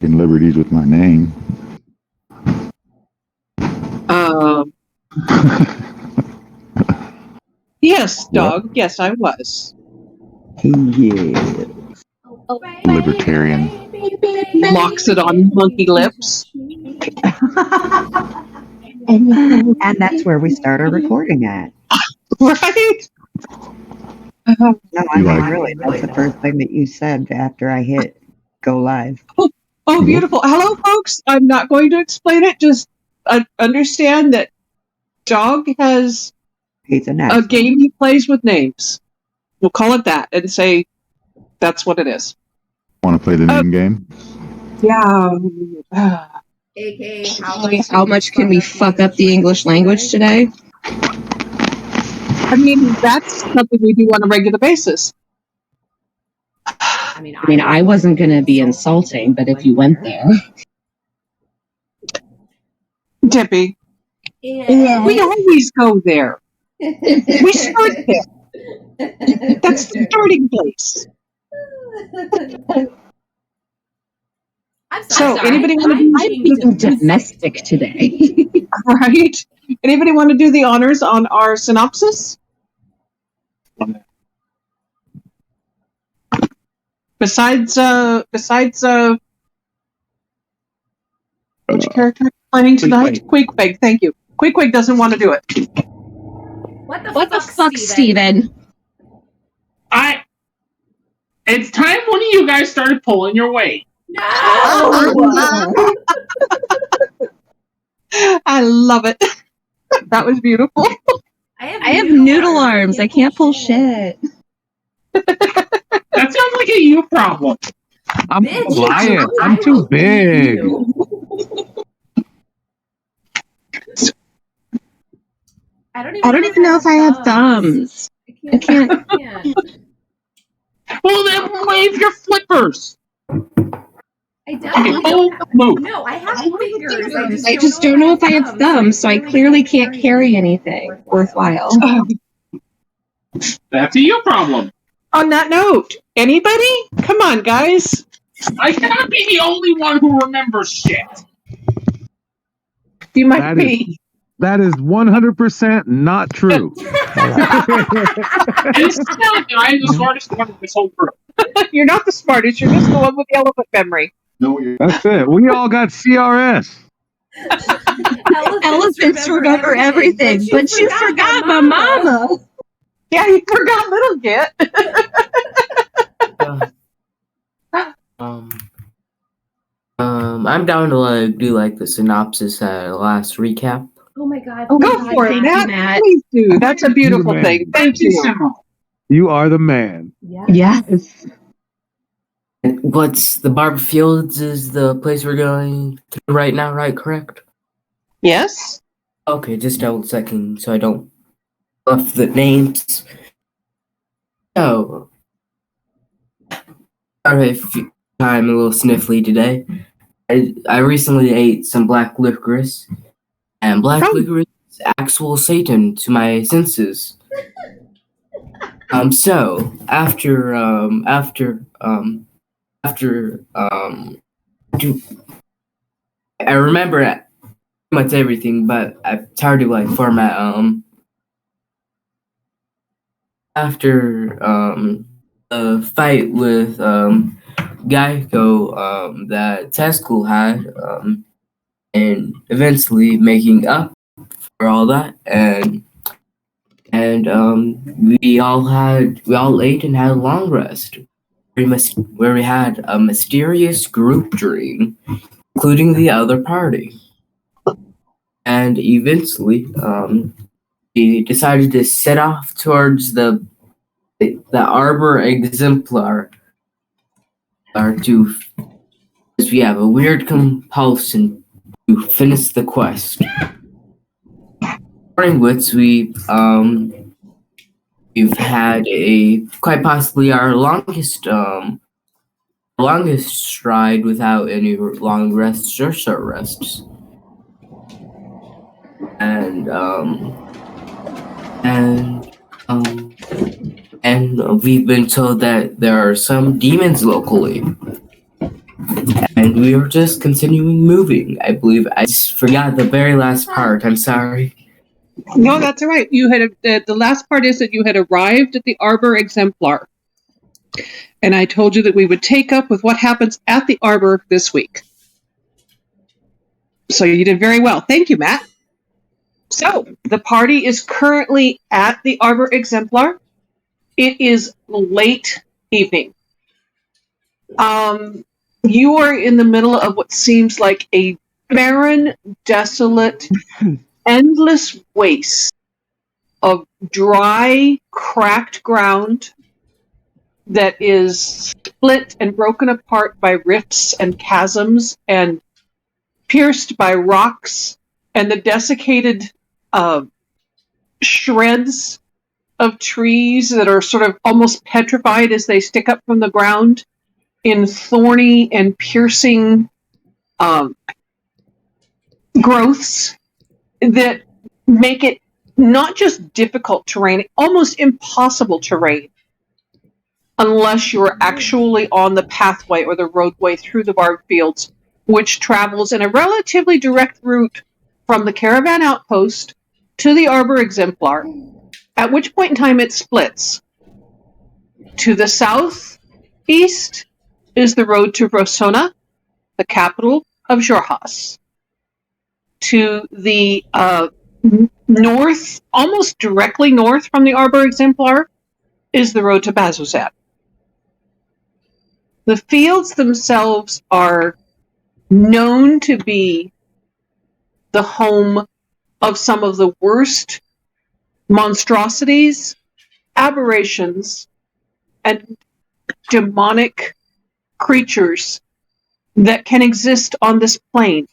taking liberties with my name. Yes, dog. Yes, I was. Yeah. Libertarian. Locks it on monkey lips. And that's where we start our recording at. Right? No, I mean, really, that's the first thing that you said after I hit go live. Oh, beautiful. Hello, folks. I'm not going to explain it. Just understand that Dog has a game he plays with names. We'll call it that and say that's what it is. Want to play the name game? Yeah. AKA, how much can we fuck up the English language today? I mean, that's something we do on a regular basis. I mean, I wasn't going to be insulting, but if you went there. Debbie, we always go there. We start there. That's the starting place. So, anybody want to be domestic today? Right? Anybody want to do the honors on our synopsis? Besides, which character are you playing tonight? Queequeg, thank you. Queequeg doesn't want to do it. What the fuck, Steven? It's time one of you guys started pulling your weight. No! I love it. That was beautiful. I have noodle arms. I can't pull shit. That sounds like a you problem. I'm lying. I'm too big. I don't even know if I have thumbs. I can't. Well, then wave your flippers. I definitely move. No, I have fingers. I just don't know if I have thumbs, so I clearly can't carry anything worthwhile. That's a you problem. On that note, anybody? Come on, guys. I cannot be the only one who remembers shit. You might be. That is 100% not true. It's not that I'm the smartest one in this whole group. You're not the smartest. You're just the one with the elephant memory. No, that's it. We all got CRS. Elephants remember everything, but you forgot my mama. Yeah, you forgot little Git. I'm down to do the synopsis last recap. Oh my god! Go for it, Matt. Please do. That's a beautiful thing. Thank you. You are the man. Yes. What's the Barber Fields is the place we're going to right now, right? Correct? Yes. Okay, just double checking so I don't buff the names. So, alright, I'm a little sniffly today. I recently ate some black licorice, and black licorice is actual Satan to my senses. So after I remember pretty much everything, but it's hard to format. After the fight with Geico that Tesco had, and eventually making up for all that, and we all ate and had a long rest, where we had a mysterious group dream, including the other party, and eventually we decided to set off towards the Arbor Exemplar, because we have a weird compulsion to finish the quest. During which we've had quite possibly our longest stride without any long rests or short rests, and we've been told that there are some demons locally, And we were just continuing moving. I believe I just forgot the very last part. I'm sorry. No, that's all right. You had the last part is that you had arrived at the Arbor Exemplar. And I told you that we would take up with what happens at the Arbor this week. So you did very well. Thank you, Matt. So the party is currently at the Arbor Exemplar. It is late evening. You are in the middle of what seems like a barren, desolate, endless waste of dry, cracked ground that is split and broken apart by rifts and chasms and pierced by rocks and the desiccated shreds of trees that are sort of almost petrified as they stick up from the ground in thorny and piercing growths that make it not just difficult terrain, almost impossible terrain, unless you're actually on the pathway or the roadway through the barbed fields, which travels in a relatively direct route from the caravan outpost to the Arbor Exemplar, at which point in time it splits. To the southeast is the road to Rosona, the capital of Jorhas. To the north, almost directly north from the Arbor Exemplar, is the road to Bazuzat. The fields themselves are known to be the home of some of the worst monstrosities, aberrations, and demonic creatures that can exist on this plane.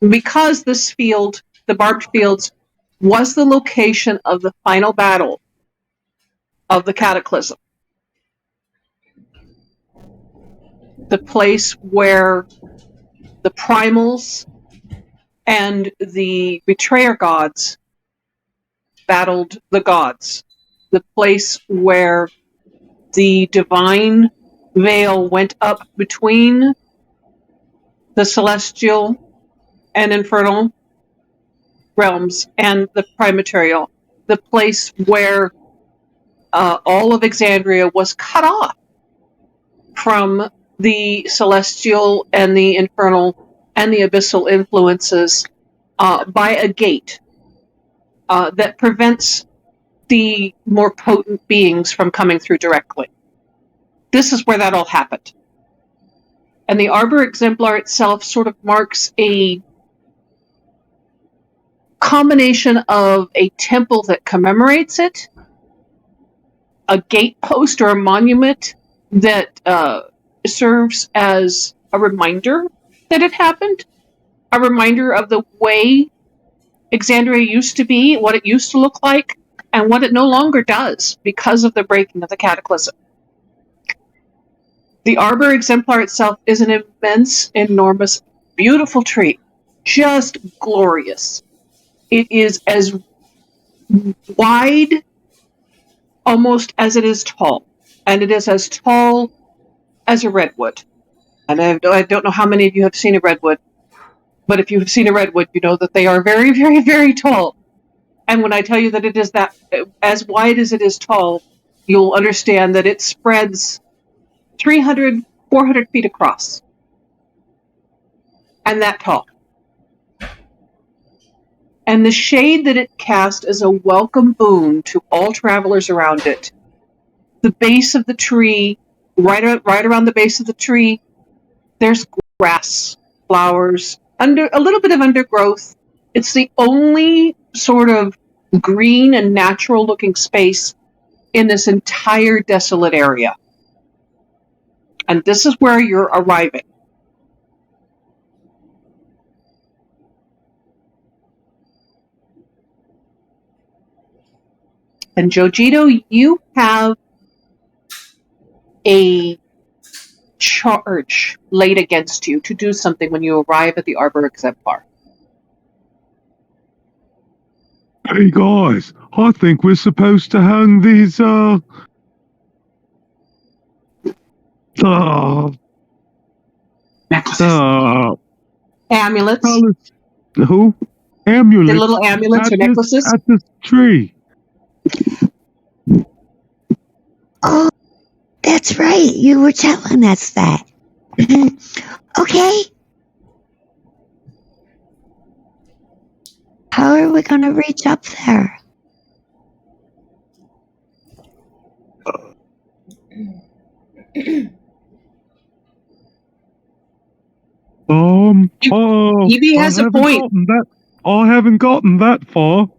Because this field, the barbed fields, was the location of the final battle of the Cataclysm. The place where the primals and the betrayer gods battled the gods. The place where the divine veil went up between the celestial and infernal realms and the prime material. The place where all of Exandria was cut off from the celestial and the infernal and the abyssal influences by a gate that prevents the more potent beings from coming through directly. This is where that all happened. And the Arbor Exemplar itself sort of marks a combination of a temple that commemorates it, a gatepost or a monument that serves as a reminder that it happened, a reminder of the way Exandria used to be, what it used to look like, and what it no longer does because of the breaking of the Cataclysm. The Arbor Exemplar itself is an immense, enormous, beautiful tree. Just glorious. It is as wide almost as it is tall. And it is as tall as a redwood. And I don't know how many of you have seen a redwood, but if you've seen a redwood, you know that they are very, very, very tall. And when I tell you that it is that as wide as it is tall, you'll understand that it spreads 300, 400 feet across. And that tall. And the shade that it casts is a welcome boon to all travelers around it. The base of the tree, right around the base of the tree, there's grass, flowers, a little bit of undergrowth. It's the only sort of green and natural looking space in this entire desolate area. And this is where you're arriving. And Jojito, you have a charge laid against you to do something when you arrive at the Arbor Exemplar. Hey guys, I think we're supposed to hang these Necklaces. Amulets. Who? Amulets. The little amulets or necklaces. At this tree. Oh, that's right. You were telling us that. Okay. How are we going to reach up there? Evie has a point. I haven't gotten that far.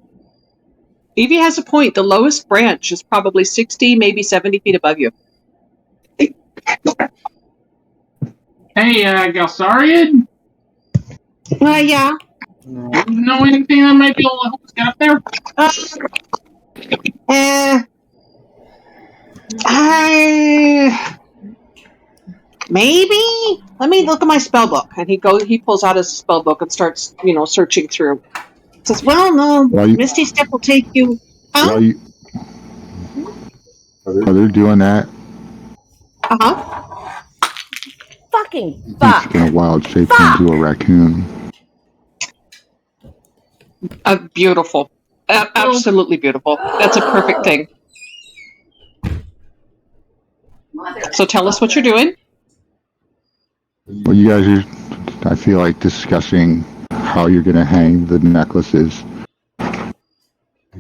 Evie has a point. The lowest branch is probably 60, maybe 70 feet above you. Hey, Galsarian? Yeah. You know anything that might be able to help us get up there? Maybe. Let me look at my spell book. And he pulls out his spell book and starts, searching through. Says, "Well, no, Misty Step will take you." While they're doing that, Fucking he's fuck. gonna wild shape into a raccoon. Beautiful. Absolutely beautiful. That's a perfect thing. So tell us what you're doing. Well, you guys are, I feel like, discussing how you're gonna hang the necklaces.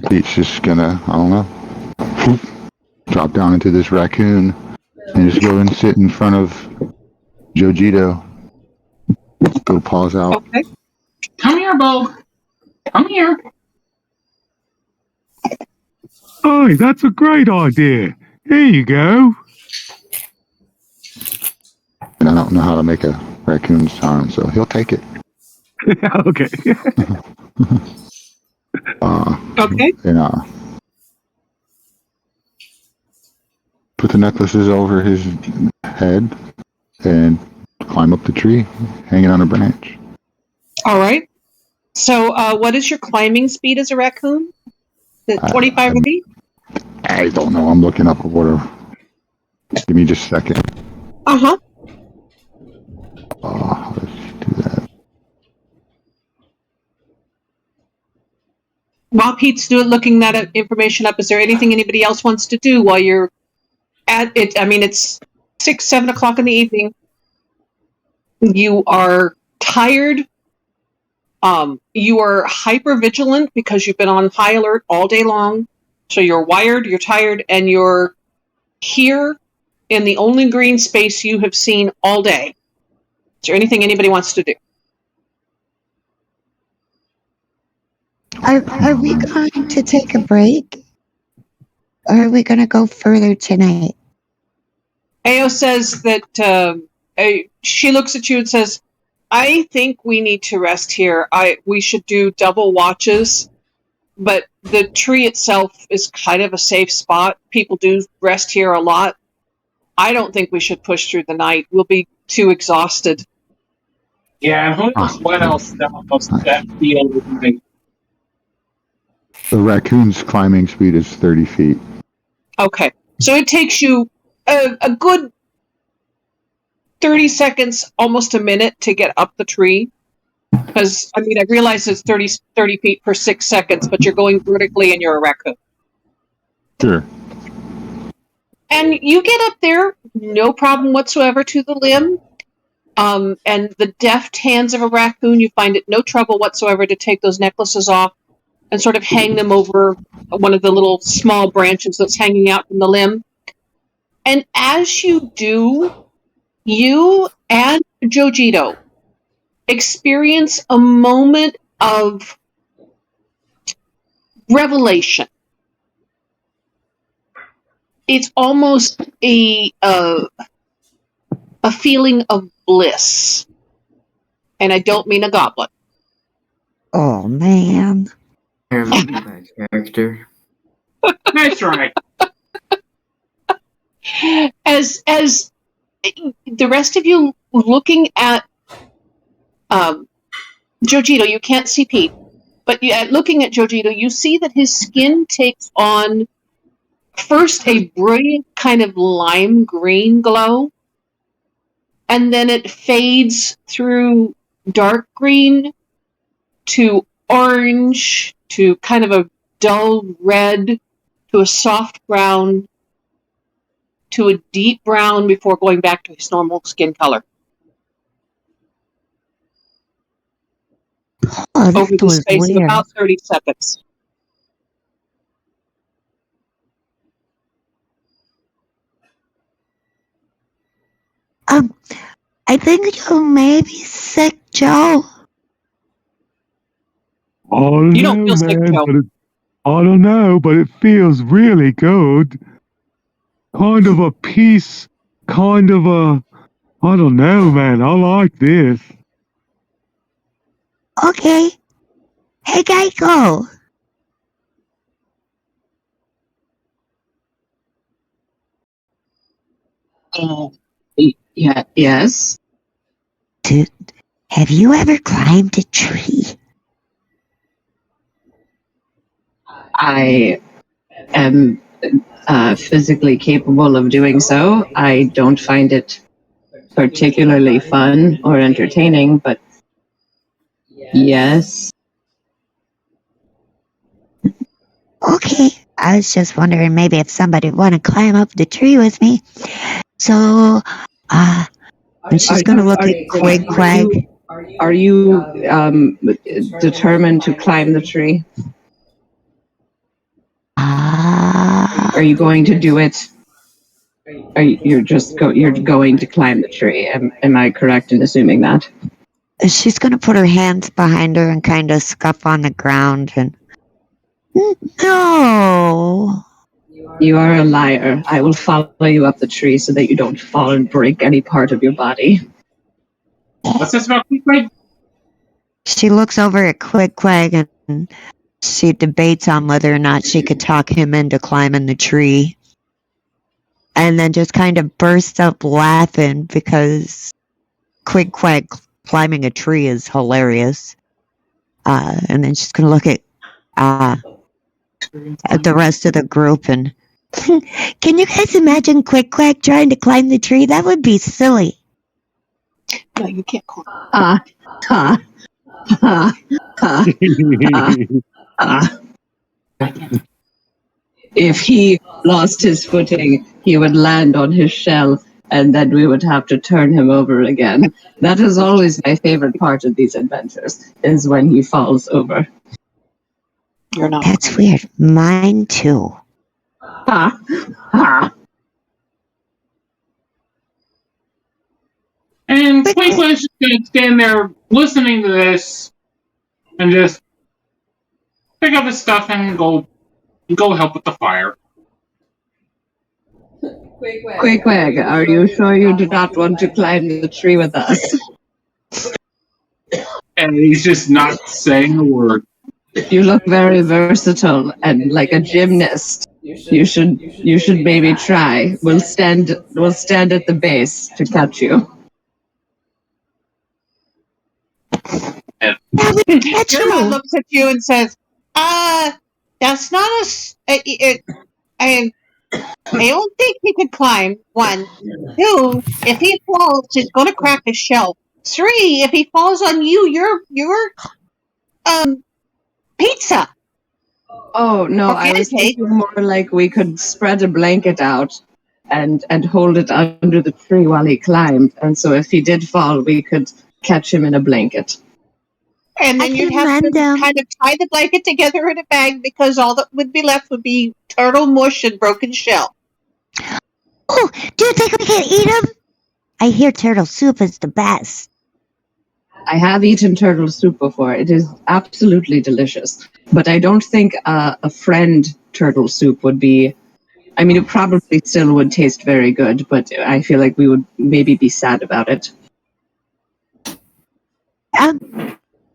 Pete's just gonna, I don't know, drop down into this raccoon and just go and sit in front of Jojito. Go paws out. Okay. Come here, Bo. Come here. Oh, that's a great idea. Here you go. And I don't know how to make a raccoon sound, so he'll take it. Okay. Okay. And put the necklaces over his head and climb up the tree, hanging on a branch. All right. So what is your climbing speed as a raccoon? Is it 25 feet? I don't know. I'm looking up a order. Give me just a second. Uh-huh. Let's do that. While Pete's looking that information up, is there anything anybody else wants to do while you're at it? I mean, it's 6, 7 o'clock in the evening. You are tired. You are hyper vigilant because you've been on high alert all day long. So you're wired, you're tired, and you're here in the only green space you have seen all day. Is there anything anybody wants to do? Are we going to take a break? Or are we going to go further tonight? Ao says that she looks at you and says, "I think we need to rest here. We should do double watches, but the tree itself is kind of a safe spot. People do rest here a lot. I don't think we should push through the night. We'll be too exhausted." Yeah, who knows what else that field would be. The raccoon's climbing speed is 30 feet. Okay, so it takes you a good 30 seconds, almost a minute, to get up the tree. Because, I realize it's 30 feet per 6 seconds, but you're going vertically and you're a raccoon. Sure. And you get up there, no problem whatsoever to the limb. And the deft hands of a raccoon, you find it no trouble whatsoever to take those necklaces off and sort of hang them over one of the little small branches that's hanging out from the limb. And as you do, you and Jojito experience a moment of revelation. It's almost a feeling of bliss. And I don't mean a goblin. Oh, man. I remember that character. That's right. As the rest of you looking at Jojito, you can't see Pete, but looking at Jojito, you see that his skin takes on first a brilliant kind of lime green glow, and then it fades through dark green to orange to kind of a dull red to a soft brown to a deep brown before going back to his normal skin color. Oh, Over that the was space of weird. about 30 seconds. I think you may be sick, Joe. I don't You don't know, feel sick, man, Joe. but I don't know, but it feels really good. Kind of a peace, kind of a, I don't know, man. I like this. Okay. Hey, Geico. Yeah, yes. Have you ever climbed a tree? I am physically capable of doing so. I don't find it particularly fun or entertaining, but yes. Okay. I was just wondering maybe if somebody would want to climb up the tree with me. So, I'm just going to look at Quag. Are you determined to climb the tree? Are you going to do it? You're going to climb the tree? Am I correct in assuming that? She's going to put her hands behind her and kind of scuff on the ground and... No. You are a liar. I will follow you up the tree so that you don't fall and break any part of your body. What's this about Quag? She looks over at Quag and she debates on whether or not she could talk him into climbing the tree. And then just kind of bursts up laughing because Quag climbing a tree is hilarious. And then she's going to look at the rest of the group and can you guys imagine Quag trying to climb the tree? That would be silly. No, you can't call If he lost his footing, he would land on his shell, and then we would have to turn him over again. That is always my favorite part of these adventures, is when he falls over. You're not. That's weird. Mine too. And Quakeland's just going to stand there listening to this and just pick up his stuff and go help with the fire. Quag, are you sure you do not want to climb the tree with us? And he's just not saying a word. You look very versatile and like a gymnast. You should maybe try. We'll stand at the base to catch you. Your mom looks at you and says, that's not I don't think he could climb. 1. 2, if he falls, he's going to crack his shell. 3, if he falls on you, you're pizza. Oh, no, I was thinking more like we could spread a blanket out and hold it under the tree while he climbed. And so if he did fall, we could catch him in a blanket. And then you'd have to kind of tie the blanket together in a bag because all that would be left would be turtle mush and broken shell. Oh, do you think we can eat them? I hear turtle soup is the best. I have eaten turtle soup before. It is absolutely delicious. But I don't think a friend turtle soup would be... I mean, it probably still would taste very good, but I feel like we would maybe be sad about it.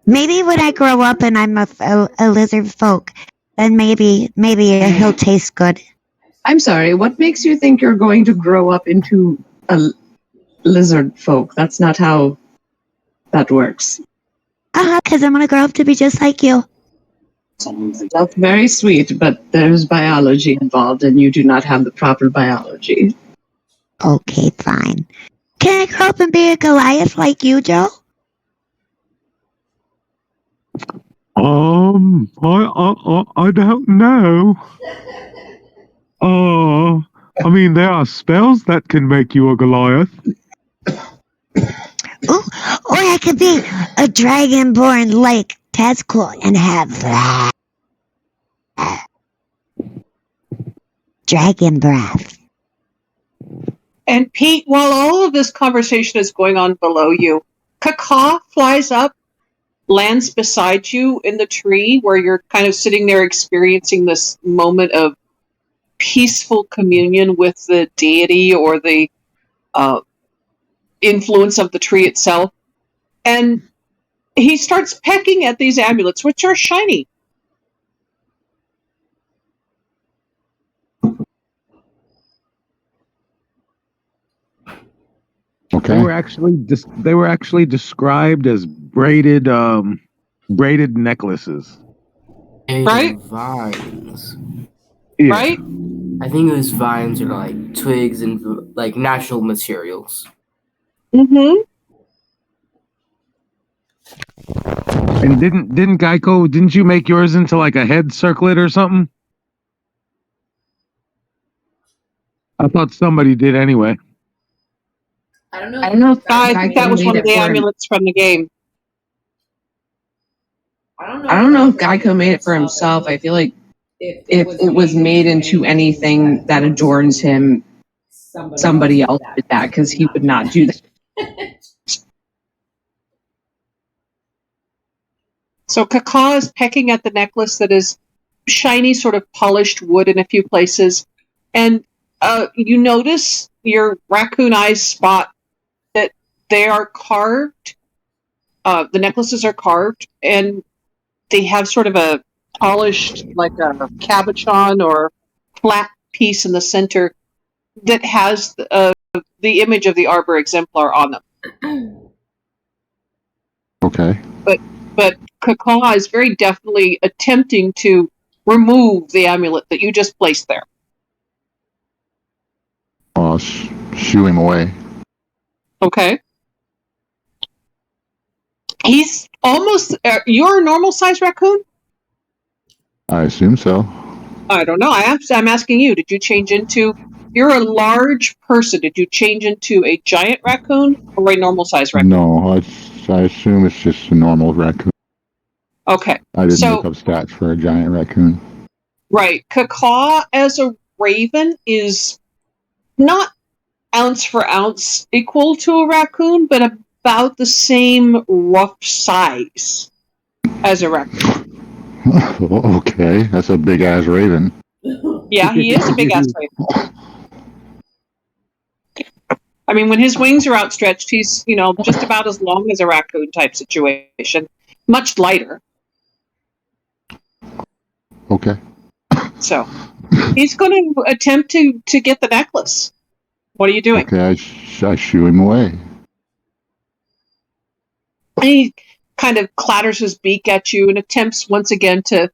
Maybe when I grow up and I'm a lizard folk, then maybe he'll taste good. I'm sorry, what makes you think you're going to grow up into a lizard folk? That's not how that works. Because I'm going to grow up to be just like you. That's very sweet, but there's biology involved, and you do not have the proper biology. Okay, fine. Can I grow up and be a Goliath like you, Joe? I don't know. I mean, there are spells that can make you a Goliath. Ooh, or I could be a dragonborn like Tezcul and have that. Dragon breath. And Pete, while all of this conversation is going on below you, Kaka flies up, lands beside you in the tree where you're kind of sitting there experiencing this moment of peaceful communion with the deity or the influence of the tree itself. And he starts pecking at these amulets, which are shiny. Okay. They were actually described as braided necklaces. Right? Vines. Yeah. Right? I think it was vines or like twigs and like natural materials. Mm-hmm. And didn't Geico? Didn't you make yours into like a head circlet or something? I thought somebody did anyway. I don't know if I think that was one of the amulets from the game. I don't know if Geico made it for himself. I feel like if it was made into anything that adorns him, somebody else did that because he would not do that. So Kaka is pecking at the necklace that is shiny, sort of polished wood in a few places. And you notice your raccoon eyes spot that they are carved. The necklaces are carved, and they have sort of a polished, like a cabochon or flat piece in the center that has the image of the Arbor Exemplar on them. Okay. But Kaka is very definitely attempting to remove the amulet that you just placed there. I'll shoo him away. Okay. He's almost... you're a normal-sized raccoon? I assume so. I don't know. I'm asking you. Did you change into... You're a large person. Did you change into a giant raccoon or a normal-sized raccoon? No, I assume it's just a normal raccoon. Okay. I didn't look up stats for a giant raccoon. Right. Kaka as a raven is not ounce for ounce equal to a raccoon, but about the same rough size as a raccoon. Okay, that's a big ass raven. Yeah, he is a big ass raven. I mean, when his wings are outstretched, he's, just about as long as a raccoon type situation. Much lighter. Okay. So, he's going to attempt to get the necklace. What are you doing? Okay, I shoo him away. And he kind of clatters his beak at you and attempts once again to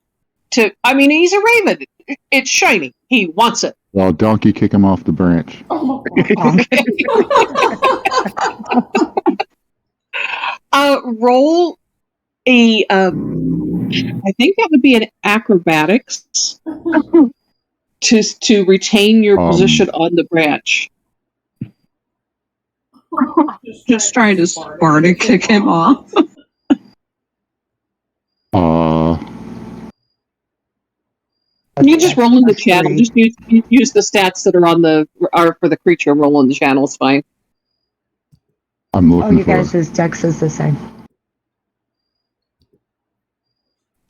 I mean, he's a raven. It's shiny. He wants it. Well, donkey kick him off the branch. Roll a, I think that would be an acrobatics to retain your position on the branch. Just trying to Sparta kick him off. You just roll in the channel. Just use the stats that are for the creature. Roll in the channel. It's fine. I'm looking you guys' dex is the same.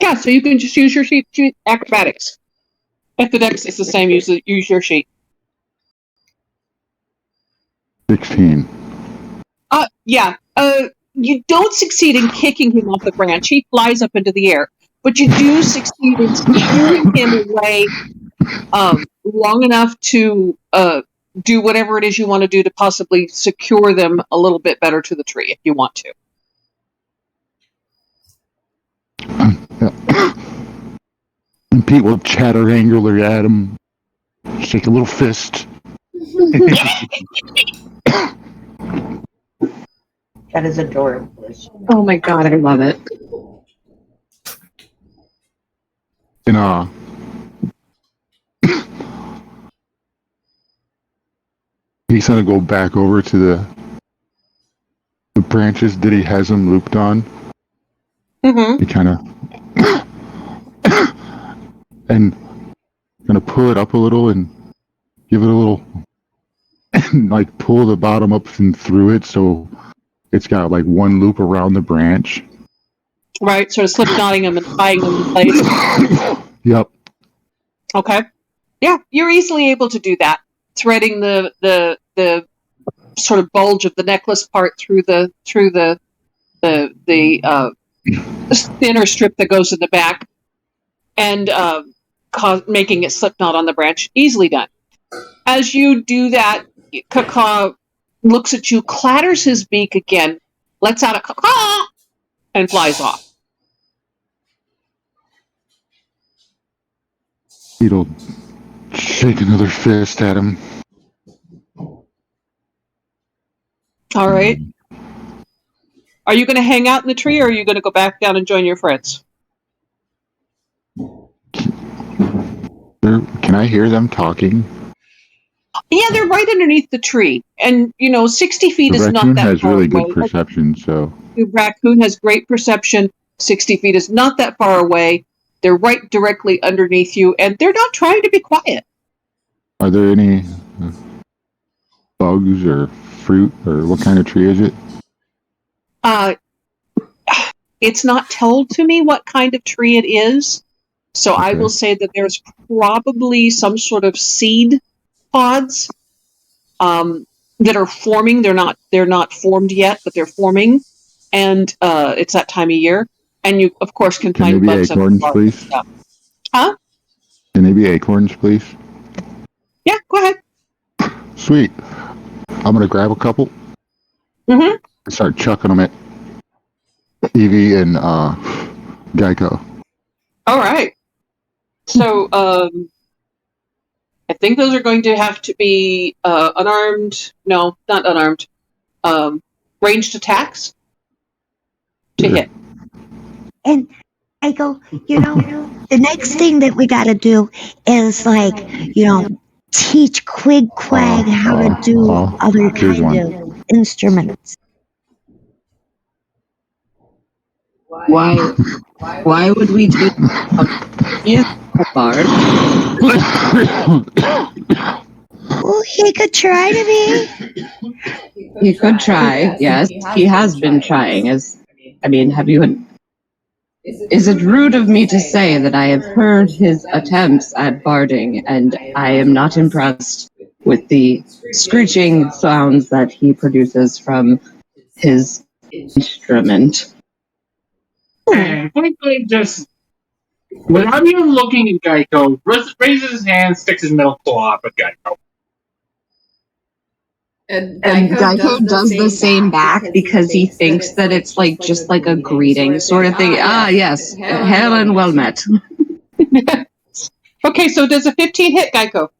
Yeah, so you can just use your sheet acrobatics. If the dex is the same, use your sheet. 16. Yeah. You don't succeed in kicking him off the branch. He flies up into the air. But you do succeed in steering him away long enough to do whatever it is you want to do to possibly secure them a little bit better to the tree if you want to. And Pete will chatter angrily at him, shake a little fist. That is adorable. Oh my god, I love it. And he's gonna go back over to the branches that he has them looped on. Mm-hmm. He kind of and gonna pull it up a little and give it a little and like pull the bottom up and through it so it's got like one loop around the branch. Right, sort of slip knotting them and tying them in place. Yep. Okay. Yeah, you're easily able to do that. Threading the sort of bulge of the necklace part through the thinner strip that goes in the back, and making it slip knot on the branch. Easily done. As you do that, Caw looks at you, clatters his beak again, lets out a caw, and flies off. He'll shake another fist at him. All right. Are you going to hang out in the tree, or are you going to go back down and join your friends? Can I hear them talking? Yeah, they're right underneath the tree, and 60 feet is not that far away. The raccoon has really good perception, so the raccoon has great perception. 60 feet is not that far away. They're right directly underneath you, and they're not trying to be quiet. Are there any bugs or fruit, or what kind of tree is it? It's not told to me what kind of tree it is, so okay. I will say that there's probably some sort of seed pods that are forming. They're not formed yet, but they're forming, and it's that time of year. And you, of course, can find bugs. Can they be acorns, please? Huh? Can they be acorns, please? Yeah, go ahead. Sweet. I'm gonna grab a couple. Mm-hmm. And start chucking them at Evie and Geico. All right. So I think those are going to have to be unarmed. No, not unarmed. Ranged attacks to hit. And I go, the next thing that we got to do is teach Quig how to do other kind of instruments. Why would we do a bard? Well, he could try to be. He could try, yes. He has been trying. Have you... Is it rude of me to say that I have heard his attempts at barding, and I am not impressed with the screeching sounds that he produces from his instrument? And Quickly just, without even looking at Geico, raises his hand, sticks his middle claw up at Geico. And Geico does the same back because he thinks that it's just like a greeting sort of thing. Yes, hail and well met. Okay, so does a 15 hit, Geico?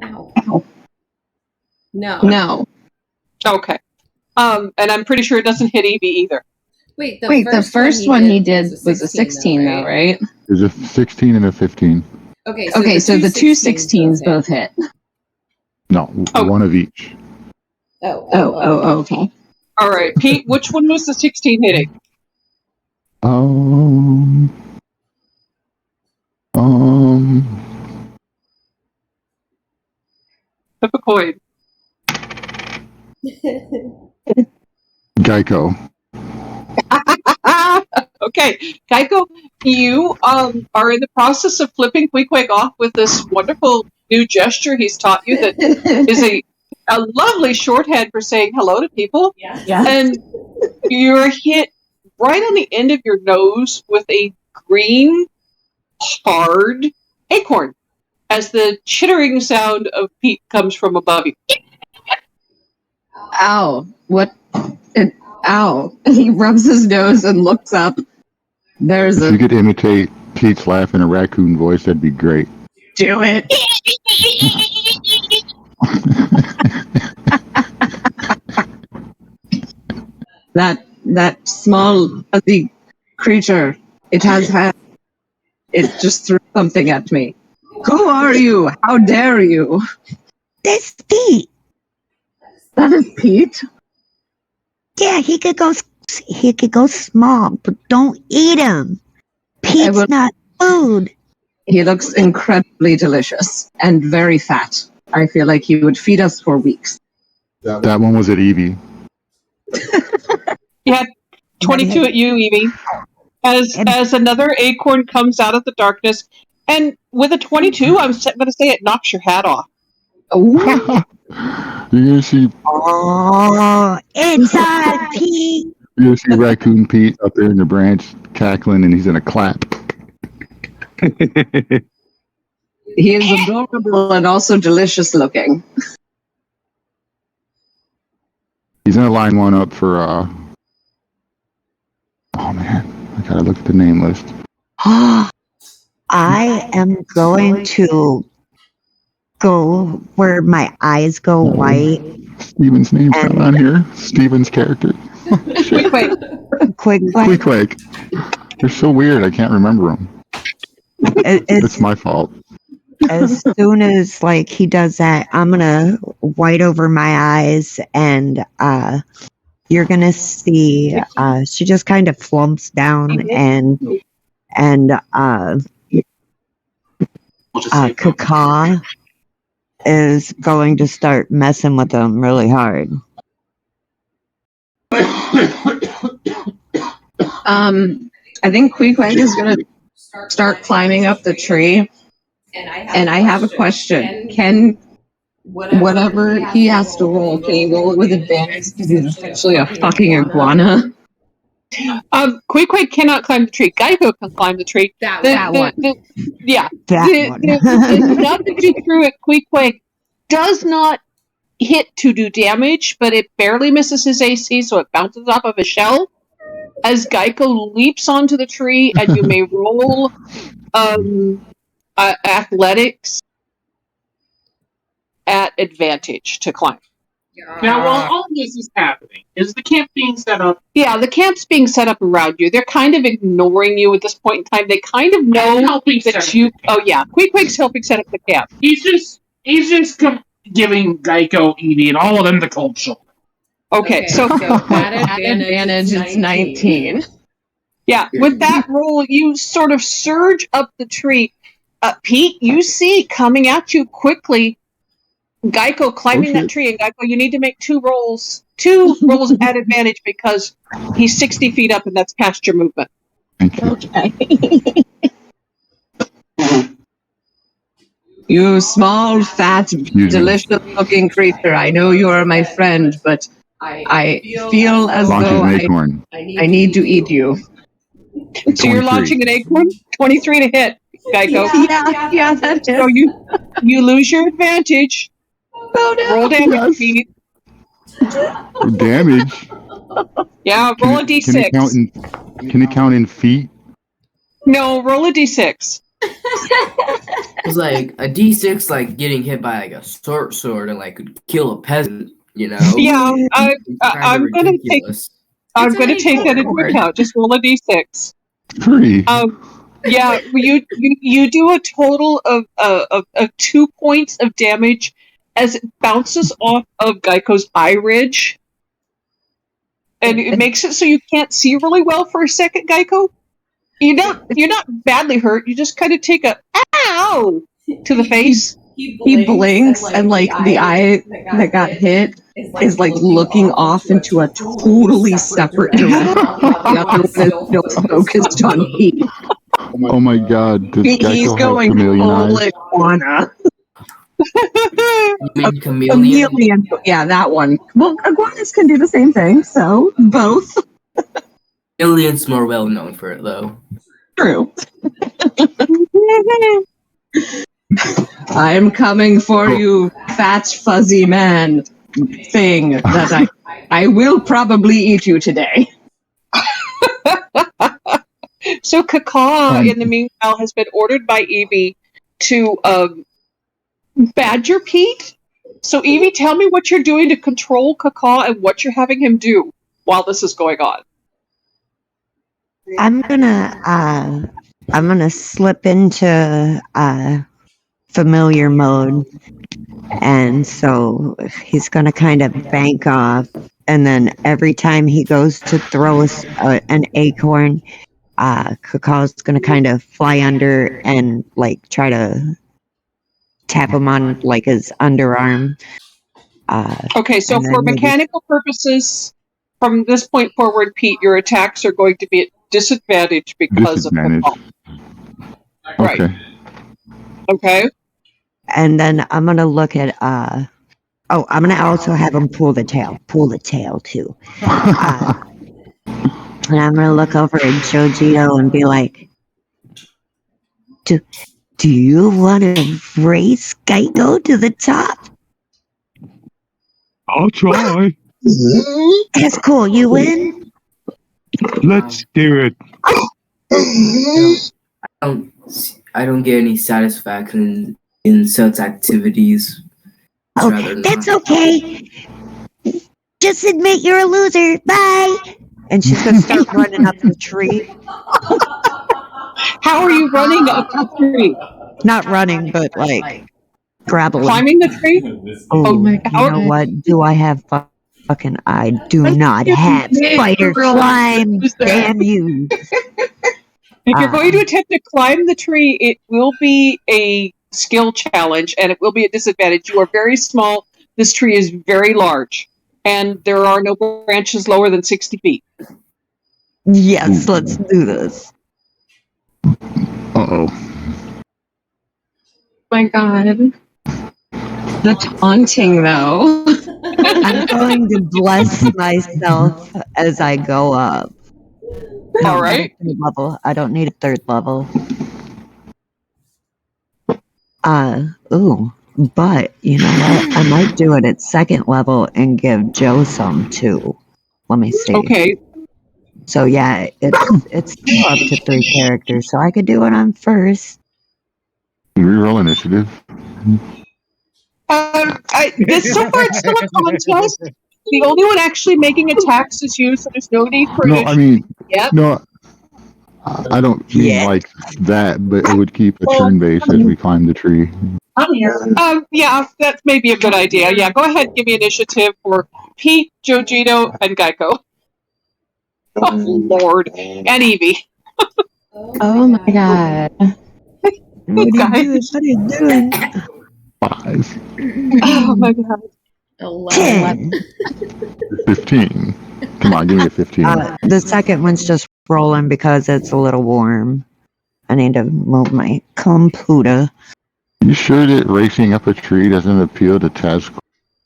Ow. No. Okay. And I'm pretty sure it doesn't hit Evie either. Wait, the first one he did was a 16 though, right? There's a 16 and a 15. Okay, so the two 16s both hit. No, one of each. Oh, okay. All right, Pete, which one was the 16 hitting? Flip a coin. Geico. Okay, Geico, you are in the process of flipping Queequeg off with this wonderful new gesture he's taught you that is a lovely shorthand for saying hello to people. Yeah. And you're hit right on the end of your nose with a green, hard acorn as the chittering sound of Pete comes from above you. Ow. What? Ow. He rubs his nose and looks up. If you could imitate Pete's laugh in a raccoon voice, that'd be great. Do it. That small fuzzy creature. It has had. It just threw something at me. Who are you? How dare you? That's Pete. That is Pete. Yeah, he could go small, but don't eat him. Pete's not food. He looks incredibly delicious and very fat. I feel like he would feed us for weeks. That one was at Evie. Yeah, 22 at you, Evie. As another acorn comes out of the darkness, and with a 22, I'm going to say it knocks your hat off. Oh, You're gonna see. Oh, it's on Pete. You're gonna see Raccoon Pete up there in the branch cackling, and he's gonna clap. he is adorable and also delicious looking. He's gonna line one up for. Oh man, I gotta look at the name list. I am going to go where my eyes go white. Steven's name's not on here. Steven's character. Quick. They're so weird. I can't remember them. It's my fault. As soon as he does that, I'm gonna white over my eyes, and you're gonna see she just kind of flumps down, and Kaka is going to start messing with them really hard. I think Queequeg is going to start climbing up the tree. And I have a question. Can whatever he has to roll, can he roll it with advantage because he's essentially a fucking iguana? Queequeg cannot climb the tree. Geico can climb the tree. That one. The one. stuff that you threw at Queequeg does not hit to do damage, but it barely misses his AC, so it bounces off of his shell. As Geico leaps onto the tree, and you may roll athletics at advantage to climb. Now, while all this is happening, is the camp being set up? Yeah, the camp's being set up around you. They're kind of ignoring you at this point in time. They kind of know that you. Oh yeah, Queequeg's helping set up the camp. He's just giving Geico, Evie, and all of them the cold shoulder. Okay, so at advantage is 19. Yeah, with that roll, you sort of surge up the tree. Pete, you see coming at you quickly, Geico climbing that tree, and Geico, you need to make two rolls at advantage because he's 60 feet up, and that's past your movement. Okay. You small, fat, delicious-looking creature. I know you are my friend, but I feel as though I need to eat you. So you're launching an acorn? 23 to hit, Geico. Yeah, that's it. So you lose your advantage. Oh, no. Roll damage, Pete. Damage? Yeah, roll a d6. Can it count in feet? No, roll a d6. It's like a d6, like getting hit by like a short sword and like could kill a peasant, you know? Yeah, I'm gonna take that into account. Just roll a d6. 3. Yeah, you do a total of 2 points of damage as it bounces off of Geico's eye ridge, and it makes it so you can't see really well for a second, Geico. You're not badly hurt. You just kind of take a ow to the face. He blinks and like the eye that got hit is like looking off into a totally separate direction. The other one is still focused on Pete. Oh my god. He's going full iguana. You mean chameleon? Yeah, that one. Well, iguanas can do the same thing, so both. Chameleon's more well known for it, though. True. I'm coming for you, fat, fuzzy man thing that I will probably eat you today. So Kaka, in the meanwhile, has been ordered by Evie to badger Pete. So Evie, tell me what you're doing to control Kaka and what you're having him do. while this is going on. I'm gonna slip into familiar mode, and so he's gonna kind of bank off, and then every time he goes to throw an acorn, Cacao's gonna kind of fly under and like try to tap him on like his underarm. Okay, so for mechanical purposes, from this point forward, Pete, your attacks are going to be at disadvantage because of the fall. Right. Okay. And then I'm gonna look at I'm gonna also have him pull the tail too. And I'm gonna look over at Jojito and be like, Do you want to race Geico to the top? I'll try. That's cool. You win? Let's do it. I don't get any satisfaction in such activities. Oh, that's okay. Just admit you're a loser. Bye. And she's gonna start running up the tree. How are you running up the tree? Not running, but like grabbing. Climbing the tree? Oh my God. You know what? Do I have fucking? I do not have spider climb. Damn you. If you're going to attempt to climb the tree, it will be a skill challenge, and it will be a disadvantage. You are very small. This tree is very large, and there are no branches lower than 60 feet. Yes, let's do this. Uh-oh. My God. The taunting, though. I'm going to bless myself as I go up. No, all right. Level. I don't need a third level. But you know what? I might do it at second level and give Joe some too. Let me see. Okay. So yeah, it's still up to 3 characters, so I could do it on first. Reroll initiative. So far it's still a contest. The only one actually making attacks is you, so there's no need for No, I mean, yep. no, I don't mean like that, but it would keep a turn base as we climb the tree. Yeah, that's maybe a good idea. Yeah, go ahead and give me initiative for Pete, Jojito, and Geico. Oh, Lord. And Evie. Oh my God. What are you doing? 5. Oh my God. 10. 15. Come on, give me a 15. The second one's just rolling because it's a little warm. I need to move my computer. You sure that racing up a tree doesn't appeal to Taz's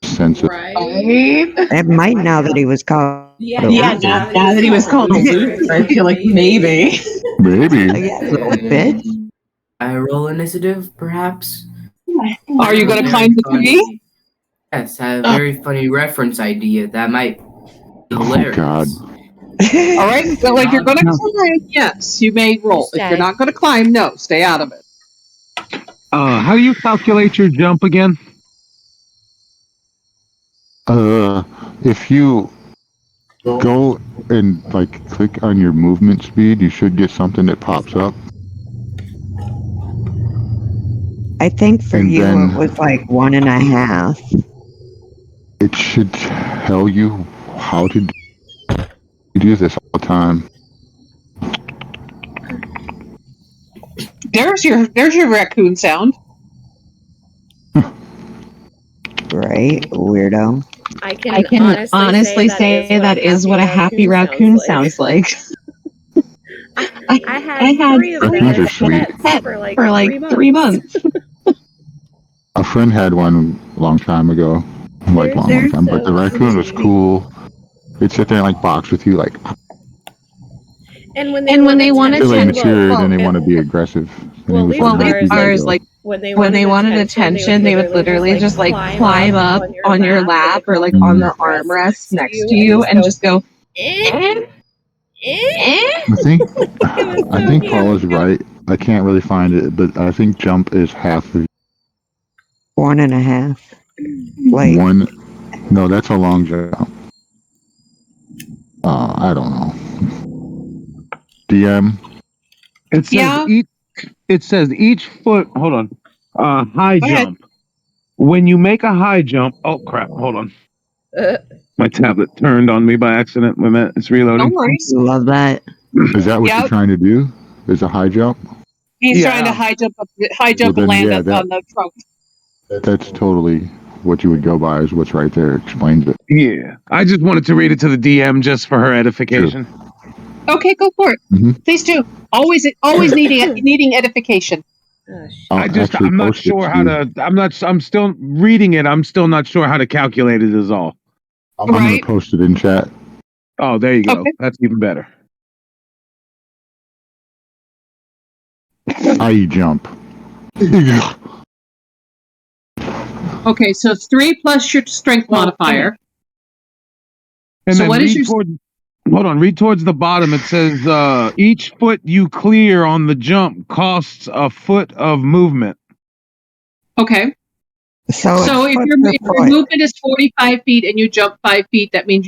sense of... Right? It might now that he was called. Yeah, now that he was called a loser, I feel like maybe. Maybe. Little bit. I roll initiative, perhaps? Are you going to climb the tree? Yes, I have a very funny reference idea that might be hilarious. Oh, God. All right, so if you're going to climb, yes, you may roll. If you're not going to climb, no, stay out of it. How do you calculate your jump again? If you go and like click on your movement speed, you should get something that pops up. I think for you it was like 1.5. It should tell you how to do. You do this all the time. There's your raccoon sound. Right, weirdo. I can honestly say that is what a happy raccoon sounds like. I had 3 of them for like 3 months. A friend had one a long time ago. Long time. But the raccoon was cool. It'd sit there and like box with you like. And when they wanted to like mature and then they want to be aggressive. Ours like when they wanted attention, they would literally just like climb up on your lap or like on the armrest next to you and just go. I think Paul is right. I can't really find it, but I think jump is half of 1.5. Like 1. No, that's a long jump. I don't know. DM. It says Yeah. each foot. Hold on. High Go ahead. jump. When you make a high jump. Oh crap! Hold on. My tablet turned on me by accident. Wait a minute. It's No reloading. worries. Love that. Is that what Yep. you're trying to do? Is a high jump? He's Yeah. trying to high jump Well, then, and land yeah, on the trunk. That's totally what you would go by. Is what's right there. Explains it. Yeah. I just wanted to read it to the DM just for her edification. Okay, go for it. Mhm. Please do. Always needing edification. I'm not sure how to. I'm still reading it. I'm still not sure how to calculate it. Is all. I'm going to post it in chat. Oh, there you go. Okay. That's even better. High jump. Okay, so 3 plus your strength modifier. And So then what is your? Hold on. Read towards the bottom. It says each foot you clear on the jump costs a foot of movement. Okay. So if your movement is 45 feet and you jump 5 feet, that means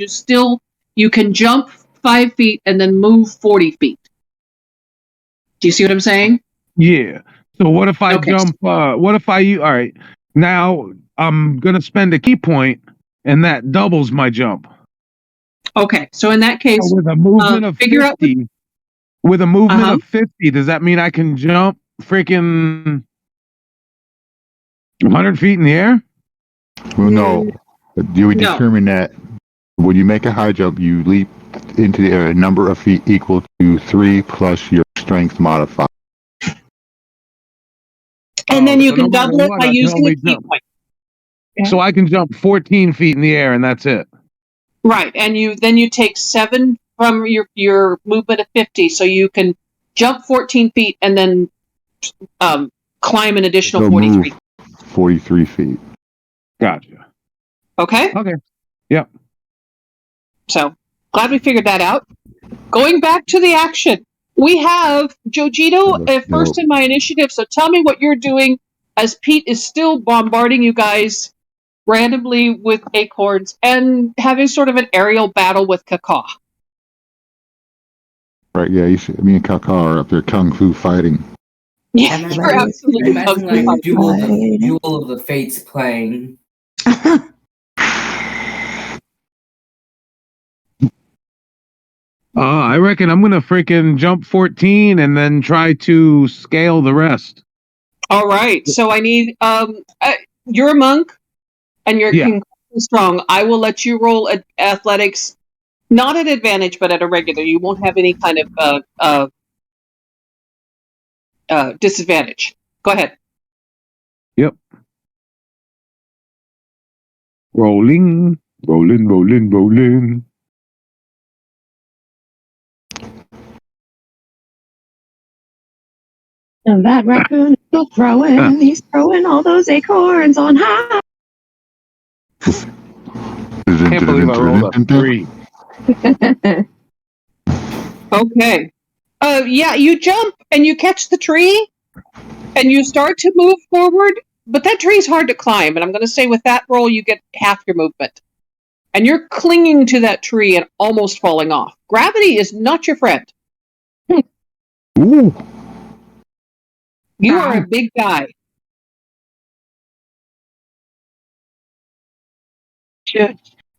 you can jump 5 feet and then move 40 feet. Do you see what I'm saying? Yeah. So what if I jump? What if all right? Now I'm gonna spend a key point, and that doubles my jump. Okay. So in that case, with a movement of 50, with a movement of 50, does that mean I can jump freaking 100 feet in the air? Well, no. You would determine that when you make a high jump, you leap into a number of feet equal to 3 plus your strength modifier. And then you can double it by using a key point. So I can jump 14 feet in the air, and that's it. Right, and you take 7 from your movement of 50, so you can jump 14 feet and then climb an additional 43. 43 feet. Gotcha. Okay. Okay. Yep. So glad we figured that out. Going back to the action, we have Jojito at first in my initiative. So tell me what you're doing as Pete is still bombarding you guys randomly with acorns and having sort of an aerial battle with Kaka. Right, yeah, me and Kaka are up there kung fu fighting. Yeah, you're absolutely Imagine like Duel of the Fates playing. I reckon I'm gonna freaking jump 14 and then try to scale the rest. All right, so I need you're a monk and you're incredibly strong. I will let you roll athletics, not at advantage, but at a regular. You won't have any kind of disadvantage. Go ahead. Yep. Rolling. And that raccoon is still throwing. He's throwing all those acorns on high. Can't believe I rolled a 3. Okay. Yeah, you jump and you catch the tree and you start to move forward, but that tree's hard to climb. And I'm going to say with that roll, you get half your movement. And you're clinging to that tree and almost falling off. Gravity is not your friend. Ooh. You are a big guy.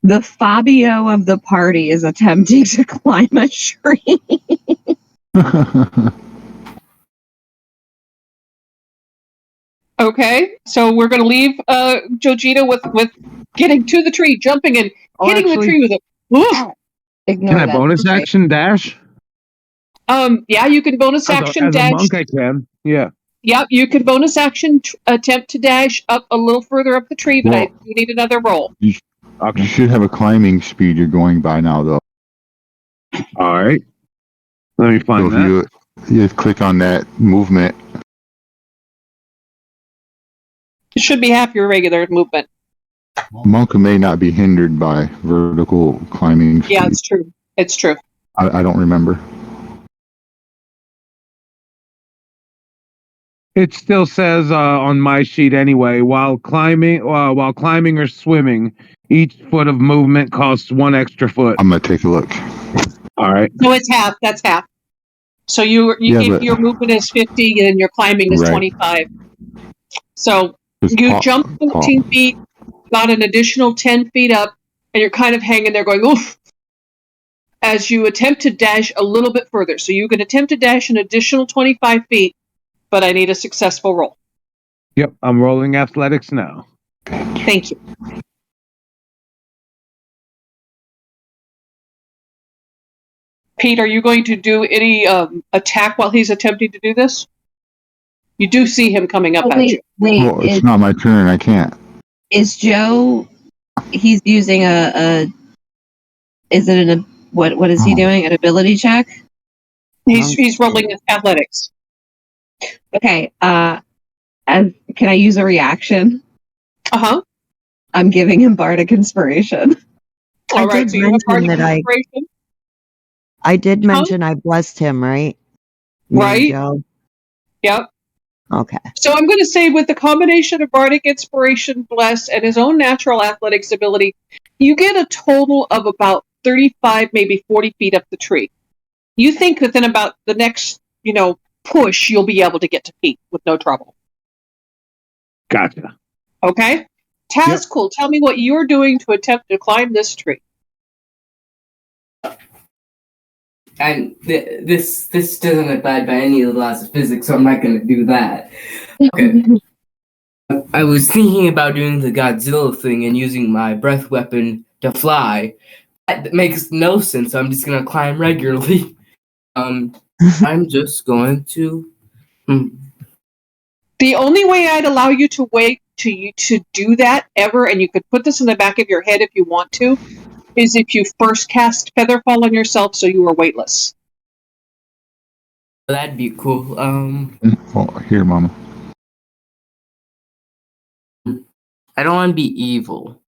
The Fabio of the party is attempting to climb a tree. Okay, so we're going to leave Jojito with getting to the tree, jumping and hitting the tree with it. Can I bonus action dash? Yeah, you can bonus action dash. As a monk, I can. Yeah. Yep, you can bonus action attempt to dash up a little further up the tree, but I do need another roll. You should have a climbing speed you're going by now, though. All right. Let me find that. You click on that movement. It should be half your regular movement. Monk may not be hindered by vertical climbing speed. Yeah, it's true. It's true. I don't remember. It still says on my sheet anyway. While climbing or swimming, each foot of movement costs 1 extra foot. I'm gonna take a look. All right. No, it's half. That's half. So if your movement is 50 and your climbing is 25. So you jump 14 feet, got an additional 10 feet up, and you're kind of hanging there going, oof, as you attempt to dash a little bit further. So you can attempt to dash an additional 25 feet, but I need a successful roll. Yep, I'm rolling athletics now. Thank you. Pete, are you going to do any attack while he's attempting to do this? You do see him coming up at you. Well, it's not my turn. I can't. Is Joe? He's using a. Is it what is he doing? An ability check? He's rolling athletics. Okay. Can I use a reaction? I'm giving him bardic inspiration. All right. So you have bardic inspiration. I did mention I blessed him, right? Right. Yep. Okay. So I'm going to say with the combination of bardic inspiration, bless, and his own natural athletics ability, you get a total of about 35, maybe 40 feet up the tree. You think within about the next, push, you'll be able to get to Pete with no trouble. Gotcha. Okay? Tazcool, tell me what you're doing to attempt to climb this tree. And this doesn't abide by any of the laws of physics, so I'm not going to do that. Okay. I was thinking about doing the Godzilla thing and using my breath weapon to fly. That makes no sense, so I'm just going to climb regularly. I'm just going to... The only way I'd allow you to wait to do that ever, and you could put this in the back of your head if you want to, is if you first cast Featherfall on yourself so you are weightless. That'd be cool. Here, Mama. I don't want to be evil.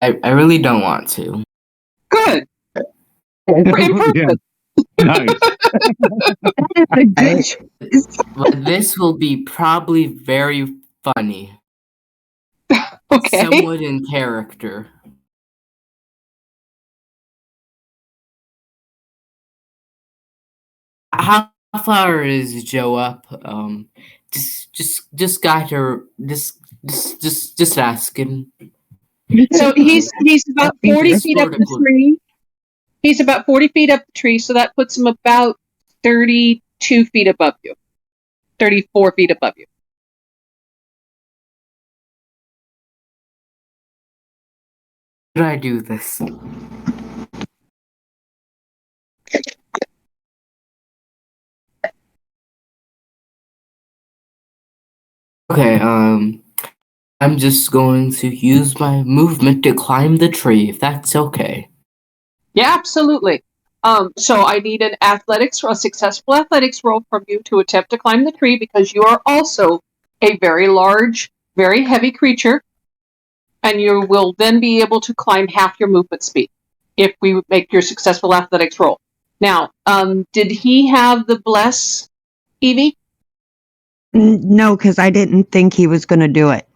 I really don't want to. Good. Yeah. Nice. But this will be probably very funny. Okay. Somewhat in character. How far is Joe up? Just got her. Just asking. So he's about 40 feet up the tree. He's about 40 feet up the tree, so that puts him about 32 feet above you. 34 feet above you. How do I do this? Okay, I'm just going to use my movement to climb the tree, if that's okay. Yeah, absolutely. So I need a successful athletics roll from you to attempt to climb the tree because you are also a very large, very heavy creature, and you will then be able to climb half your movement speed if we make your successful athletics roll. Now, did he have the bless, Evie? No, because I didn't think he was going to do it.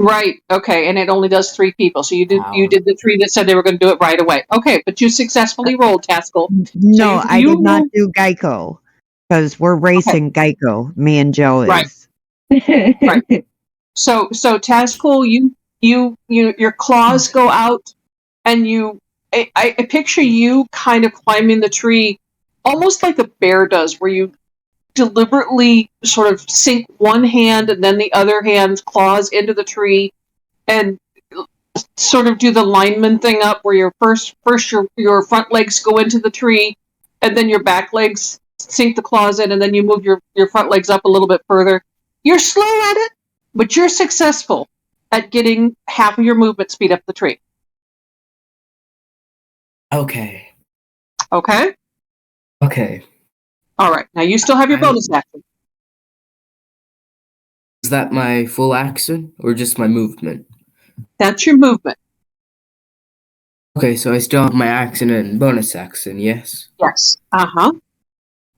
Right. Okay. And it only does 3 people. So you did the 3 that said they were going to do it right away. Okay. But you successfully rolled, Tazcool. No, I did not do Geico because we're racing Geico. Me and Joe is. Right. So Tazcool, your claws go out, and I picture you kind of climbing the tree, almost like a bear does, where you deliberately sort of sink one hand and then the other hand's claws into the tree and sort of do the lineman thing up where your first your front legs go into the tree and then your back legs sink the claws in and then you move your front legs up a little bit further. You're slow at it, but you're successful at getting half of your movement speed up the tree. Okay. Okay? Okay. All right. Now you still have your bonus action. Is that my full action or just my movement? That's your movement. Okay, so I still have my action and bonus action, yes? Yes. Uh-huh.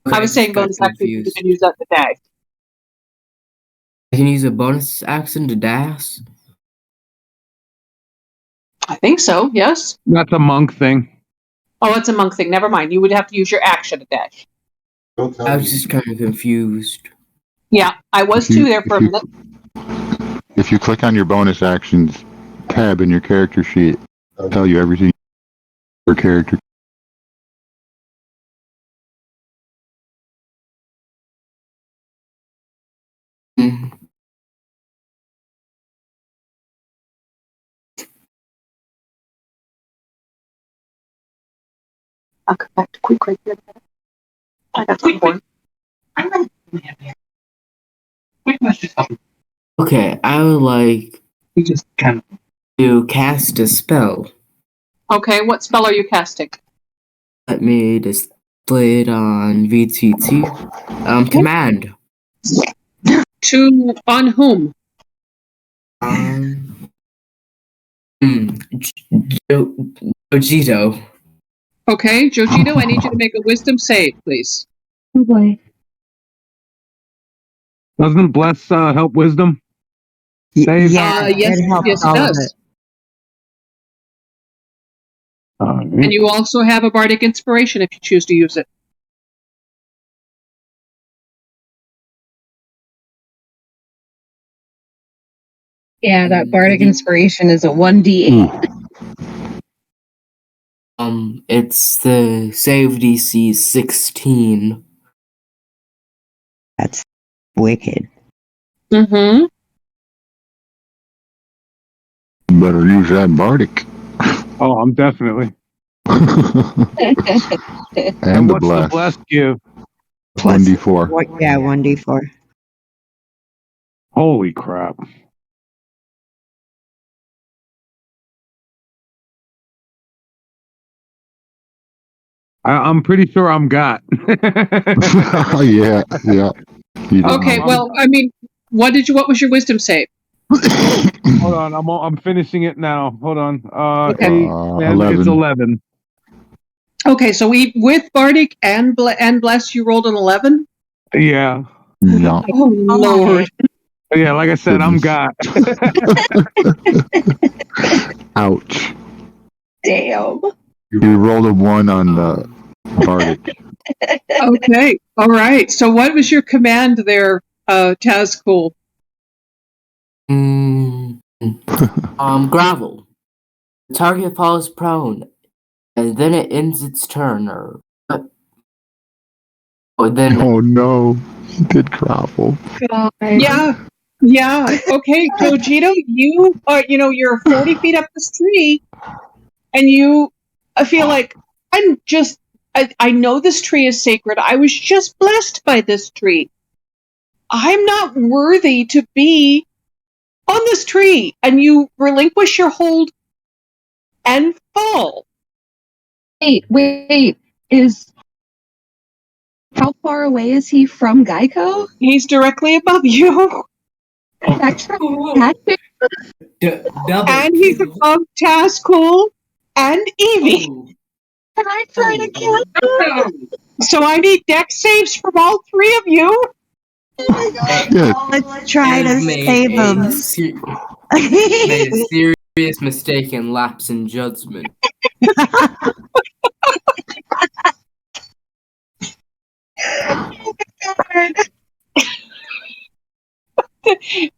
Okay, I was saying bonus action, you can use that to dash. I can use a bonus action to dash? I think so, yes. That's a monk thing. Oh, it's a monk thing. Never mind. You would have to use your action to dash. I was just kind of confused. Yeah, I was too there for a minute. If you click on your bonus actions tab in your character sheet, it'll tell you everything your character. Mm. I'll come back to quick right here. I got some more. Okay, I would like to cast a spell. Okay, what spell are you casting? Let me display it on VTT. Command. On whom? Jojito. Okay, Jojito, I need you to make a wisdom save, please. Oh boy. Doesn't bless help wisdom? Save? Yes, it does. And you also have a bardic inspiration if you choose to use it. Yeah, that bardic inspiration is a 1d8. It's the save DC 16. That's wicked. Mm-hmm. Better use that bardic. Oh, I'm definitely. And the what's bless. the bless give? 1d4. Yeah, 1d4. Holy crap. I'm pretty sure I'm got. yeah. Okay, well, I mean, what was your wisdom save? Hold on, I'm finishing it now. Hold on. Okay. 11. It's 11. Okay, so with bardic and bless, you rolled an 11. Yeah. Yeah. Oh Lord. Yeah, like I said, I'm got. Ouch. Damn. You rolled a 1 on the bardic. Okay, all right. So what was your command there, Tazcool? Gravel. The target falls prone, and then it ends its turn, or then. Oh no, he did gravel. Yeah. Okay, Jojito, you are. You're 40 feet up this tree, and I feel like I know this tree is sacred. I was just blessed by this tree. I'm not worthy to be on this tree, and you relinquish your hold and fall. Wait. How far away is he from Geico? He's directly above you. Double and he's above Tazcool and Evie. Can I try to kill him? So I need deck saves from all three of you. Oh my god. Let's try to save him. Made a serious mistake and lapse in judgment.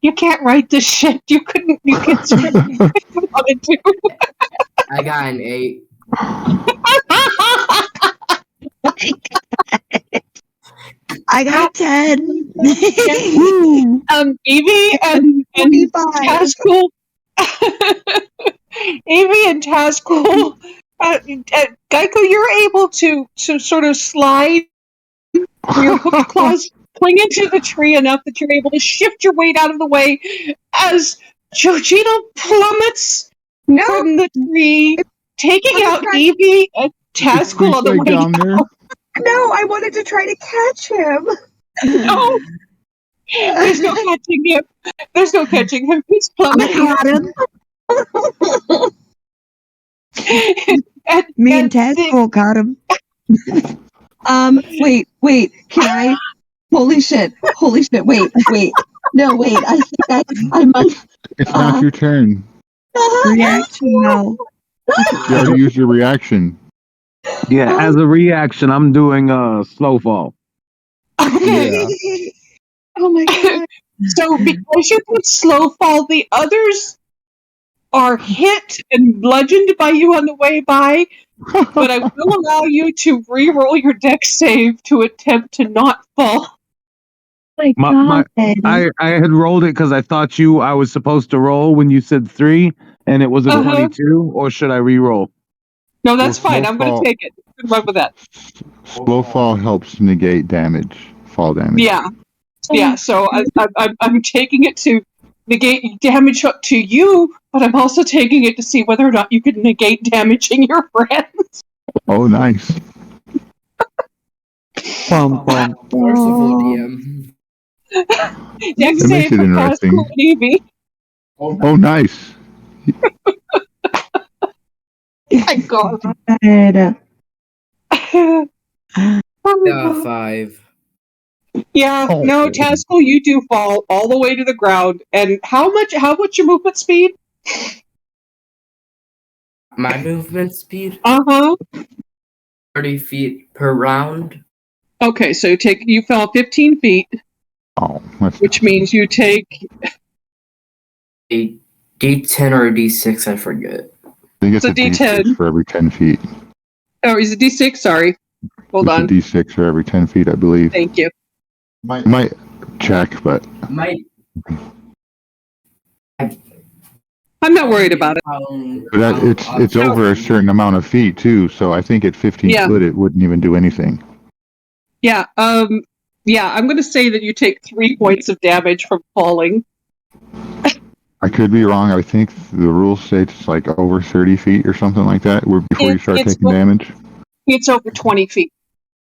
You can't write this shit. You can't script it if you wanted to. I got an 8. I got 10. Evie and Tazcool. Evie and Tazcool. Geico, you're able to sort of slide your hook claws, cling into the tree enough that you're able to shift your weight out of the way as Jojito plummets from the tree, taking out Evie and Tazcool on the way down. No, I wanted to try to catch him. No, there's no catching him. There's no catching him. He's plummeting. I caught him. Me and Tazcool caught him. Wait, can I? Holy shit, wait. No, wait, I think I might. It's not your turn. Reaction now. You already used your reaction. Yeah, as a reaction, I'm doing slow fall. Okay. Yeah. Oh my god. So because you put slow fall, the others are hit and bludgeoned by you on the way by, but I will allow you to re-roll your dex save to attempt to not fall. I had rolled it because I thought I was supposed to roll when you said 3, and it was a 22. Or should I re-roll? No, that's Well, fine. I'm going to take it. Good luck with that. Slow fall helps negate damage, fall damage. Yeah. So I'm taking it to negate damage up to you, but I'm also taking it to see whether or not you can negate damaging your friends. Oh, nice. Merciful DM. Dex That save makes it for interesting. Pascal and Evie. Oh, nice. My God. Yeah, 5. Yeah, no, Taskell, you do fall all the way to the ground. And how much your movement speed? My movement speed? 30 feet per round. Okay, so you fell 15 feet. Oh, which means you take a D10 or a D6, I forget. I think it's a a D6 for every 10 feet. Oh, is it D6? Sorry. Hold on. It's a D6 for every 10 feet, I believe. Thank you. Might check, but... I'm not worried about it. But it's over a certain amount of feet, too, so I think at 15 foot it wouldn't even do anything. Yeah, I'm going to say that you take 3 points of damage from falling. I could be wrong. I think the rule states it's like over 30 feet or something like that before you start taking damage. It's over 20 feet.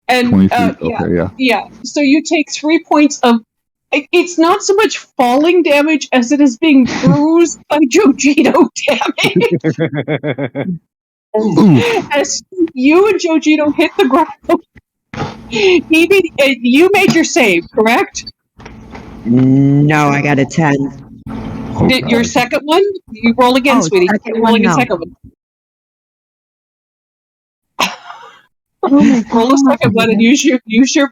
And 20 feet, okay, yeah. So you take 3 points of... It's not so much falling damage as it is being bruised by Jojito damage. As you and Jojito hit the ground, you made your save, correct? No, I got a 10. Your second one? You roll again, sweetie. You're rolling a second one. Roll a second one and use your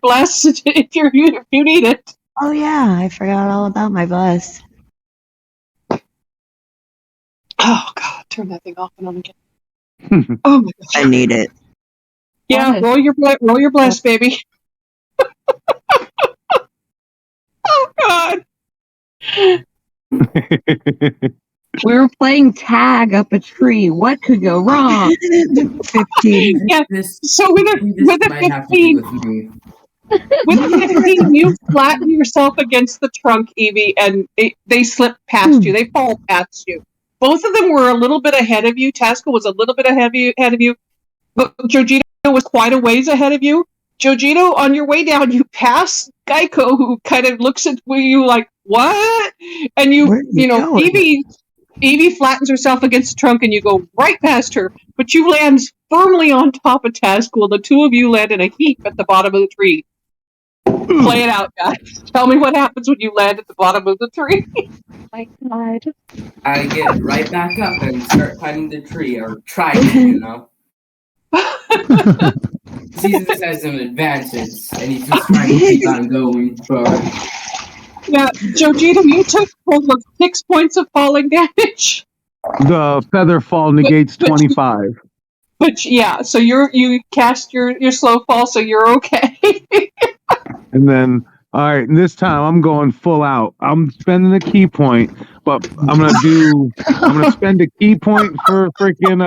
bless if you need it. Oh yeah, I forgot all about my bless. Oh God, turn that thing off and on again. Oh my God, I need it. Yeah, roll your bless, baby. Oh God. We were playing tag up a tree. What could go wrong? 15. Yeah. So with a 15, you flatten yourself against the trunk, Evie, and they slip past you. They fall past you. Both of them were a little bit ahead of you. Tasca was a little bit ahead of you, but Jojito was quite a ways ahead of you. Jojito, on your way down, you pass Geico, who kind of looks at you like, what? And Evie flattens herself against the trunk, and you go right past her, but you land firmly on top of Tascal. The two of you land in a heap at the bottom of the tree. Play it out, guys. Tell me what happens when you land at the bottom of the tree. My God. I get right back up and start climbing the tree, or try to, you know. Seasons has some advances, and he's just trying to keep on going, but... Yeah, Jojito, you took 6 points of falling damage. The feather fall negates 25. But yeah, so you cast your slow fall, so you're okay. And then, all right, this time I'm going full out. I'm spending a key point, but I'm gonna spend a key point for freaking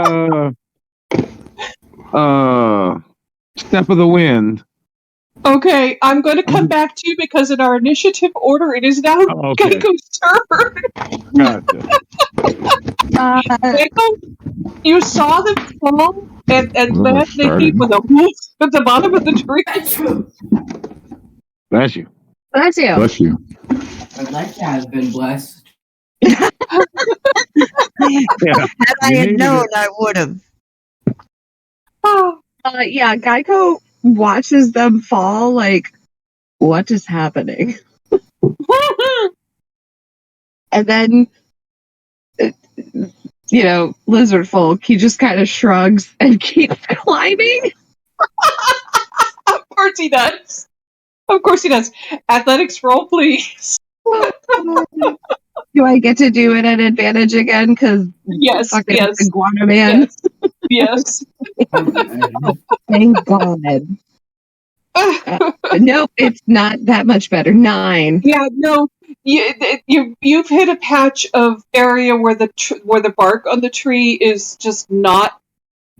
Step of the Wind. Okay, I'm going to come back to you because in our initiative order, it is now Geico's turn. Gotcha. Geico, you saw them fall and land the heap with a whoop at the bottom of the tree. Bless you. Bless you. Bless you. I'd like to have been blessed. Had I had known, I would have. Yeah, Geico watches them fall like, what is happening? And then, lizard folk, he just kind of shrugs and keeps climbing. Of course he does. Of course he does. Athletics roll, please. Do I get to do it at advantage again? Because Yes, fucking yes. iguana man. Yes. Thank God. Nope, it's not that much better. 9. Yeah, no. You've hit a patch of area where the bark on the tree is just not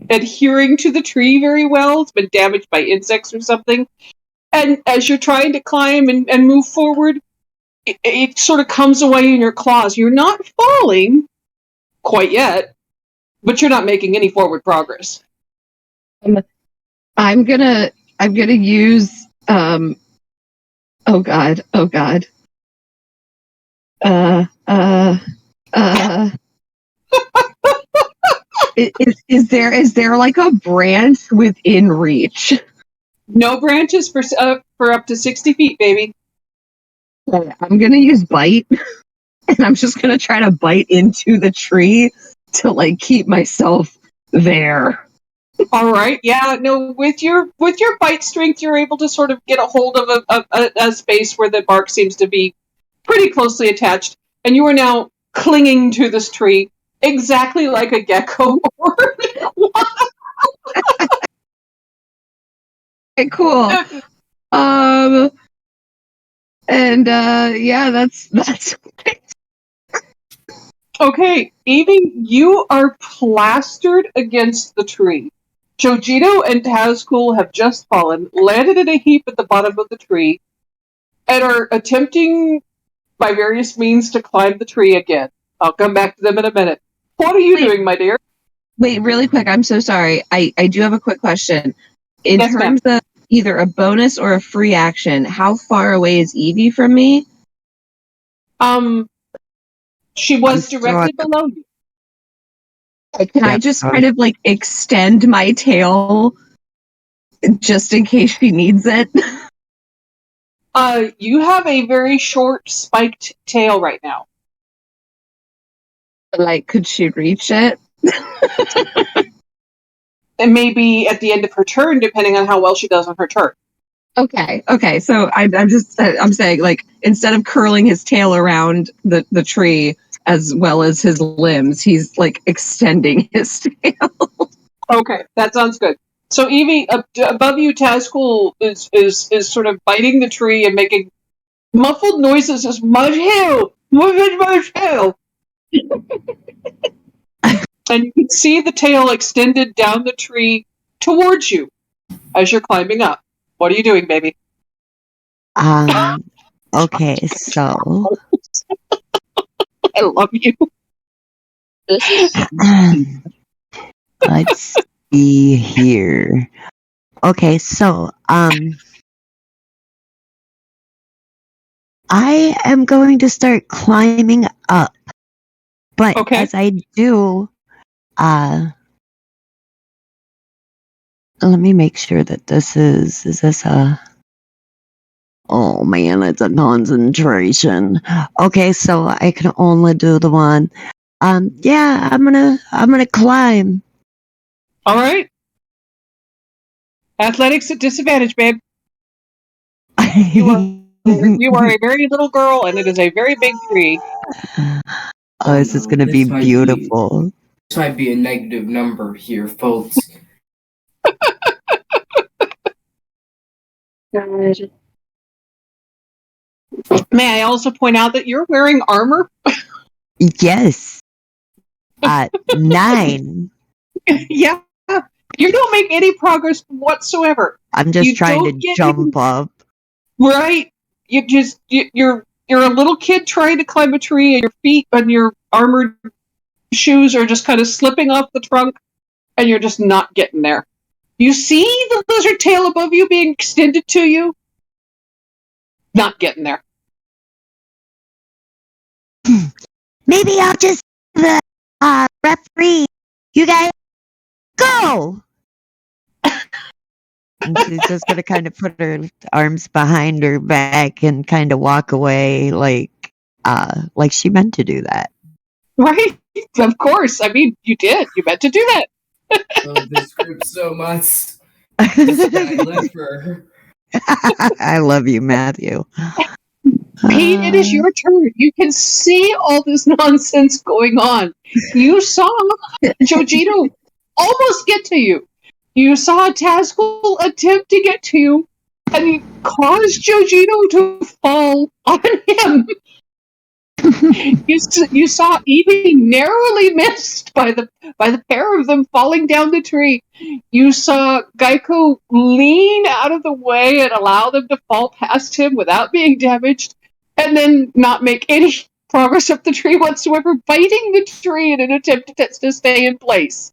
adhering to the tree very well. It's been damaged by insects or something. And as you're trying to climb and move forward, it sort of comes away in your claws. You're not falling quite yet, but you're not making any forward progress. I'm gonna use oh god. Is there like a branch within reach? No branches for up to 60 feet, baby. I'm gonna use bite, and I'm just gonna try to bite into the tree to like keep myself there. All right, yeah, no. With your bite strength, you're able to sort of get a hold of a space where the bark seems to be pretty closely attached, and you are now clinging to this tree exactly like a gecko. Okay, cool. And yeah, that's Okay, Evie, you are plastered against the tree. Jojito and Tazcool have just fallen, landed in a heap at the bottom of the tree, and are attempting by various means to climb the tree again. I'll come back to them in a minute. What are you doing, my dear? Wait, really quick, I'm so sorry. I do have a quick question. In Yes, terms of either a bonus or a free action, how far away is Evie from me? She was directly below you. Can I just kind of like extend my tail just in case she needs it? You have a very short spiked tail right now. Like, could she reach it? And maybe at the end of her turn, depending on how well she does on her turn. Okay. So I'm saying, like, instead of curling his tail around the tree as well as his limbs, he's like extending his tail. Okay, that sounds good. So Evie, above you, Tazcool is sort of biting the tree and making muffled noises as Mudhill! Mudhill! And you can see the tail extended down the tree towards you as you're climbing up. What are you doing, baby? Okay, so I love you. let's see here. Okay, so I am going to start climbing up. But as I do, let me make sure that this is this a, oh man, it's a concentration. Okay, so I can only do the one. Yeah, I'm gonna climb. All right. Athletics at disadvantage, babe. You are a very little girl, and it is a very big tree. Oh, this is gonna be beautiful. This might be a negative number here, folks. God. May I also point out that you're wearing armor? Yes. 9. Yeah. You don't make any progress whatsoever. I'm just trying to jump up. Right? You're a little kid trying to climb a tree, and your feet and your armored shoes are just kind of slipping off the trunk, and you're just not getting there. You see the lizard tail above you being extended to you? Not getting there. Maybe I'll just the referee. You guys go. And she's just going to kind of put her arms behind her back and kind of walk away like she meant to do that. Right? Of course. I mean, you did. You meant to do that. I love this group so much. I live for her. I love you, Matthew. Pete, it is your turn. You can see all this nonsense going on. You saw Jojito almost get to you. You saw Tazgul attempt to get to you, and he caused Jojito to fall on him. You saw Evie narrowly missed by the pair of them falling down the tree. You saw Geico lean out of the way and allow them to fall past him without being damaged, and then not make any progress up the tree whatsoever, biting the tree in an attempt to stay in place.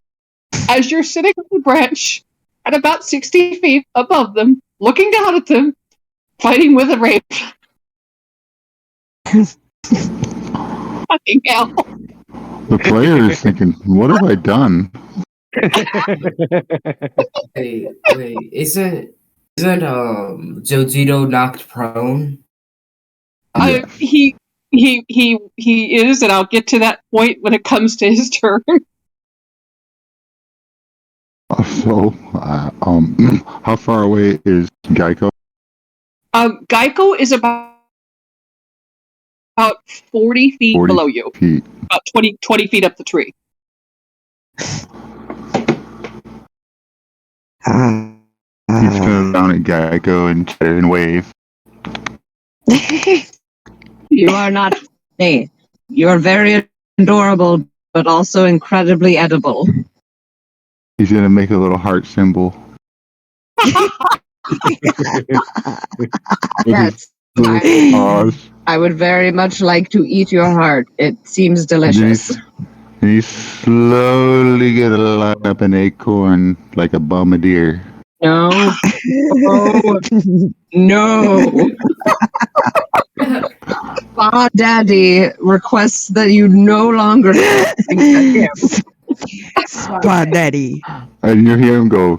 As you're sitting on the branch at about 60 feet above them, looking down at them, fighting with a rape. Fucking hell. The player is thinking, what have I done? Wait, isn't Jojito knocked prone? He is, and I'll get to that point when it comes to his turn. So, how far away is Geico? Geico is about 40 feet 40 below you. feet. About 20 feet up the tree. He's going down at Geico and wave. You are not funny. You are very adorable, but also incredibly edible. He's going to make a little heart symbol. Yes. I would very much like to eat your heart. It seems delicious. And you slowly get lined up an acorn like a bombardier. No. No. Spa Daddy requests that you no longer him. Spa Daddy. And you hear him go,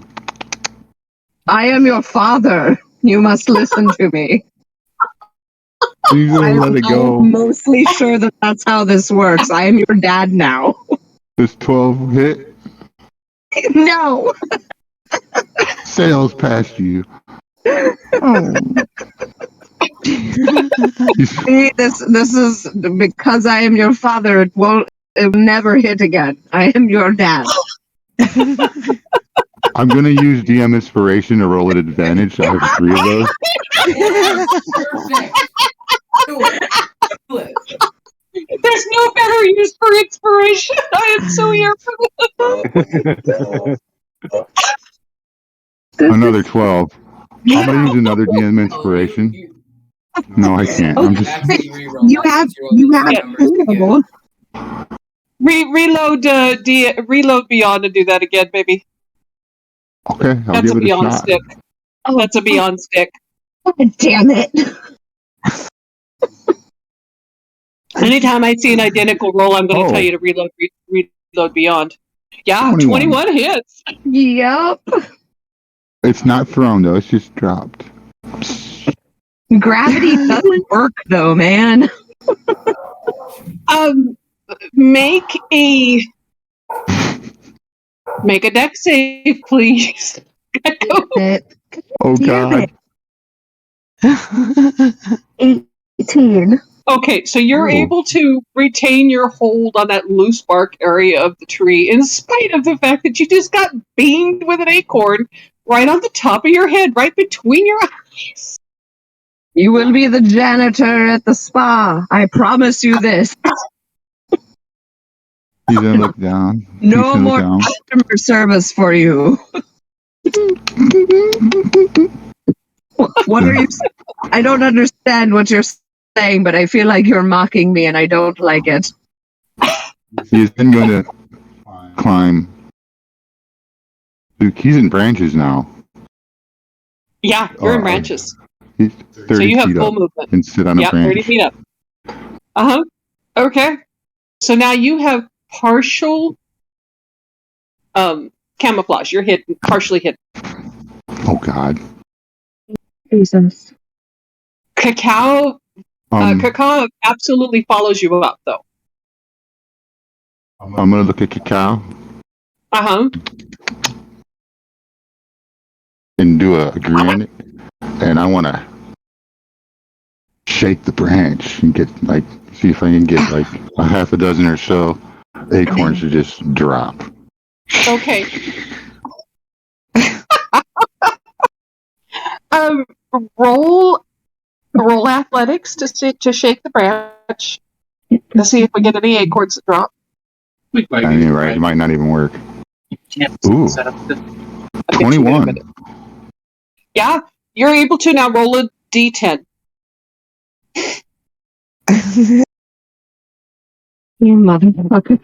I am your father. You must listen to me. he's going to let it go. I'm mostly sure that that's how this works. I am your dad now. Does 12 hit? No. Sails past you. Oh. See, this is because I am your father. It will never hit again. I am your dad. I'm going to use DM Inspiration to roll at advantage. I have 3 of those. Perfect. Do it. There's no better use for inspiration. I am so here for this. Another 12. I'm going to use another DM Inspiration. No, I can't. I'm just... You have reload beyond and do that again, baby. Okay, I'll That's give a it a beyond shot. stick. Oh, that's a beyond stick. God damn it. Anytime I see an identical roll, I'm going to tell you to reload beyond. Yeah, 21 hits. Yep. It's not thrown, though. It's just dropped. Gravity doesn't work, though, man. Make a dex save, please. Oh, God. 18. Okay, so you're able to retain your hold on that loose bark area of the tree in spite of the fact that you just got beamed with an acorn right on the top of your head, right between your eyes. You will be the janitor at the spa. I promise you this. He's going to look down. No more customer service for you. What are you saying? I don't understand what you're saying, but I feel like you're mocking me and I don't like it. He's then going to climb. Dude, he's in branches now. Yeah, you're in branches. He's 30 so you have feet full up movement. and sit on a branch. 30 feet up. Okay. So now you have partial camouflage. You're hidden, partially hidden. Oh God. Jesus. Cacao Cacao absolutely follows you up, though. I'm gonna look at Cacao and do a grin, and I want to shake the branch and get see if I can get a half a dozen or so acorns to just drop. Okay. Roll athletics to shake the branch to see if we get any acorns to drop. I mean, right? It might not even work. Ooh, 21. Yeah, you're able to now roll a d10. You motherfucker.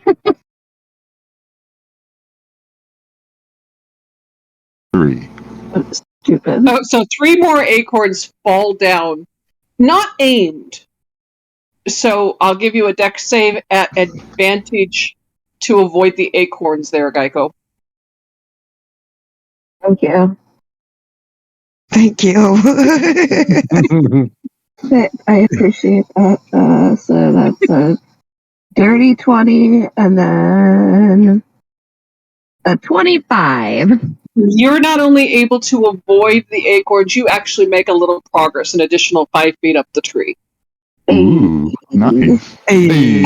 3. That's stupid. Oh, so 3 more acorns fall down, not aimed. So I'll give you a dex save at advantage to avoid the acorns there, Geico. Thank you. Thank you. I appreciate that. So that's a dirty 20 and then a 25. You're not only able to avoid the acorns, you actually make a little progress, an additional 5 feet up the tree. Ooh, nice. Hey.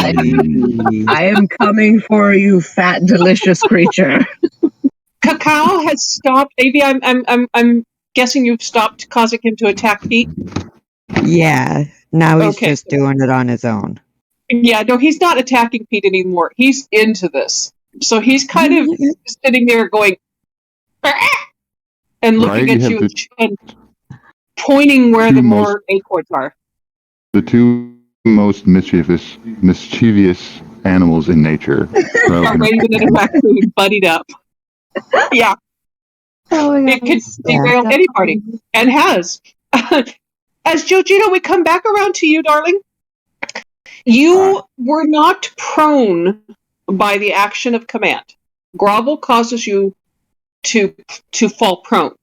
I am coming for you, fat, delicious creature. Cacao has stopped. Avi, I'm guessing you've stopped causing him to attack Pete. Yeah. Now he's Okay. just doing it on his own. Yeah, no, he's not attacking Pete anymore. He's into this. So he's kind of sitting there going, "Ah!" and looking Right, at you you have and pointing where the two more acorns are. The 2 most mischievous animals in nature. A raven and a raccoon buddied up. Yeah. Oh my It could derail any party. And has. As Jojito, we come back around to you, darling. You were not prone by the action of command. Grovel causes you to fall prone.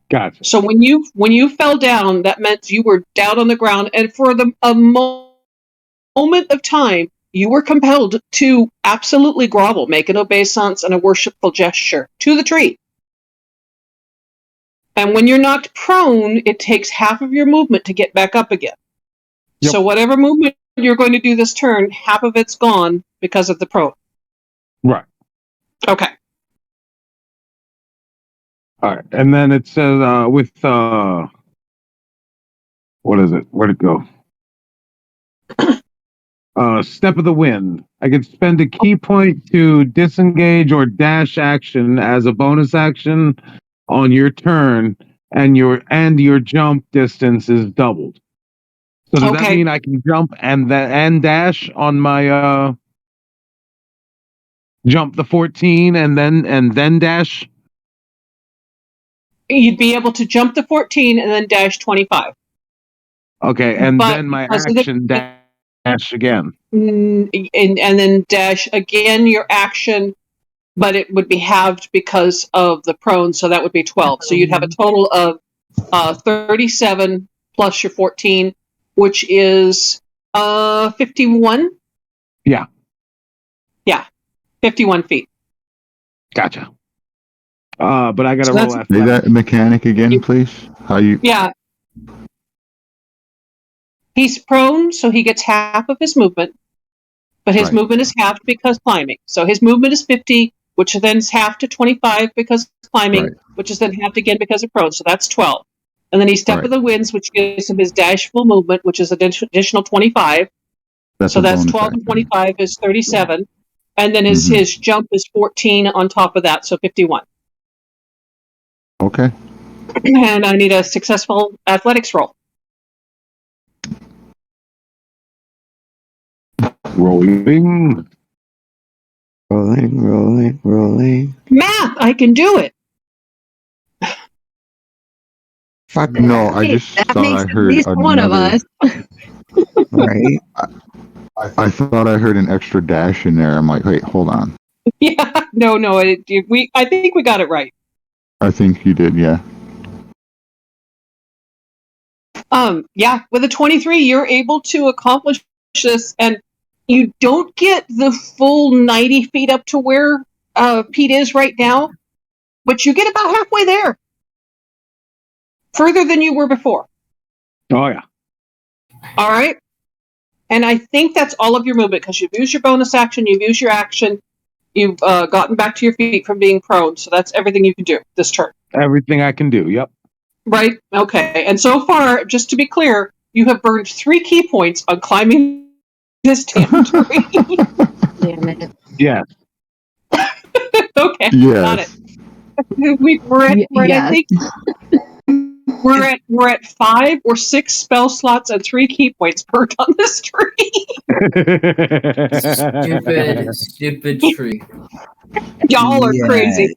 Gotcha. So when you fell down, that meant you were down on the ground, and for a moment of time, you were compelled to absolutely grovel, make an obeisance and a worshipful gesture to the tree. And when you're knocked prone, it takes half of your movement to get back up again. Yep. So whatever movement you're going to do this turn, half of it's gone because of the prone. Right. Okay. All right. And then it says with what is it? Where'd it go? Step of the Wind. I can spend a key point to disengage or dash action as a bonus action on your turn, and your jump distance is doubled. So does that mean I can jump and dash on my jump the 14 and then dash? You'd be able to jump the 14 and then dash 25. Okay, and then my action dash again. And then dash again your action, but it would be halved because of the prone, so that would be 12. So you'd have a total of 37 plus your 14, which is 51. Yeah. Yeah, 51 feet. Gotcha. But I gotta roll after Say that mechanic again, please. How you? Yeah. He's prone, so he gets half of his movement, but his movement is halved because climbing. So his movement is 50, which then is half to 25 because climbing, which is then halved again because of prone. So that's 12. And then he's Step of the Winds, which gives him his dashful movement, which is additional 25. So that's 12 and 25 is 37. Yeah. And then his jump is 14 on top of that, so 51. Okay. And I need a successful athletics roll. Rolling. Math! I can do it! Fuck no, I just thought I heard at least one of us. Right. I thought I heard an extra dash in there. I'm like, wait, hold on. Yeah, no. I think we got it right. I think you did, yeah. Yeah, with a 23, you're able to accomplish this, and you don't get the full 90 feet up to where Pete is right now, but you get about halfway there. Further than you were before. Oh, yeah. All right. And I think that's all of your movement, because you've used your bonus action, you've used your action, you've gotten back to your feet from being prone, so that's everything you can do this turn. Everything I can do, yep. Right? Okay. And so far, just to be clear, you have burned 3 key points on climbing this damn tree. Damn it. Yeah. Okay, Yes. got it. I think we're at 5 or 6 spell slots and 3 key points burned on this tree. Stupid tree. Y'all are crazy.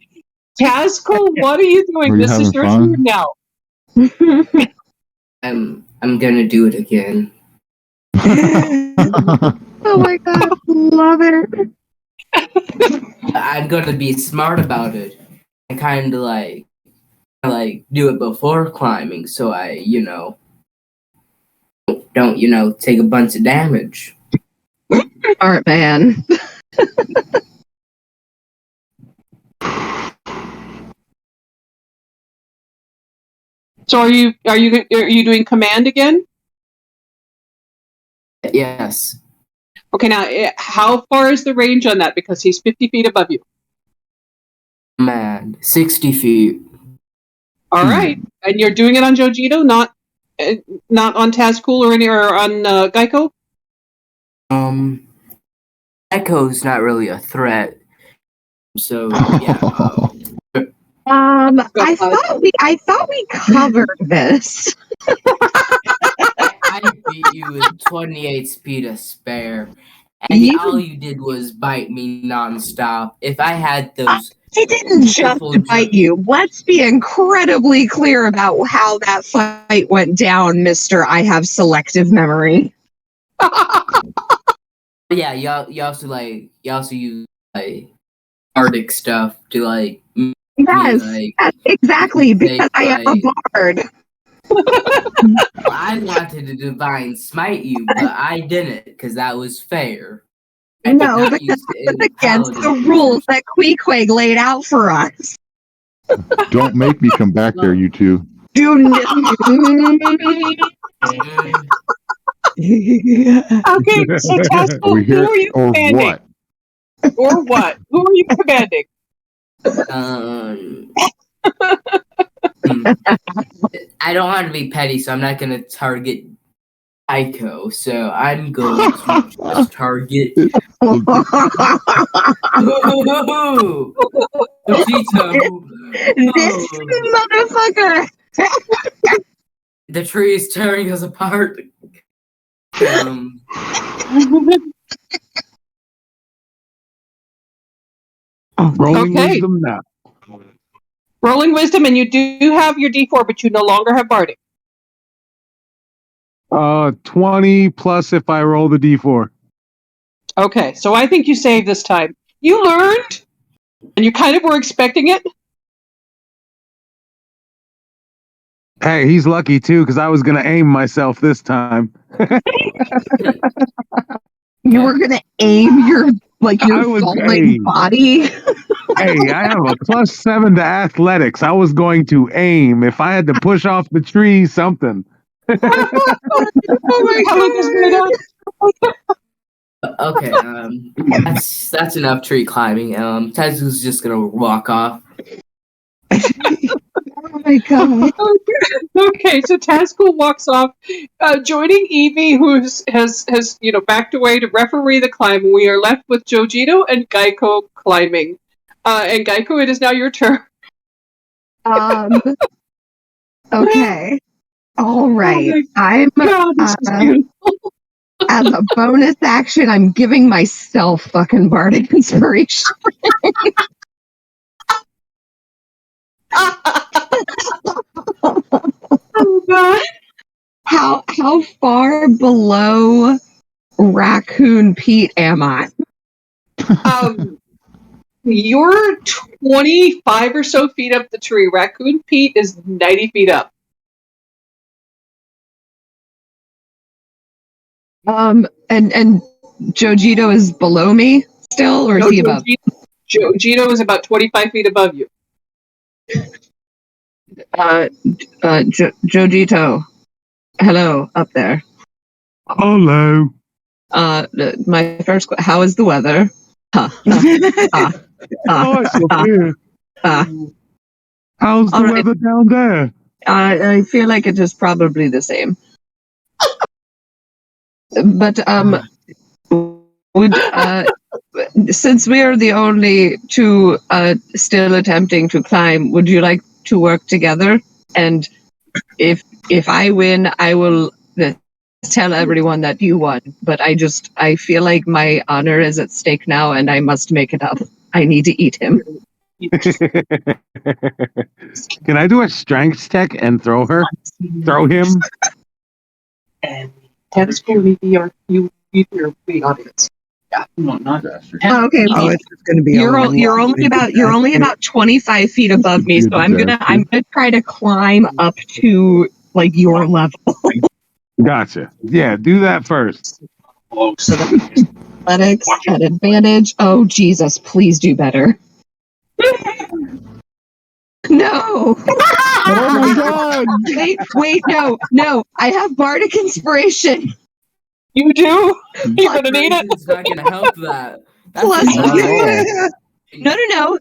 Tazkul, what are you doing? Are you This is having your fun? turn now. I'm gonna do it again. Oh my god, love it. I'm gonna be smart about it. I kind of like do it before climbing, so I don't take a bunch of damage. Smart man. So are you doing command again? Yes. Okay, now how far is the range on that? Because he's 50 feet above you. Man, 60 feet. All right, and you're doing it on Jojito, not on Tazkul or on Geico. Echo's not really a threat, so yeah. I thought we covered this. I beat you with 28 speed to spare, and all you did was bite me nonstop. If I had those, I didn't just bite you. Let's be incredibly clear about how that fight went down, Mister. I have selective memory. Yeah, you also use like Arctic stuff to like. Yes, exactly, because I am a bard. I wanted to divine smite you, but I didn't because that was fair. No, because that was against the rules that Queequeg laid out for us. Don't make me come back there, you two. Do Okay, so Tazkul, Are we here who are you or commanding? what? Or what? Who are you commanding? I don't want to be petty, so I'm not going to target Aiko. So I'm going to just target. This motherfucker. The tree is tearing us apart. Rolling wisdom now. Rolling wisdom, and you do have your D4, but you no longer have barding. 20 plus if I roll the D4. Okay, so I think you saved this time. You learned, and you kind of were expecting it. Hey, he's lucky too, because I was gonna aim myself this time. You were gonna aim your falling body. Hey, I have a +7 to athletics. I was going to aim. If I had to push off the tree, something. Oh my God. Okay, that's enough tree climbing. Tezu's just gonna walk off. Oh my God. Okay, so Tazkul walks off, joining Evie, who has backed away to referee the climb. We are left with Jojito and Geico climbing. And Geico, it is now your turn. Okay. All right. Oh God, this is beautiful. As a bonus action, I'm giving myself fucking bardic inspiration. Oh God. How far below Raccoon Pete am I? You're 25 or so feet up the tree. Raccoon Pete is 90 feet up. And Jojito is below me still, or is he above? Jojito is about 25 feet above you. Jojito, hello up there. Hello. My first question: how is the weather? Nice up here. How's the All right. weather down there? I feel like it is probably the same. But would since we are the only two still attempting to climb, would you like to work together? And if I win, I will tell everyone that you won. But I feel like my honor is at stake now, and I must make it up. I need to eat him. Can I do a strength check and throw him? And tennis will be your audience. Yeah, no, not that. Oh, okay. Oh, it's just going to be. You're only about 25 feet above me, so I'm gonna try to climb up to like your level. Gotcha. Yeah, do that first. So athletics at advantage. Oh Jesus, please do better. No. Oh my God. Wait, no. I have bardic inspiration. You do? You're gonna need it. It's not gonna help that. That's Plus, no.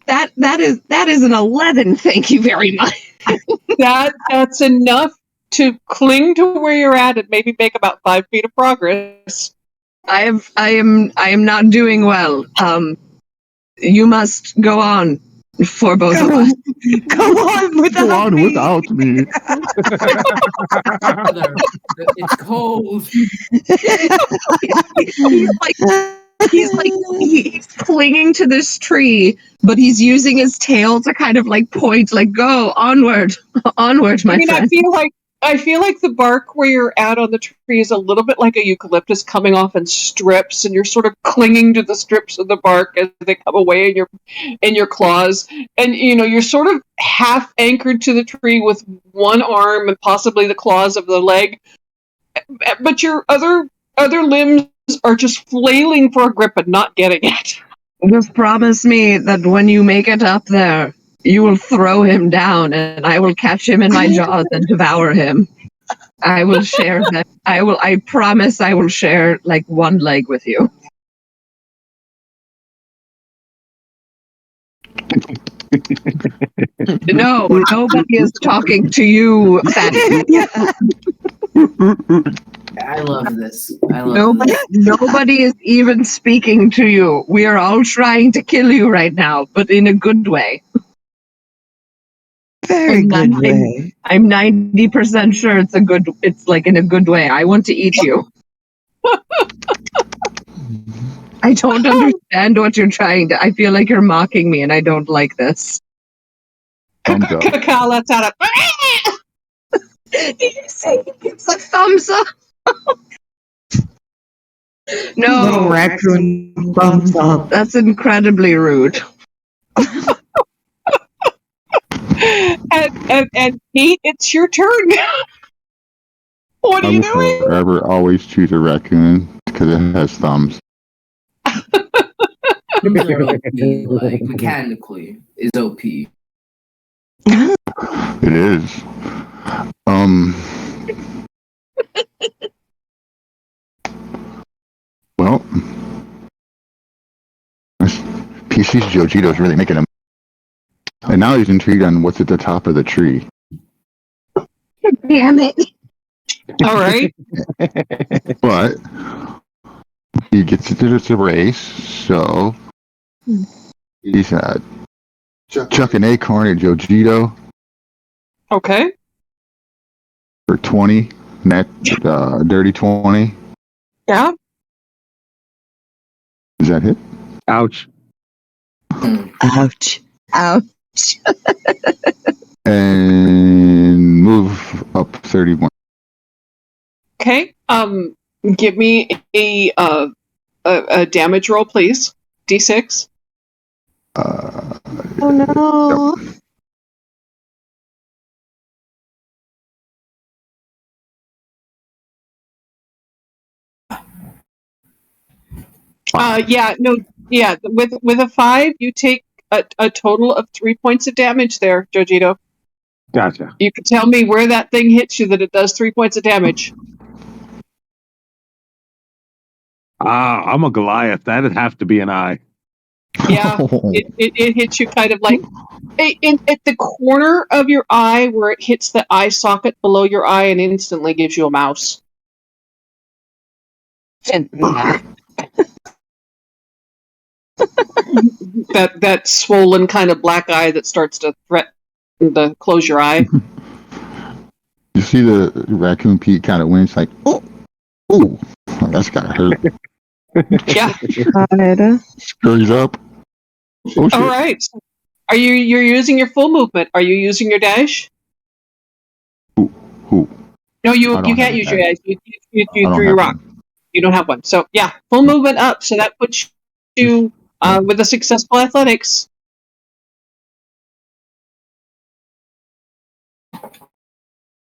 That is an 11. Thank you very much. That's enough to cling to where you're at and maybe make about 5 feet of progress. I am not doing well. You must go on for both of us. Go on without me. Without me. It's cold. He's clinging to this tree, but he's using his tail to kind of like point, like go onward, my friend. I feel like the bark where you're at on the tree is a little bit like a eucalyptus coming off in strips, and you're sort of clinging to the strips of the bark as they come away in your claws, and you're sort of half anchored to the tree with one arm and possibly the claws of the leg, but your other limbs are just flailing for a grip and not getting it. Just promise me that when you make it up there, you will throw him down, and I will catch him in my jaws and devour him. I will share that. I promise I will share like one leg with you. No, nobody is talking to you, fatty. I love this. Nobody is even speaking to you. We are all trying to kill you right now, but in a good way. Very good way. I'm 90% sure it's like in a good way. I want to eat you. I don't understand what you're trying to. I feel like you're mocking me, and I don't like this. Cacao lets out a. Did you say he gives a thumbs up? No, Little raccoon thumbs up. That's incredibly rude. And Pete, it's your turn. What are you doing? Forever always choose a raccoon because it has thumbs. Like mechanically is OP. It is. Well, PC's Jojito's really making him. And now he's intrigued on what's at the top of the tree. Damn it. All right. But he gets to do the race, so he's chuck an acorn at Jojito Okay. for 20. Net dirty 20. Yeah. Is that hit? Ouch. Ouch. Ouch. And move up 31. Okay. Give me a damage roll, please. D6. Oh no. Yep. With a 5, you take a total of 3 points of damage there, Jojito. Gotcha. You can tell me where that thing hits you that it does 3 points of damage. I'm a Goliath. That'd have to be an eye. Yeah, it hits you kind of like at the corner of your eye where it hits the eye socket below your eye and instantly gives you a mouse. that swollen kind of black eye that starts to threaten to close your eye. You see the raccoon Pete kind of wince like, ooh, that's gotta hurt. Yeah. Scurries up. Oh, shit. All right. You're using your full movement? Are you using your dash? Who? No, you can't use your dash. You threw your rock. You don't have one. So yeah, full movement up. So that puts you with a successful athletics.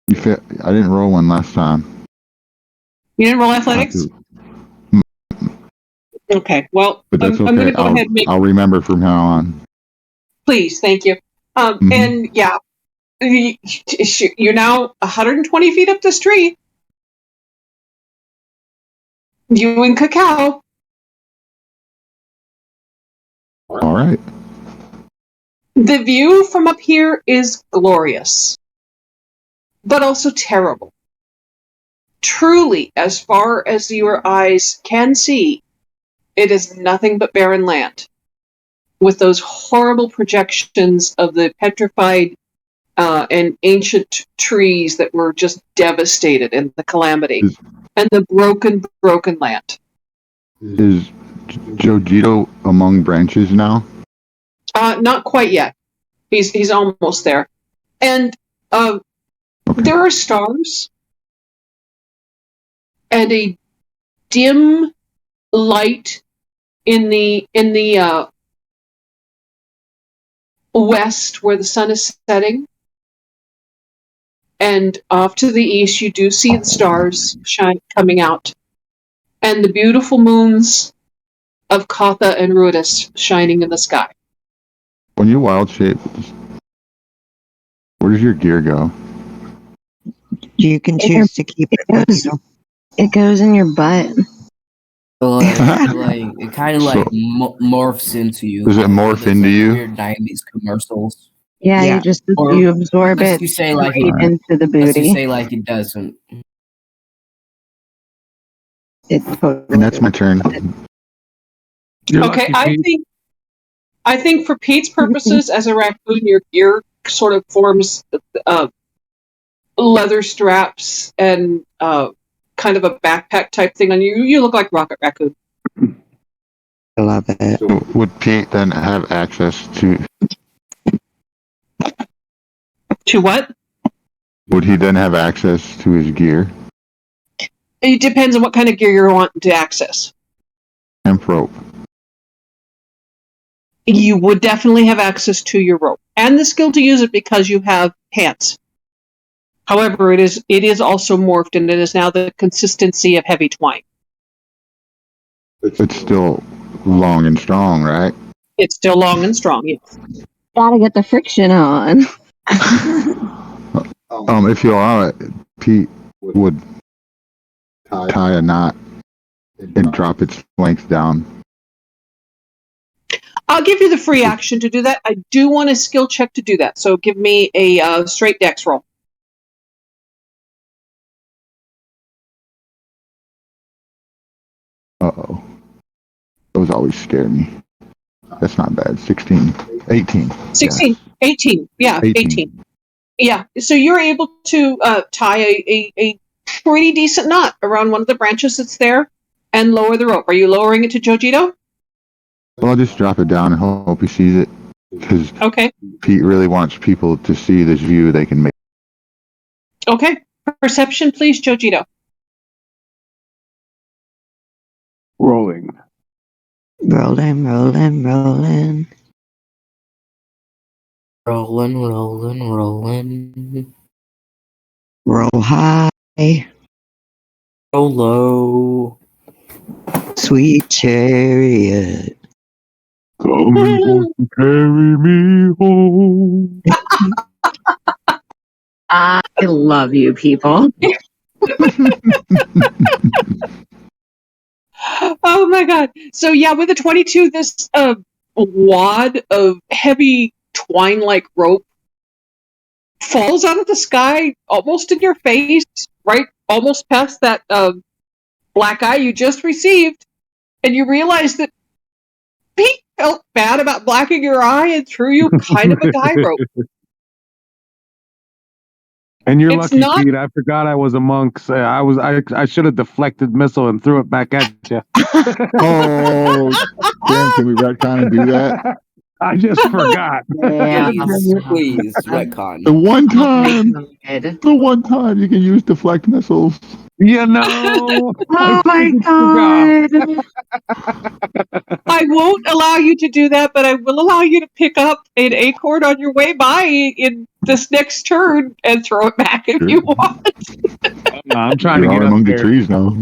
I didn't roll one last time. You didn't roll athletics? Okay. Well, but that's okay. I'm going to go ahead and make. I'll remember from now on. Please, thank you. And yeah, you're now 120 feet up this tree. You and Cacao. All right. The view from up here is glorious, but also terrible. Truly, as far as your eyes can see, it is nothing but barren land, with those horrible projections of the petrified and ancient trees that were just devastated in the calamity, and the broken land. Is Jojito among branches now? Not quite yet. He's almost there. And there are stars and a dim light in the west where the sun is setting. And off to the east, you do see the stars coming out, and the beautiful moons of Katha and Rudis shining in the sky. When you wild shape, where does your gear go? You can choose to keep it. It goes in your butt. It kind of morphs into you. Does it morph into you? Weird 90s commercials. Yeah, you absorb it. You say like into the booty. You say like it doesn't. And that's my turn. Okay, I think for Pete's purposes, as a raccoon, your gear sort of forms leather straps and kind of a backpack type thing on you. You look like Rocket Raccoon. I love it. So would Pete then have access to? To what? Would he then have access to his gear? It depends on what kind of gear you're wanting to access. Hemp rope. You would definitely have access to your rope and the skill to use it because you have hands. However, it is also morphed, and it is now the consistency of heavy twine. It's still long and strong, right? It's still long and strong, yes. Gotta get the friction on. If you allow it, Pete would tie a knot and drop its length down. I'll give you the free action to do that. I do want a skill check to do that, so give me a straight dex roll. Uh-oh. Those always scare me. That's not bad. 16. 18. 16. Yes. 18. Yeah, 18. Yeah, so you're able to tie a pretty decent knot around one of the branches that's there and lower the rope. Are you lowering it to Jojito? Well, I'll just drop it down and hope he sees it. Because Pete really wants people to see this view they can make. Okay. Perception, please, Jojito. Rolling. Rolling. Rolling. Roll high. Roll low. Sweet chariot. Coming forth to carry me home. I love you people. Oh my god. So yeah, with the 22, this wad of heavy twine-like rope falls out of the sky almost in your face, right almost past that black eye you just received, and you realize that Pete felt bad about blacking your eye and threw you kind of a guy rope. And you're It's lucky, not- Pete. I forgot I was a monk. So I should have deflected missile and threw it back at you. Oh, damn! Can we retcon and do that? I just forgot. Yeah. Please, retcon. The one time, Good. the one time you can use deflect missiles. You know. Oh my god. I won't allow you to do that, but I will allow you to pick up an acorn on your way by in this next turn and throw it back if you want. I'm trying to You're get all up among there. the trees now.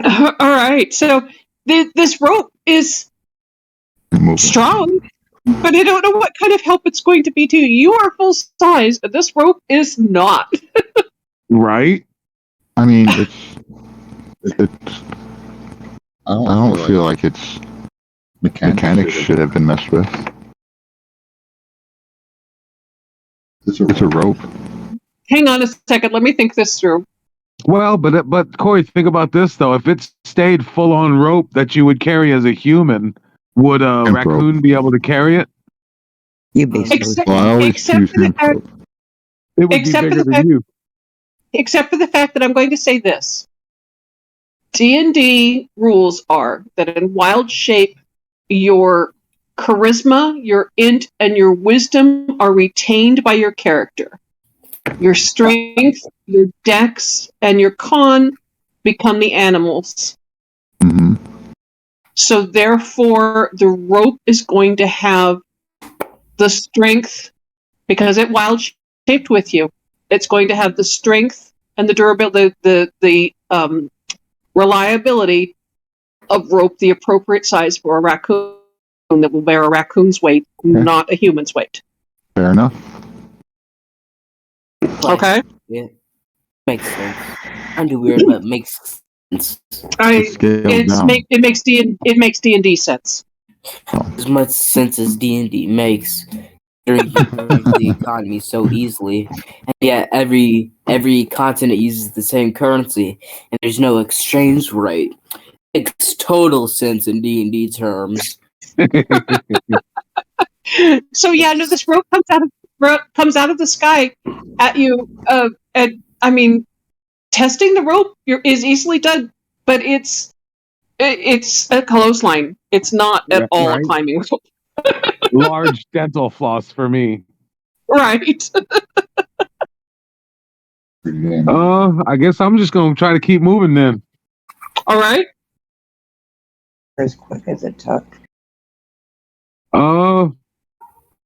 All right, so this rope is strong, but I don't know what kind of help it's going to be to you. You are full size, and this rope is not. Right? I mean, it's. I don't feel like it's mechanics should have been messed with. It's a rope. Hang on a second, let me think this through. Well, but Corey, think about this though. If it stayed full on rope that you would carry as a human, would a Hemp raccoon rope. be able to carry it? You'd be so Except, Well, I always except choose for the hemp fact, rope. It would be Except for bigger the than fact- you. except for the fact that I'm going to say this. D&D rules are that in wild shape, your charisma, your int, and your wisdom are retained by your character. Your strength, your dex, and your con become the animals. Mm-hmm. So therefore, the rope is going to have the strength, because it wild shaped with you. It's going to have the strength and the durability, the reliability of rope, the appropriate size for a raccoon that will bear a raccoon's weight, not a human's weight. Fair enough. Okay. Yeah, makes sense. Kind of weird, but makes sense. It makes D&D sense. As much sense as D&D makes. During the economy so easily, and yet every continent uses the same currency, and there's no exchange rate. It makes total sense in D&D terms. So yeah, no, this rope comes out of the sky at you, and I mean, testing the rope is easily done, but it's a clothesline. It's not at all a climbing rope. Large dental floss for me. Right. I guess I'm just gonna try to keep moving then. All right. As quick as it took.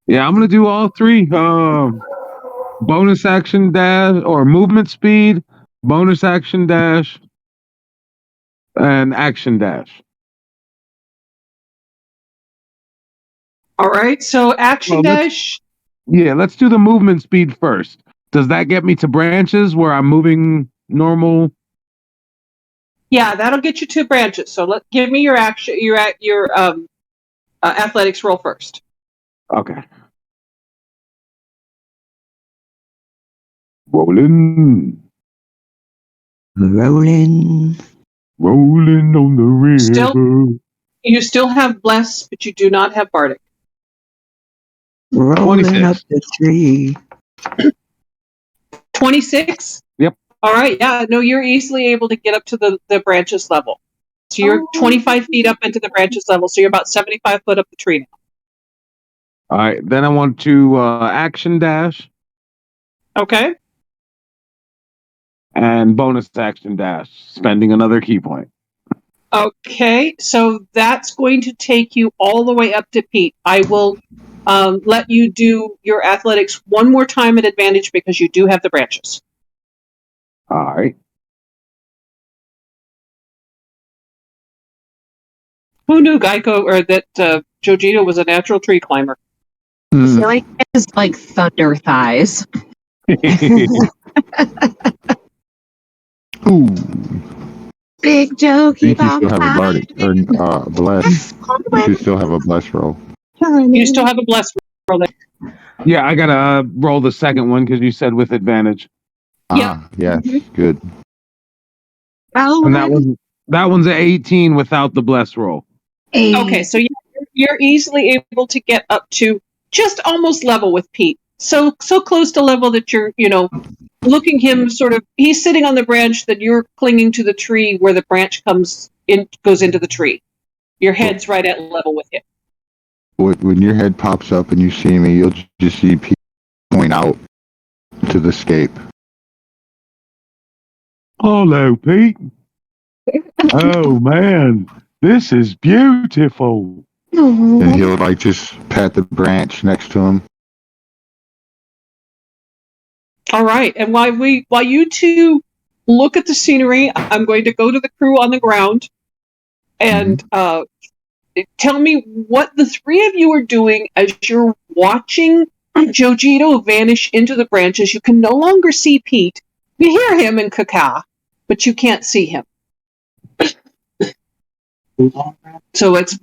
Yeah, I'm gonna do all three. Bonus action dash or movement speed, bonus action dash, and action dash. All right. So action Well, dash. Yeah, let's do the movement speed first. Does that get me to branches where I'm moving normal? Yeah, that'll get you 2 branches. So give me your action, your athletics roll first. Okay. Rolling on the river. You still have bless, but you do not have bardic. Rolling 26. up the tree. 26? Yep. All right. Yeah. No, you're easily able to get up to the branches level. So you're 25 feet up into the branches level. So you're about 75 foot up the tree now. All right. Then I want to action dash Okay. and bonus action dash, spending another key point. Okay. So that's going to take you all the way up to Pete. I will let you do your athletics one more time at advantage because you do have the branches. All right. Who knew Geico or that Jojito was a natural tree climber? I feel like it's like thunder thighs. Ooh. Big Joe, I think you still have a bardic or bless. You still have a bless roll. You still have a bless roll there. Yeah, I gotta roll the second one because you said with advantage. Yes, good. And that one's an 18 without the bless roll. Okay, so you're easily able to get up to just almost level with Pete. So close to level that you're, looking him sort of. He's sitting on the branch that you're clinging to the tree where the branch goes into the tree. Your head's right at level with him. When your head pops up and you see me, you'll just see Pete point out to the scape. Hello, Pete. Oh man, this is beautiful. And he'll just pat the branch next to him. All right, and while you two look at the scenery, I'm going to go to the crew on the ground and tell me what the three of you are doing as you're watching Jojito vanish into the branches. You can no longer see Pete. You hear him in Cacao, but you can't see him. So it's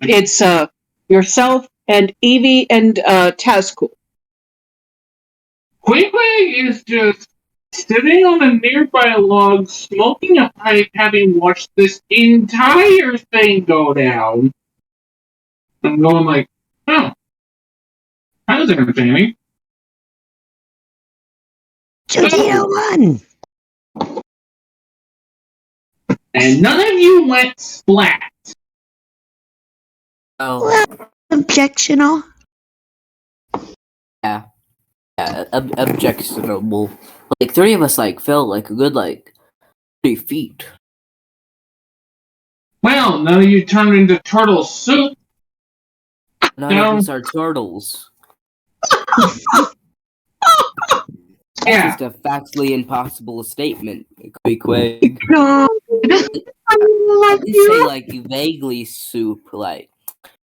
yourself and Evie and Tazcool. Queequeg is just sitting on a nearby log, smoking a pipe, having watched this entire thing go down. I'm going like, oh, that was entertaining. Jojito won! And none of you went splat. Oh. Well, objectional. Yeah. Yeah, objectionable. Like, three of us, fell, a good, 3 feet. Well, none of you turned into turtle soup. None of us are turtles. Yeah. That's just a factually impossible statement, Queequeg. No. I did say, vaguely soup,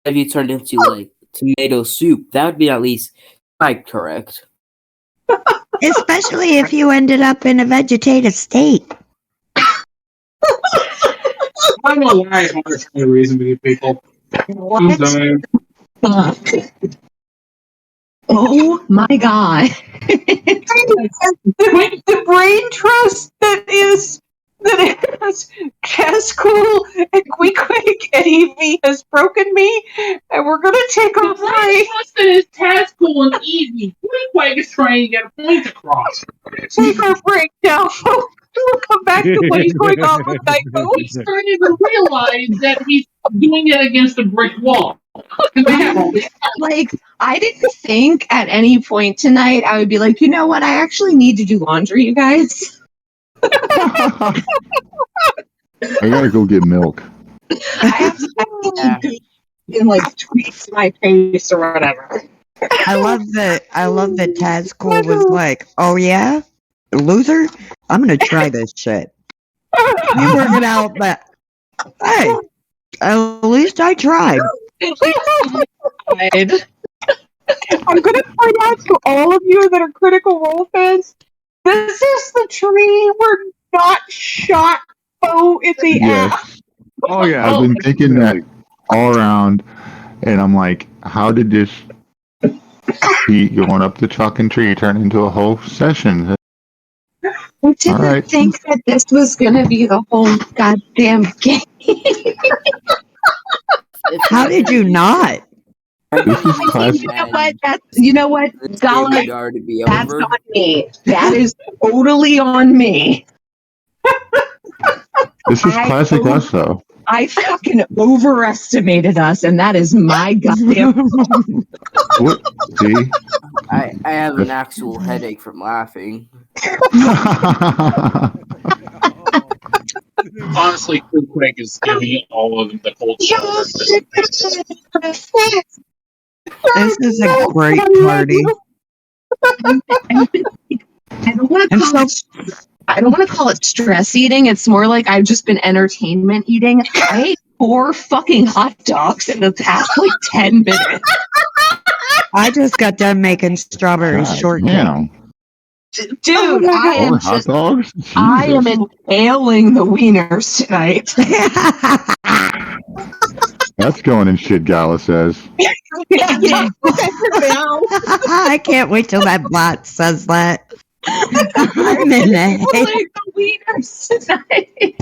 if you turned into, tomato soup, that would be at least, correct. Especially if you ended up in a vegetative state. I don't know why I harsh my reason with you people. I'm dying. Oh my god. the brain trust that is Cascool and Queequeg and Evie has broken me, and we're gonna take The off brain trust that is Cascool and Evie. Queequeg is trying to get a point across. take our break now. We'll come back to what he's going on with Geico. He's starting to realize that he's doing it against a brick wall. I didn't think at any point tonight I would be like, you know what, I actually need to do laundry, you guys. I gotta go get milk. I have to tweak my face or whatever. I love that Tazcool was like, oh yeah? Loser? I'm gonna try this shit. You work it out, but hey, at least I tried. I'm going to point out to all of you that are Critical Role fans, this is the tree where not shot bow in the ass. Oh yeah. I've been thinking that all around, and I'm like, how did this Pete going up the fucking tree turn into a whole session? I didn't think that this was going to be the whole goddamn game. How did you not? This is classic. You know what? Gala, that's on me. That is totally on me. This is classic us, though. I fucking overestimated us, and that is my goddamn fault. What? See? I have an actual headache from laughing. Honestly, Queequeg is giving all of them the cold shoulder. This is a great party. I don't want to call it stress eating. It's more like I've just been entertainment eating. I ate 4 fucking hot dogs in the past like 10 minutes. I just got done making strawberry shortcake. Damn. Dude, I am Hot just dogs? I am Jesus. inhaling the wieners tonight. That's going in shit, Gala says. I can't wait till that bot says that. I'm in Like it. the wieners tonight.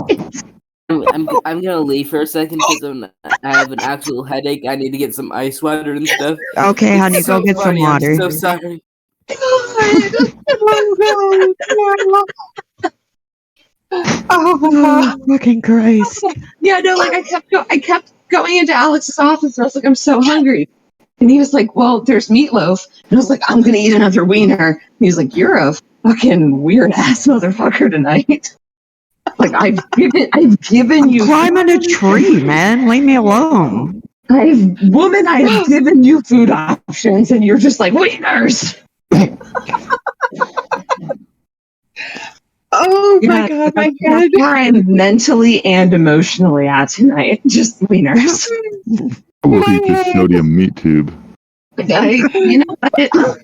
I'm gonna leave for a second because I have an actual headache. I need to get some ice water and stuff. Okay, It's honey, so go get some funny, water. I'm so sorry. Oh, fucking Christ. Yeah, no, like I kept going into Alex's office and I was like, I'm so hungry. And he was like, well, there's meatloaf. And I was like, I'm gonna eat another wiener. And he was like, you're a fucking weird ass motherfucker tonight. Like I've given you Climbing a tree, man. Leave me alone. I've given you food options and you're just like wieners. Oh my god, my head. Where I'm mentally and emotionally at tonight. Just wieners. I will eat this sodium meat tube. You know what?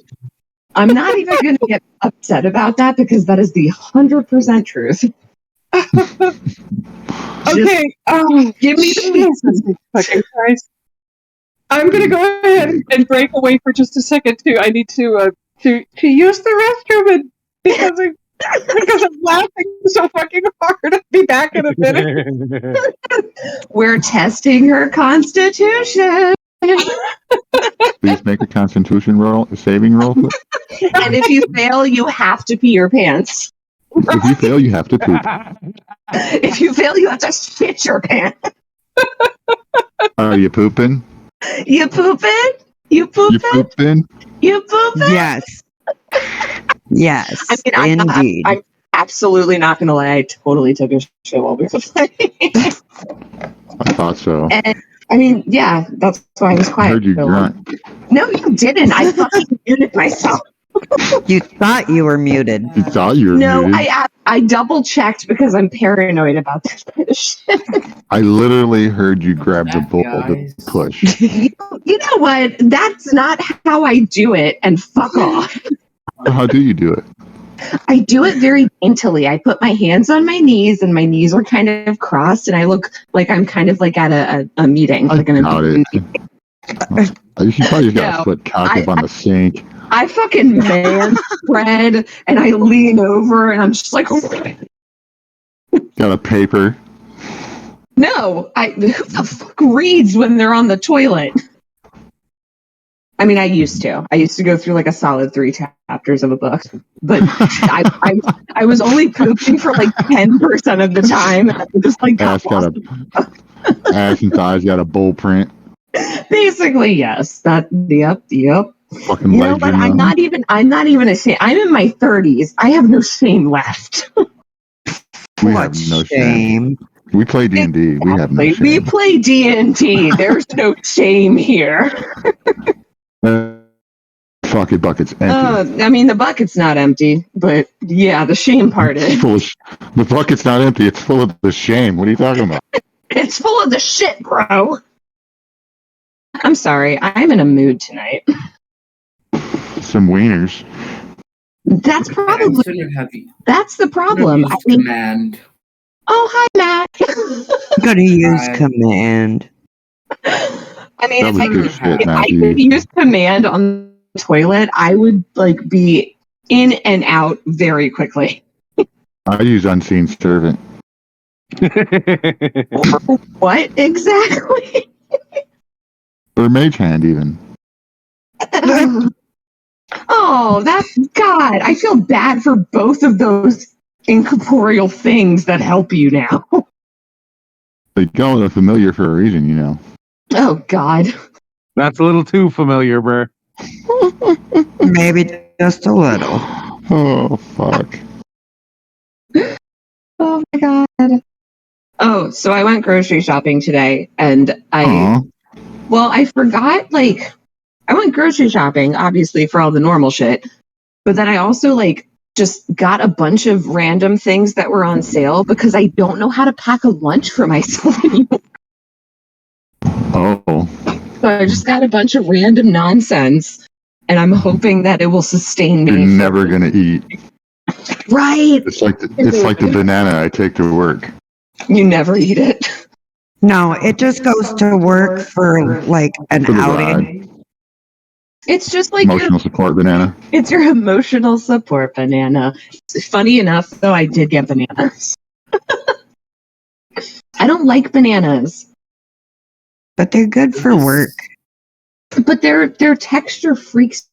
I'm not even going to get upset about that because that is the 100% truth. Okay, Give me the pieces. fucking Christ. I'm gonna go ahead and break away for just a second too. I need to use the restroom and because I'm laughing so fucking hard. I'll be back in a minute. We're testing her constitution. Please make a constitution roll, a saving roll. And if you fail, you have to pee your pants. If you fail, you have to poop. If you fail, you have to shit your pants. Are you pooping? You pooping? You pooping? You pooping? You pooping? Yes. Yes, I mean, indeed. I'm absolutely not going to lie. I totally took a shit while we were playing. I thought so. And, I mean, yeah, that's why I was I quiet. heard you grunt. No, you didn't. I fucking muted myself. You thought you were muted. You thought you were No, muted. I double checked because I'm paranoid about this kind of shit. I literally heard you grab the bowl to push. You know what? That's not how I do it, and fuck off. How do you do it? I do it very daintily. I put my hands on my knees, and my knees are kind of crossed, and I look like I'm kind of like at a meeting. I like doubt it. You probably just got No, a foot cocked up on the sink. I fucking man spread, and I lean over, and I'm just like, Got a paper. no, who the fuck reads when they're on the toilet? I mean, I used to go through like a solid 3 chapters of a book, but I was only pooping for like 10% of the time. And I just like Ass ass and thighs got a bowl print. Basically, yes. Yep. Fucking You know, but I'm not even ashamed. I'm in my 30s. I have no shame left. We have no shame. We play D&D. We have no shame. We play D&D. There's no shame here. Fucking bucket's empty. I mean, the bucket's not empty, but yeah, the shame part is. The bucket's not empty. It's full of the shame. What are you talking about? It's full of the shit, bro. I'm sorry. I'm in a mood tonight. Some wieners. That's probably. That's the problem. I mean, Command. oh, hi, Matt. I'm gonna use command. I mean, That was good shit, if I Matthew. could use command on the toilet, I would like be in and out very quickly. I use unseen servant. What exactly? Or mage hand even. Oh, that's God. I feel bad for both of those incorporeal things that help you now. They call it a familiar for a reason, you know. Oh God. That's a little too familiar, Burr. Maybe just a little. Oh fuck. Oh my God. Oh, so I went grocery shopping today and I forgot, like, I went grocery shopping, obviously, for all the normal shit. But then I also, like, just got a bunch of random things that were on sale because I don't know how to pack a lunch for myself anymore. Oh. So I just got a bunch of random nonsense, and I'm hoping that it will sustain me. You're never gonna eat. Right. It's like the banana I take to work. You never eat it. No, it just goes to work for like an For the outing. It's just like Emotional support banana. It's your emotional support banana. Funny enough, though, I did get bananas. I don't like bananas, but they're good for work. But their texture freaks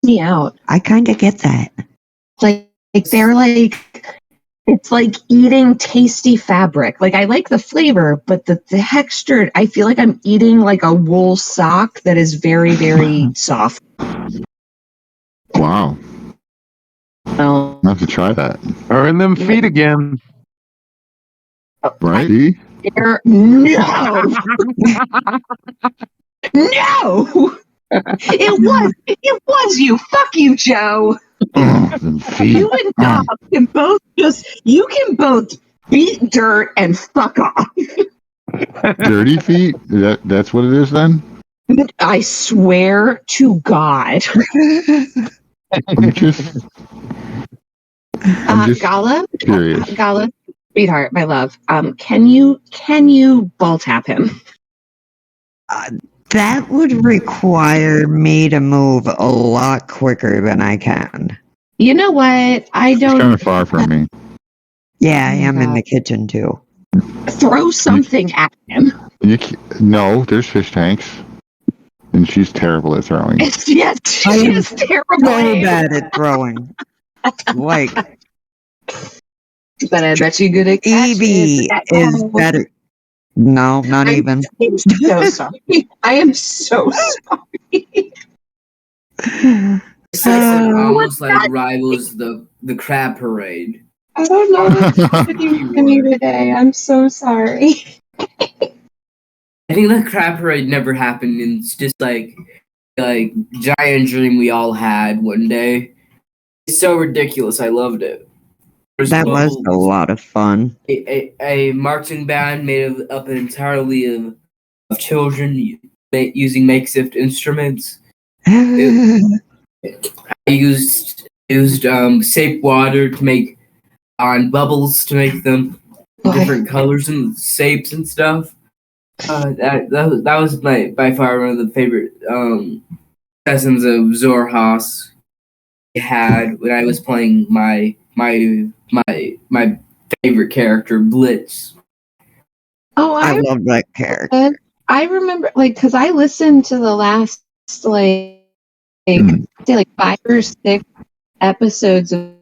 me out. I kind of get that. Like they're like, it's like eating tasty fabric. Like I like the flavor, but the texture, I feel like I'm eating like a wool sock that is very, very soft. Wow. Oh. I have to try that. Earn them feet again. Right? No. No. It was you. Fuck you, Joe. You and Dog can both beat dirt and fuck off. Dirty feet? That's what it is then? I swear to God. I'm just Gala, curious. Gala, sweetheart, my love. Can you ball tap him? That would require me to move a lot quicker than I can. You know what? I don't. It's kind of far from me. Yeah, I am in the kitchen too. Throw something at him. No, there's fish tanks. And she's terrible at throwing. Yes, she is terrible. So bad at throwing. Like, but I bet you good at Evie is better. No, not even. I'm so sorry. I am so sorry. Almost like rivals the crab parade. I don't know what's happening to me today. I'm so sorry. I think the crab parade never happened, and it's just like giant dream we all had one day. It's so ridiculous. I loved it. That was a lot of fun. A marching band made up entirely of children using makeshift instruments. I used safe water to make on bubbles to make them different colors and shapes and stuff. That was by far one of the favorite sessions of Zorhas I had when I was playing my favorite character, Blitz. Oh, I love that character. I remember, like, because I listened to the last, say, 5 or 6 episodes of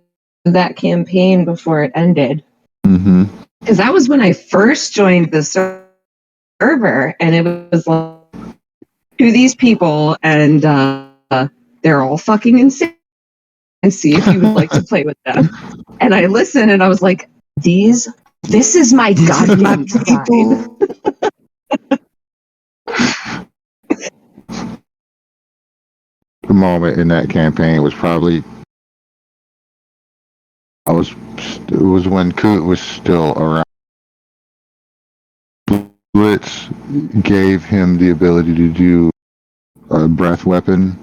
that campaign before it ended. Mm-hmm. Because that was when I first joined the server, and it was like, to these people, and they're all fucking insane, and see if you would like to play with them. And I listened, and I was like, this is my goddamn tribe. The moment in that campaign was probably it was when Coot was still around. Blitz gave him the ability to do a breath weapon.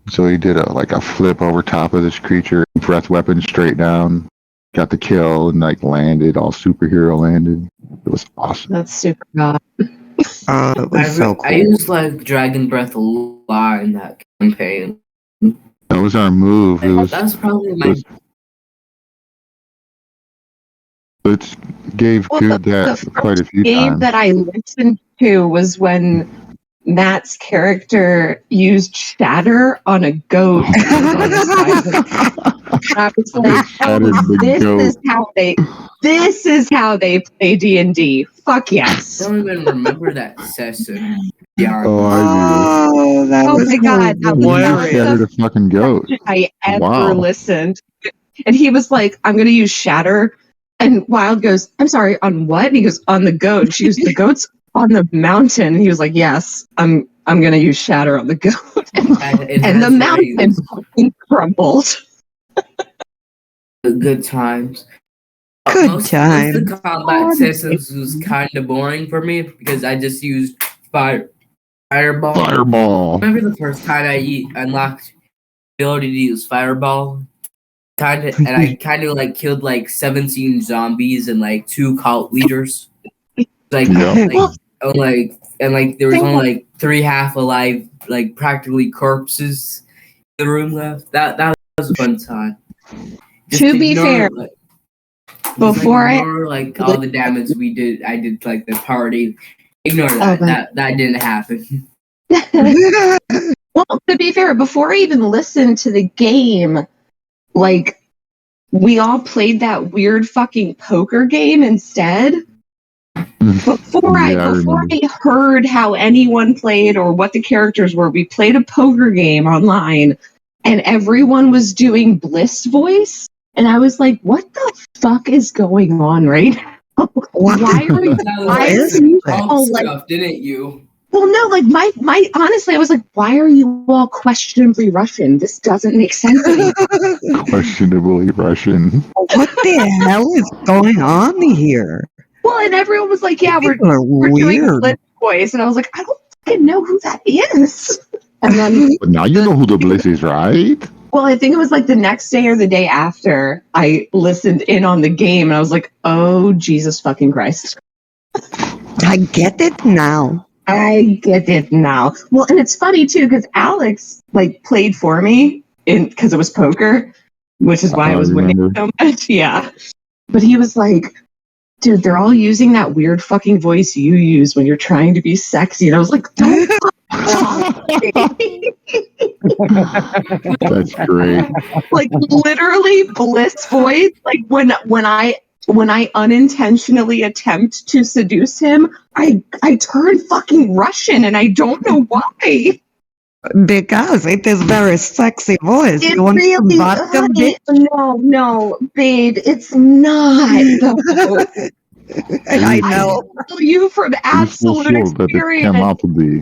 So he did a flip over top of this creature, breath weapon straight down, got the kill, and landed, all superhero landed. It was awesome. That's super hot. It was so cool. I used Dragon Breath a lot in that campaign. That was our move. That's probably my. It gave Coot that quite a few game times. that I listened to was when Matt's character used shatter on a goat. I was like, this is how they play D&D. Fuck yes. I don't even remember that session. Oh, that was my god, that was shattered a fucking goat. I ever listened. And he was like, I'm gonna use shatter. And Wilde goes, I'm sorry, on what? And he goes, on the goat. She goes, the goat's on the mountain. And he was like, yes, I'm gonna use shatter on the goat. And the mountain fucking crumbled. Good times. Good most time. of the combat systems was kind of boring for me because I just used fireball. Fireball. Remember the first time I unlocked the ability to use fireball? And I kind of like killed like 17 zombies and like 2 cult leaders. Like, Yep. and there was only like 3 half alive, like practically corpses in the room left. That was a fun time. To be fair, before ignore like all the damage I did like the party. Ignore that. Okay. That didn't happen. Well, to be fair, before I even listened to the game, like, we all played that weird fucking poker game instead. Before I heard how anyone played or what the characters were, we played a poker game online, and everyone was doing Bliss voice, and I was like, "What the fuck is going on right now? Why are you all like stuff, didn't you? Well, no, like my honestly, I was like, why are you all questionably Russian? This doesn't make sense anymore. Questionably Russian. What the hell is going on here? Well, and everyone was like, yeah, we're doing weird. Bliss voice, and I was like, I don't fucking know who that is. And then, But now you know who the Bliss is, right? well, I think it was like the next day or the day after I listened in on the game, and I was like, oh Jesus fucking Christ! I get it now. I get it now. Well, and it's funny too because Alex like played for me because it was poker, which is why I was winning so much. Yeah, but he was like, "Dude, they're all using that weird fucking voice you use when you're trying to be sexy," and I was like, "Don't." That's great. Like literally Bliss voice. Like when I unintentionally attempt to seduce him, I turn fucking Russian, and I don't know why. Because it is very sexy voice. It You want some really, vodka, bitch? no, babe, it's not. I know. I tell you from absolute That it experience, came out to be.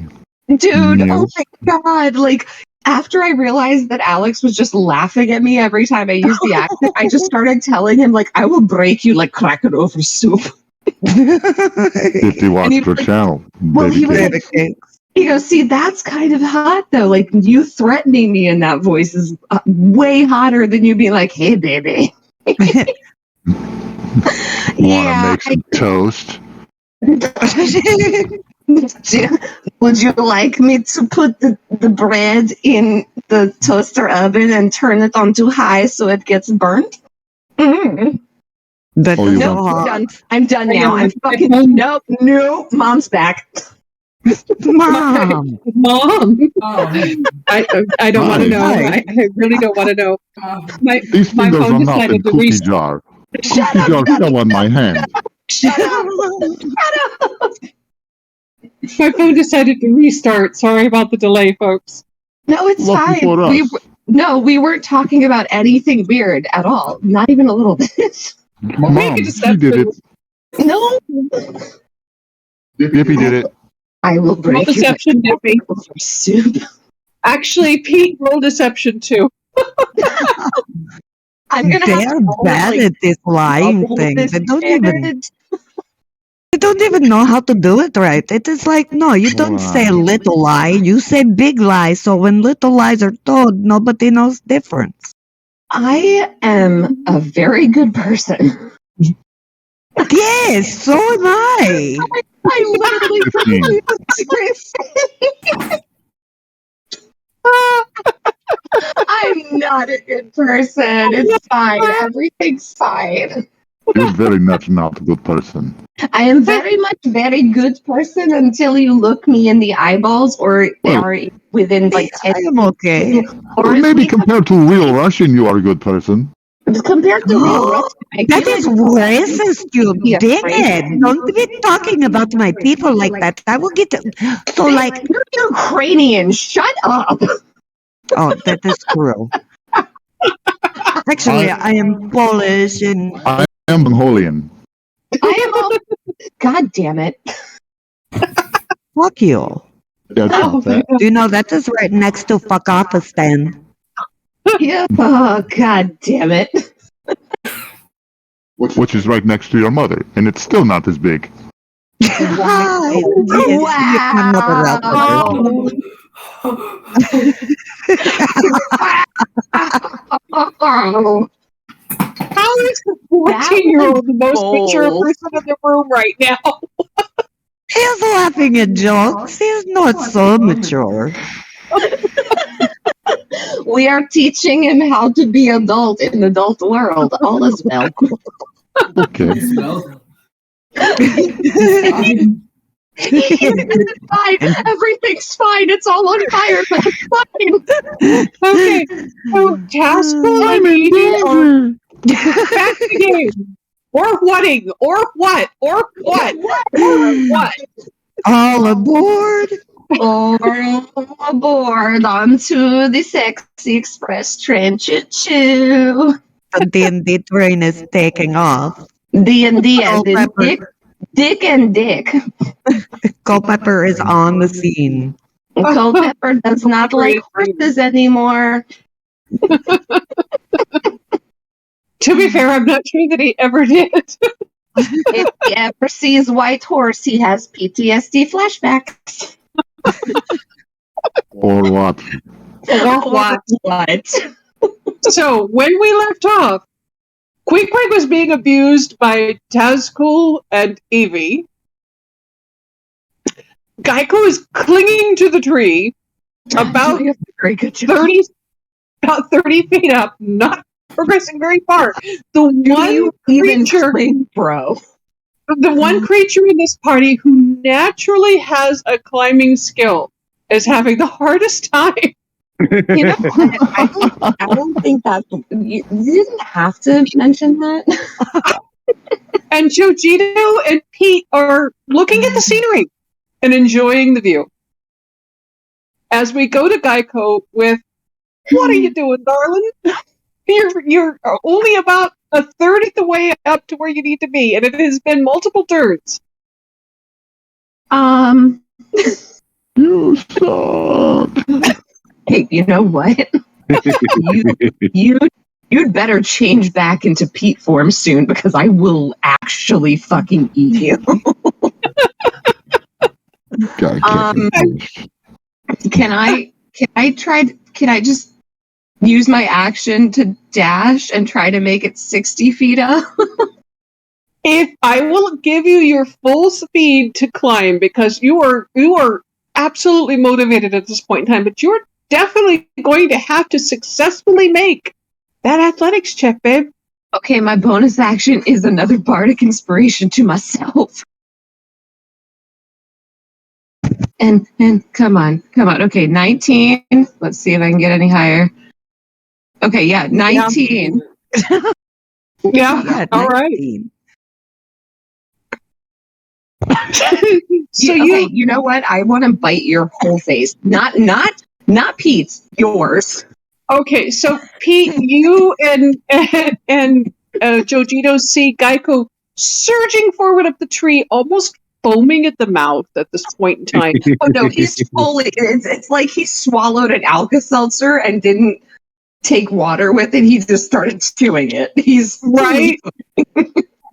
dude. Yes. Oh my god! Like after I realized that Alex was just laughing at me every time I used the accent, I just started telling him like, "I will break you like cracker over soup." 50 watts per channel. Well, he was Baby like, he goes, "See, that's kind of hot, though. Like you threatening me in that voice is way hotter than you being like, hey, baby." Wanna make some toast? Would you like me to put the bread in the toaster oven and turn it on too high so it gets burnt? Mm. That Oh, you Nope, want I'm done now. I'm fucking nope. Mom's back. Mom. Mom. Oh. I don't want to know. I really don't want to know. My These fingers phone are not in decided to cookie restart. jar. Cookie jar fell on my hand. Shut up. My phone decided to restart. Sorry about the delay, folks. No, it's Lucky fine. for us. We weren't talking about anything weird at all. Not even a little bit. Mom, she did it. No. Yippee did it. I will break Roll deception, Dippy. your soup. Actually, Pete, roll deception too. I'm gonna They have are to bad at this lying thing. They don't even know how to do it right. It is like, no, you don't say little lie, you say big lie. So when little lies are told, nobody knows difference. I am a very good person. Yes, so am I. I literally I'm not a good person. It's fine. Everything's fine. You're very much not a good person. I am very much very good person until you look me in the eyeballs or are within like 10 I am okay. Or maybe compared to real Russian, you are a good person. Compared to real Russian, that is racist, you dickhead. Don't be talking about my people like that. I will get so like you're Ukrainian. Shut up. Oh, that is true. Actually, I am Polish and I am Mongolian. I am all. God damn it! Fuck you. That's not that. Do you know that is right next to Fuckafistan? Yeah. Oh, God damn it. which is right next to your mother, and it's still not this big. Wow. How is the 14-year-old the most mature person in the room right now? He's laughing at jokes. He's not so mature. We are teaching him how to be adult in the adult world. All is well. Okay. It's fine. Everything's fine. It's all on fire, but it's fine. Okay. So Taskful and Edie are back to the game. Or whatting. Or what. Or what. Or what. All aboard. All aboard onto the Sexy Express train. Choo-choo. The D&D train is taking off. D&D and Dick and Dick. Culpepper is on the scene. Culpepper does not like horses anymore. To be fair, I'm not sure that he ever did. If he ever sees White Horse, he has PTSD flashbacks. Or what? Or what? So, when we left off, Queequeg was being abused by Tazkul and Evie. Geico is clinging to the tree about 30 feet up, not progressing very far. The one creature in this party who naturally has a climbing skill is having the hardest time. You know, I don't think that you didn't have to mention that. And Jojito and Pete are looking at the scenery and enjoying the view. As we go to Geico with, "What are you doing, darling? You're only about a third of the way up to where you need to be, and it has been multiple turns." You suck. Hey, you know what? You'd better change back into Pete form soon, because I will actually fucking eat you. Can I just use my action to dash and try to make it 60 feet up? If I will give you your full speed to climb, because you are absolutely motivated at this point in time, but you're definitely going to have to successfully make that athletics check, babe. Okay, my bonus action is another bardic inspiration to myself. And come on. Okay, 19. Let's see if I can get any higher. Okay, yeah, 19. Yeah, all right. So you know what? I want to bite your whole face. Not Pete's, yours. Okay, so Pete, you and Jojito see Geico surging forward up the tree, almost foaming at the mouth at this point in time. Oh no, he's fully. It's like he swallowed an Alka-Seltzer and didn't take water with it. He just started chewing it. He's right.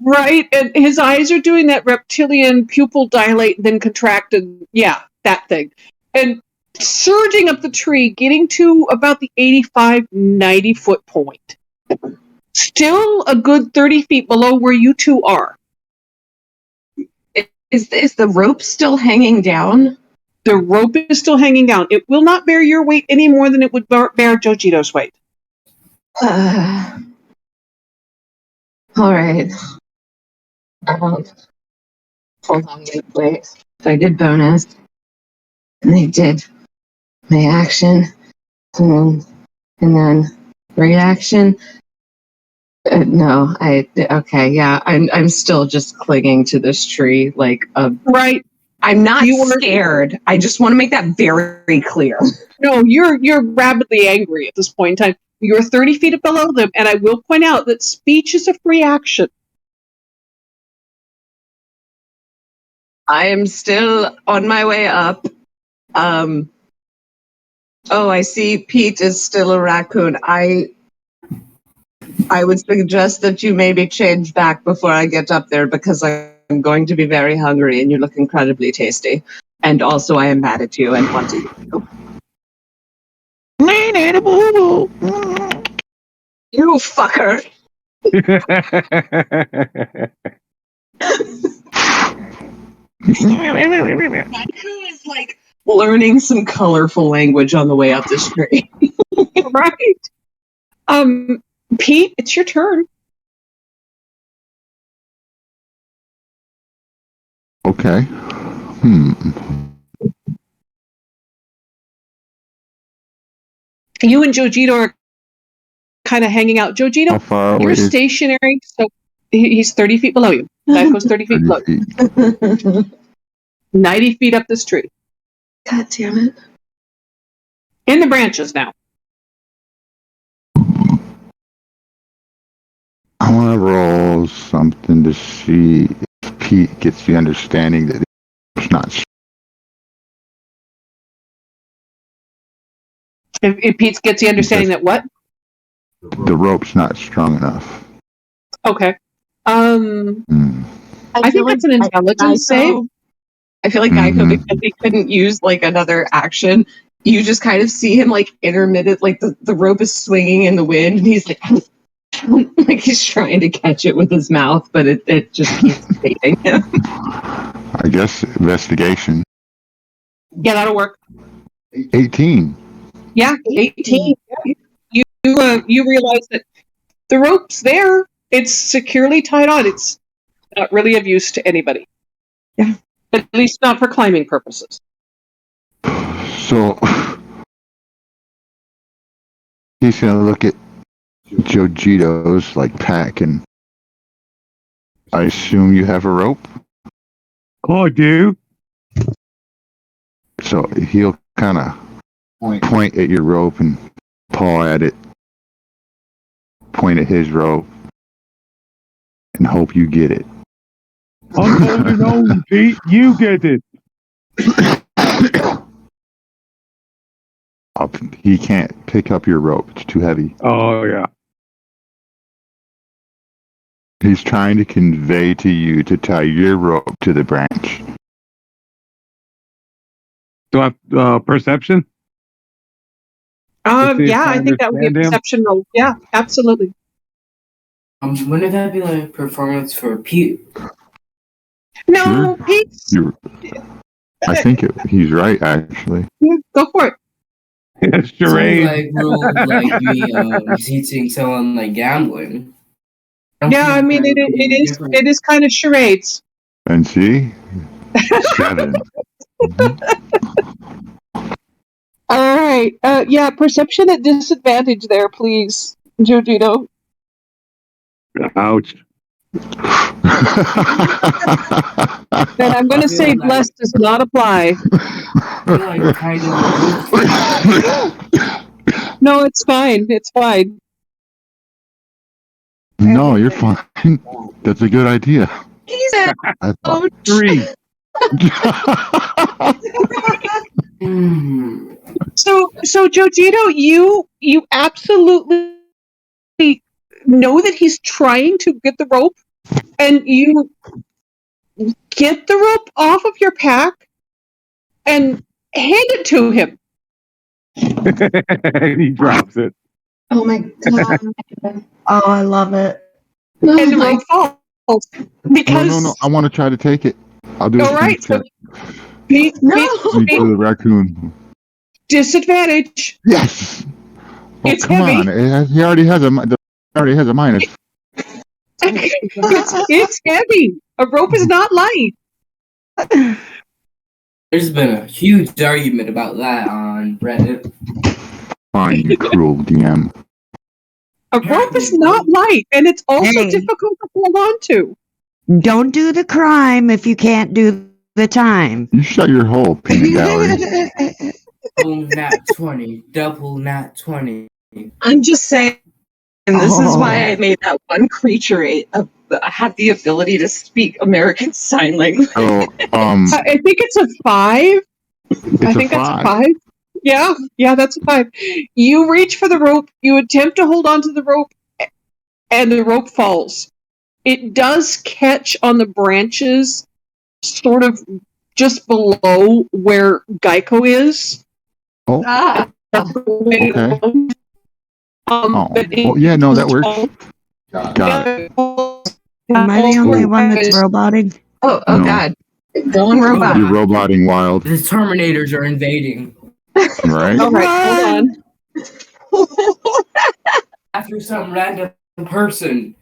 Right, and his eyes are doing that reptilian pupil dilate and then contract, and yeah, that thing. And surging up the tree, getting to about the 85, 90 foot point. Still a good 30 feet below where you two are. Is the rope still hanging down? The rope is still hanging down. It will not bear your weight any more than it would bear Jojito's weight. All right. Hold on, wait. So I did bonus, and I did my action, and then reaction. No, okay, yeah. I'm still just clinging to this tree like a right. I'm not scared. I just want to make that very clear. No, you're rabidly angry at this point in time. You're 30 feet below them, and I will point out that speech is a free action. I am still on my way up. Oh, I see Pete is still a raccoon. I would suggest that you maybe change back before I get up there because I'm going to be very hungry and you look incredibly tasty. And also, I am mad at you and want to eat you. You fucker! Who is like learning some colorful language on the way up the street? Right. Pete, it's your turn. Okay. You and Jojito are kind of hanging out. How Jojito, far away you're is stationary, so he's 30 feet below you. That goes 30 feet 30 below. feet? 90 feet up this tree. God damn it. In the branches now. I want to roll something to see if Pete gets the understanding that it's not. If Pete gets the understanding that what? The rope's not strong enough. Okay. I think like that's an intelligence save. I feel like Geico, because he couldn't use like another action, you just kind of see him like intermittent, like the rope is swinging in the wind, and he's like, like he's trying to catch it with his mouth, but it just keeps baiting him. I guess investigation. Yeah, that'll work. 18. Yeah, 18. You realize that the rope's there. It's securely tied on. It's not really of use to anybody. Yeah. At least not for climbing purposes. So he's gonna look at Jojito's like pack, and I assume you have a rope. Oh, I do. So he'll kind of point at your rope and paw at it. Point at his rope and hope you get it. I'm holding on, Pete. You get it. He can't pick up your rope. It's too heavy. Oh, yeah. He's trying to convey to you to tie your rope to the branch. Do I have perception? Yeah, I think that would be a perception roll. Yeah, absolutely. Wouldn't that be like performance for Pete? No, Pete's. I think he's right, actually. Yeah, go for it. Charade. Like rule like me teaching someone like gambling. Yeah, I mean it is kind of charades. And see? 7. All right. Yeah, perception at disadvantage there, please, Jojito. Ouch. Then I'm going to say blessed does not apply. No, it's fine. It's fine. No, you're fine. That's a good idea. He's at 3. So Jojito, you absolutely know that he's trying to get the rope, and you get the rope off of your pack and hand it to him. He drops it. Oh my god. Oh, I love it. And the rope falls. Because No. I want to try to take it. I'll do it. All right. So Pete, the raccoon. Disadvantage. Yes. Oh, It's come heavy. on. He already has a minus. It's heavy. A rope is not light. There's been a huge argument about that on Reddit. Fine, you cruel DM. A rope is not light, and it's also difficult to hold on to. Don't do the crime if you can't do the time. You shut your hole, peanut gallery. Double nat 20. Double nat 20. I'm just saying, and this is why I made that one creature. I had the ability to speak American Sign Language. So, I think it's a 5. I think that's a 5. Yeah, that's a 5. You reach for the rope. You attempt to hold on to the rope, and the rope falls. It does catch on the branches, sort of just below where Geico is. Oh, okay. But Well, yeah, no, that works. Got it. Am I the only one that's roboting? Oh No. God. Going robot. You're roboting Wilde, The Terminators are invading. right? All right, hold on. After some random person.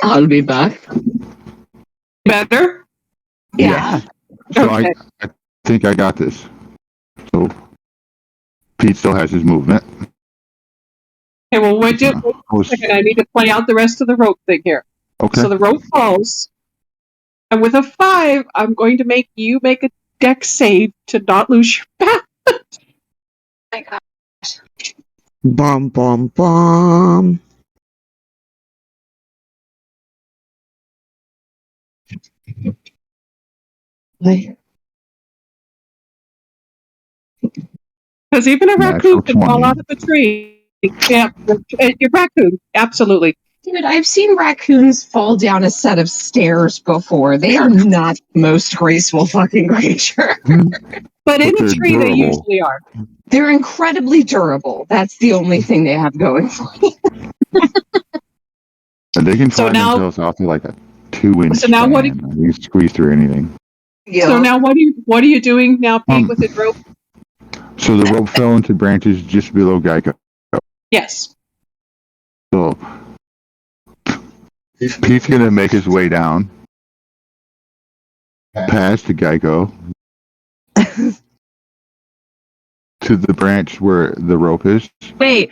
I'll be back. Better? Yeah. So Okay. I think I got this. So Pete still has his movement. Okay, well, wait a second. I need to play out the rest of the rope thing here. Okay. So the rope falls, and with a 5, I'm going to make you make a dex save to not lose your balance. My God. Bum, bum, bum. Because even a Natural raccoon can fall 20. out of the tree. Yeah, your raccoon, absolutely. Dude, I've seen raccoons fall down a set of stairs before. They are not the most graceful fucking creature. But in a they're tree, they durable. usually are. They're incredibly durable. That's the only thing they have going for them. And they can So fly now- themselves off to like a 2-inch So now what span. You can squeeze through anything. So now what are you doing now, Pete, with the rope? So the rope fell into branches just below Geico. Yes. So Pete's gonna make his way down past the Geico to the branch where the rope is. Wait.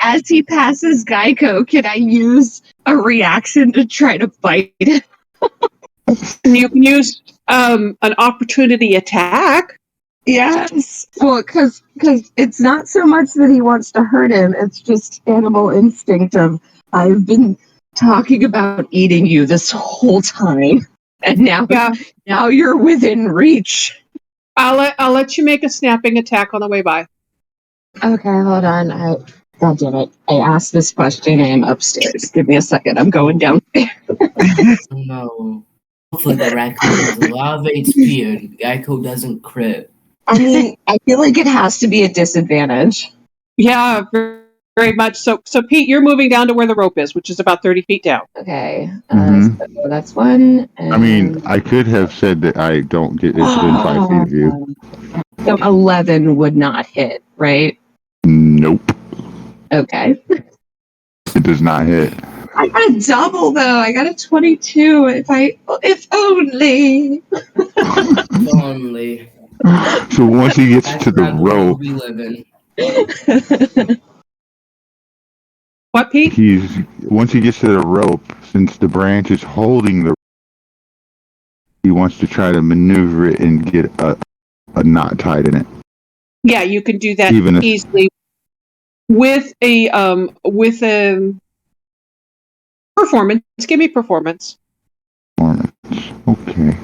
As he passes Geico, can I use a reaction to try to bite it? You can use an opportunity attack. Yes. Well, because it's not so much that he wants to hurt him. It's just animal instinct of, I've been talking about eating you this whole time. And now you're within reach. I'll let you make a snapping attack on the way by. Okay, hold on. God damn it. I asked this question. I am upstairs. Give me a second. I'm going downstairs. No. Hopefully the raccoon has a lot of HP and Geico doesn't crit. I mean, I feel like it has to be a disadvantage. Yeah, very much. So Pete, you're moving down to where the rope is, which is about 30 feet down. Okay. Mhm. So that's one. I mean, I could have said that I don't get within 5 feet of you. So 11 would not hit, right? Nope. Okay. It does not hit. I got a double though. I got a 22. If only. Only. So once he gets That's to the not the world rope, we live in. What, Pete? once he gets to the rope, since the branch is holding the, he wants to try to maneuver it and get a knot tied in it. Yeah, you can do that Even if- easily with a performance. Give me performance. Okay.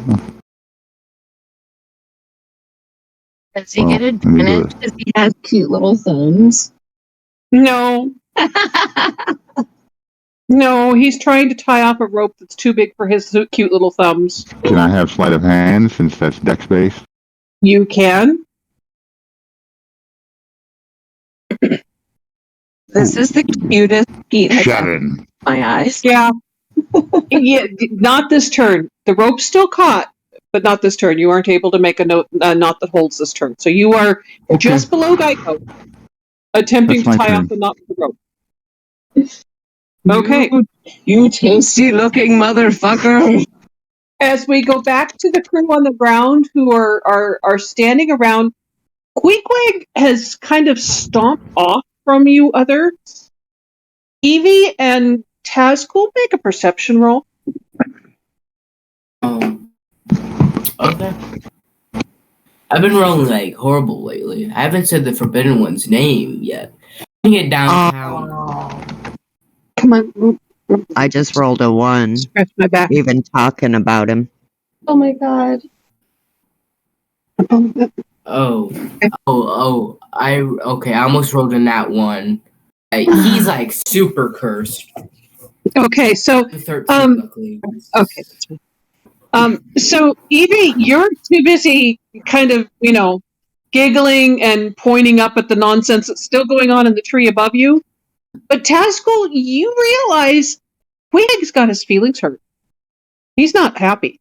Does he get advantage because he has cute little thumbs? No. No, he's trying to tie off a rope that's too big for his cute little thumbs. Can I have sleight of hand since that's dex based? You can. This is the cutest Pete has ever Sharon. in my eyes. Yeah. Yeah, not this turn. The rope's still caught, but not this turn. You aren't able to make a knot that holds this turn. So you are just below Geico, attempting That's to my tie turn. off the knot with the rope. Okay. You tasty looking motherfucker. As we go back to the crew on the ground who are standing around, Queequeg has kind of stomped off from you others. Evie and Tazcool, make a perception roll. Okay. I've been rolling like horrible lately. I haven't said the Forbidden One's name yet. I get downtown. Come on. I just rolled a 1. Scratch my back. Even talking about him. Oh my god. I almost rolled in that one. He's like super cursed. Okay, so 13, luckily. Okay. So Evie, you're too busy kind of, giggling and pointing up at the nonsense that's still going on in the tree above you. But Tazgul, you realize Quig's got his feelings hurt. He's not happy.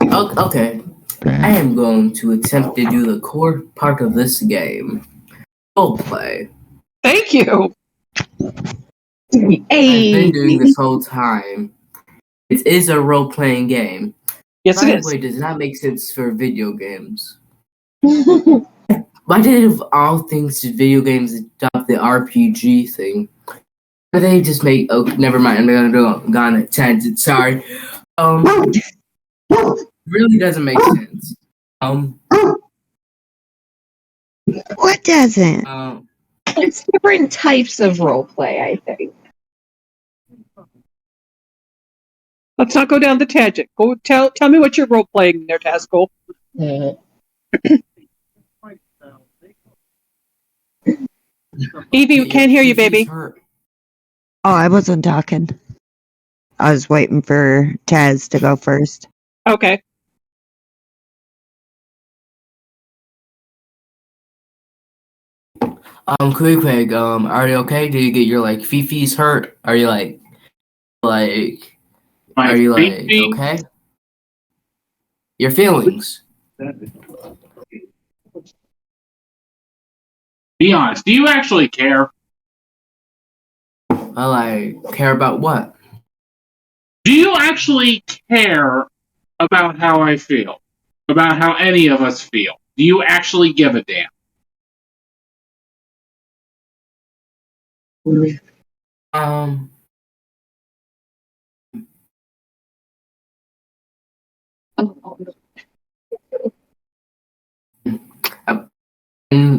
Okay. I am going to attempt to do the core part of this game. Role play. Thank you. I've been doing this whole time. It is a role-playing game. Yes, By it the is. way, does not make sense for video games. Why did, of all things, did video games adopt the RPG thing? But they just make... Oh, never mind. I'm gonna go on a tangent. Sorry. Really doesn't make sense. What doesn't? It's different types of role play, I think. Let's not go down the tangent. Go tell me what you're role playing there, Tazgul. Evie, we can't hear you, baby. Oh, I wasn't talking. I was waiting for Taz to go first. Okay. Quig, are you okay? Did you get your fifis hurt? Are you okay? Your feelings. Be honest, do you actually care? Well, I care about what? Do you actually care about how I feel? About how any of us feel? Do you actually give a damn?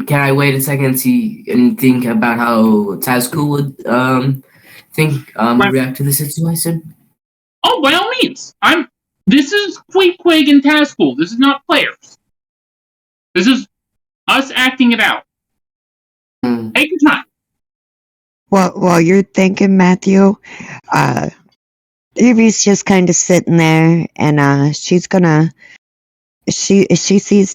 Can I wait a second and see and think about how Tazgul would react to the situation? Oh, by all means. This is Quig and Tazgul. This is not players. This is us acting it out. Take your time. Well, while you're thinking, Matthew, Evie's just kind of sitting there, and she sees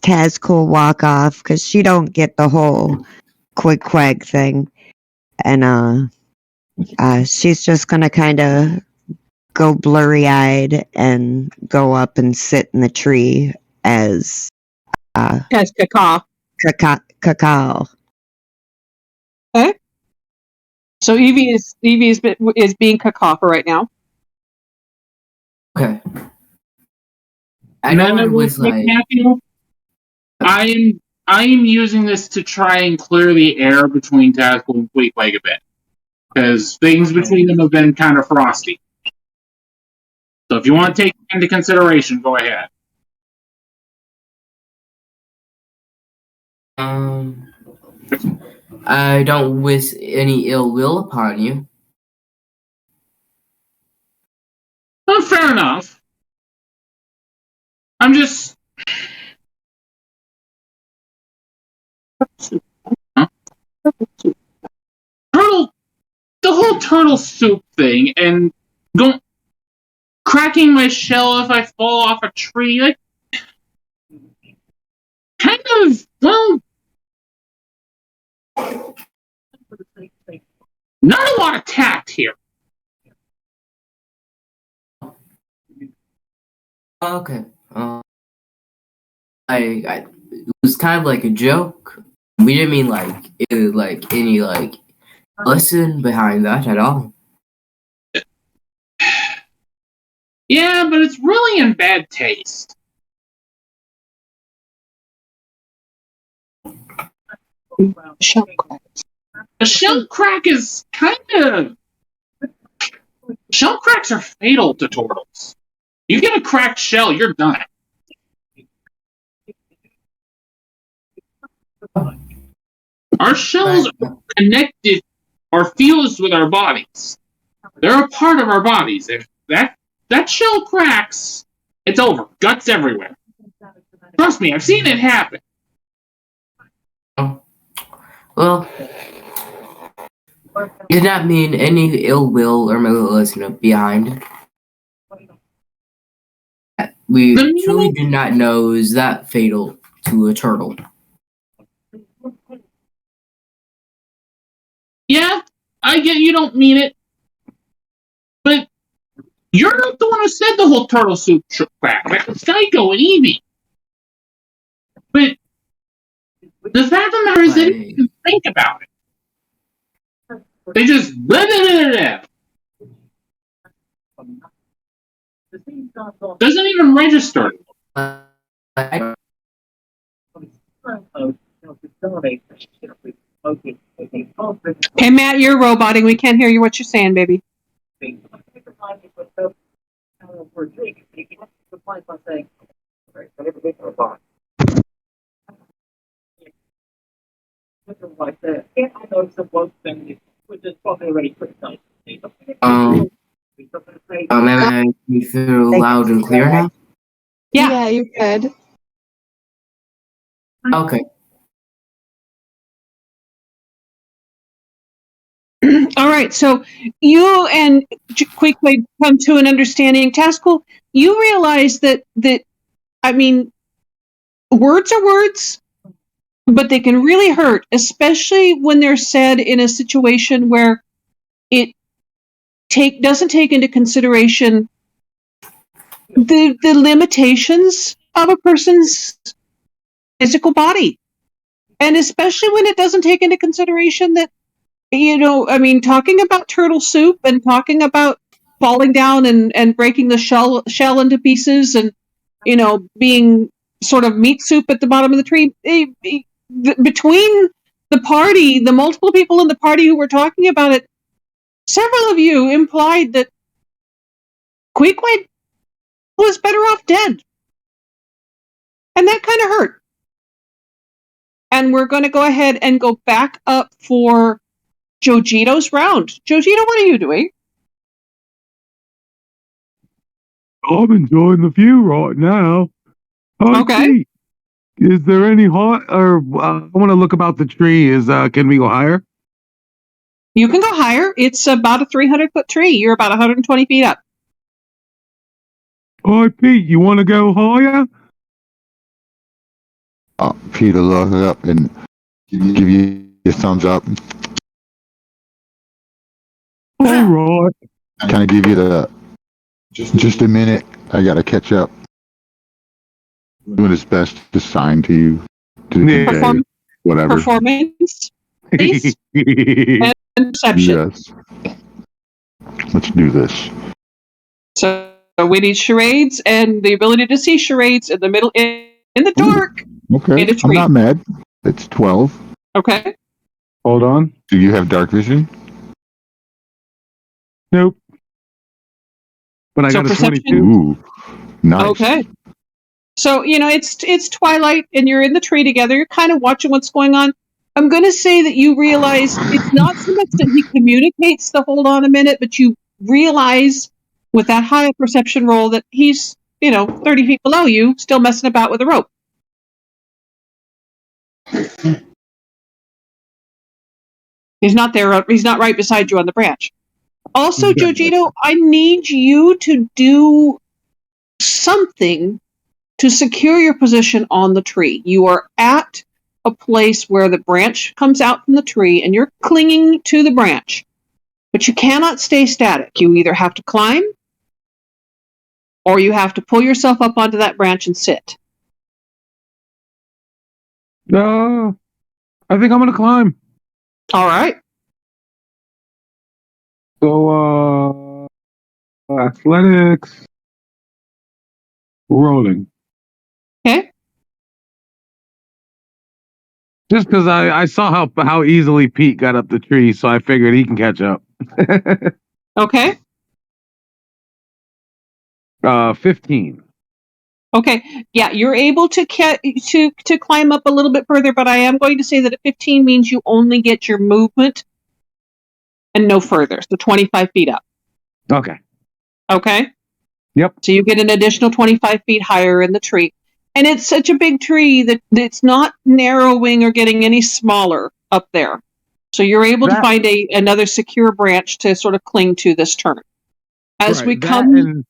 Tazgul walk off because she don't get the whole Quag thing, and she's just gonna kind of go blurry-eyed and go up and sit in the tree as Cacao. Cacao. Okay. So Evie is being cacao right now. Okay. I am using this to try and clear the air between Tazgul and Quig a bit. Because things between them have been kind of frosty. So if you want to take it into consideration, go ahead. I don't wish any ill will upon you. Well, fair enough. I'm just... The whole turtle soup thing, and cracking my shell if I fall off a tree, kind of, well... Not a lot of tact here. Okay. It was kind of like a joke. We didn't mean any lesson behind that at all. Yeah, but it's really in bad taste. A shell crack is kind of... Shell cracks are fatal to turtles. You get a cracked shell, you're done. Our shells are connected or fused with our bodies. They're a part of our bodies. If that shell cracks, it's over. Guts everywhere. Trust me, I've seen it happen. Well, did not mean any ill will or malice behind. We truly do not know is that fatal to a turtle. Yeah, I get you don't mean it, but you're not the one who said the whole turtle soup crap. That's Psycho and Evie. But the fact of the matter is they didn't even think about it. They just blah, blah, blah, blah. Doesn't even register. Okay, Matt, you're roboting. We can't hear you. What you're saying, baby? Am I through loud and clear now? Yeah, you could. Okay. All right, so you and quickly come to an understanding. Taskul, you realize that I mean, words are words, but they can really hurt, especially when they're said in a situation where it doesn't take into consideration the limitations of a person's physical body, and especially when it doesn't take into consideration that, I mean, talking about turtle soup and talking about falling down and breaking the shell into pieces and, being sort of meat soup at the bottom of the tree. Between the multiple people in the party who were talking about it, several of you implied that Queequeg was better off dead. And that kind of hurt. And we're going to go ahead and go back up for Jojito's round. Jojito, what are you doing? I'm enjoying the view right now. Okay. Is there any hot or I want to look about the tree? Can we go higher? You can go higher. It's about a 300-foot tree. You're about 120 feet up. All right, Pete, you want to go higher? Peter look it up and give you a thumbs up. All right. Kind of give you the just a minute. I gotta catch up. Doing his best to sign to you. Whatever. Performance, please. And perception. Yes. Let's do this. So we need charades and the ability to see charades in the middle, in the dark. Okay. I'm not mad. It's 12. Okay. Hold on. Do you have dark vision? Nope. But I got a 22. Ooh, nice. Okay. So, it's twilight and you're in the tree together. You're kind of watching what's going on. I'm going to say that you realize it's not so much that he communicates the hold on a minute, but you realize with that high perception roll that he's, 30 feet below you, still messing about with a rope. He's not there. He's not right beside you on the branch. Also, Jojito, I need you to do something to secure your position on the tree. You are at a place where the branch comes out from the tree and you're clinging to the branch, but you cannot stay static. You either have to climb or you have to pull yourself up onto that branch and sit. I think I'm going to climb. All right. So, athletics, rolling. Okay. Just because I saw how easily Pete got up the tree, so I figured he can catch up. Okay. 15. Okay. Yeah, you're able to climb up a little bit further, but I am going to say that a 15 means you only get your movement and no further. So 25 feet up. Okay. Okay. Yep. So you get an additional 25 feet higher in the tree. And it's such a big tree that it's not narrowing or getting any smaller. up there. So you're able to find another secure branch to sort of cling to this turn. As we come... And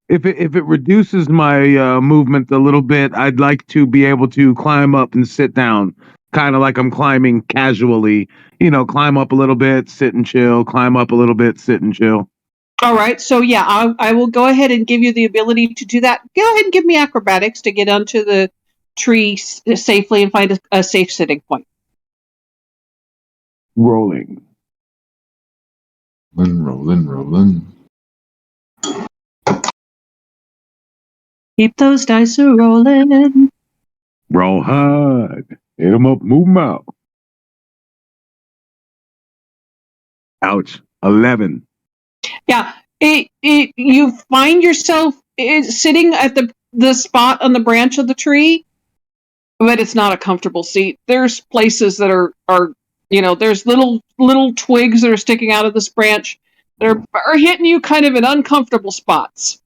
if it reduces my movement a little bit, I'd like to be able to climb up and sit down. Kind of like I'm climbing casually. Climb up a little bit, sit and chill. Climb up a little bit, sit and chill. All right. So, yeah, I will go ahead and give you the ability to do that. Go ahead and give me acrobatics to get onto the tree safely and find a safe sitting point. Rolling. Rolling. Keep those dice rolling. Roll hard. Hit 'em up, move 'em out. Ouch. 11. Yeah. You find yourself sitting at the spot on the branch of the tree, but it's not a comfortable seat. There's places that are there's little twigs that are sticking out of this branch that are hitting you kind of in uncomfortable spots.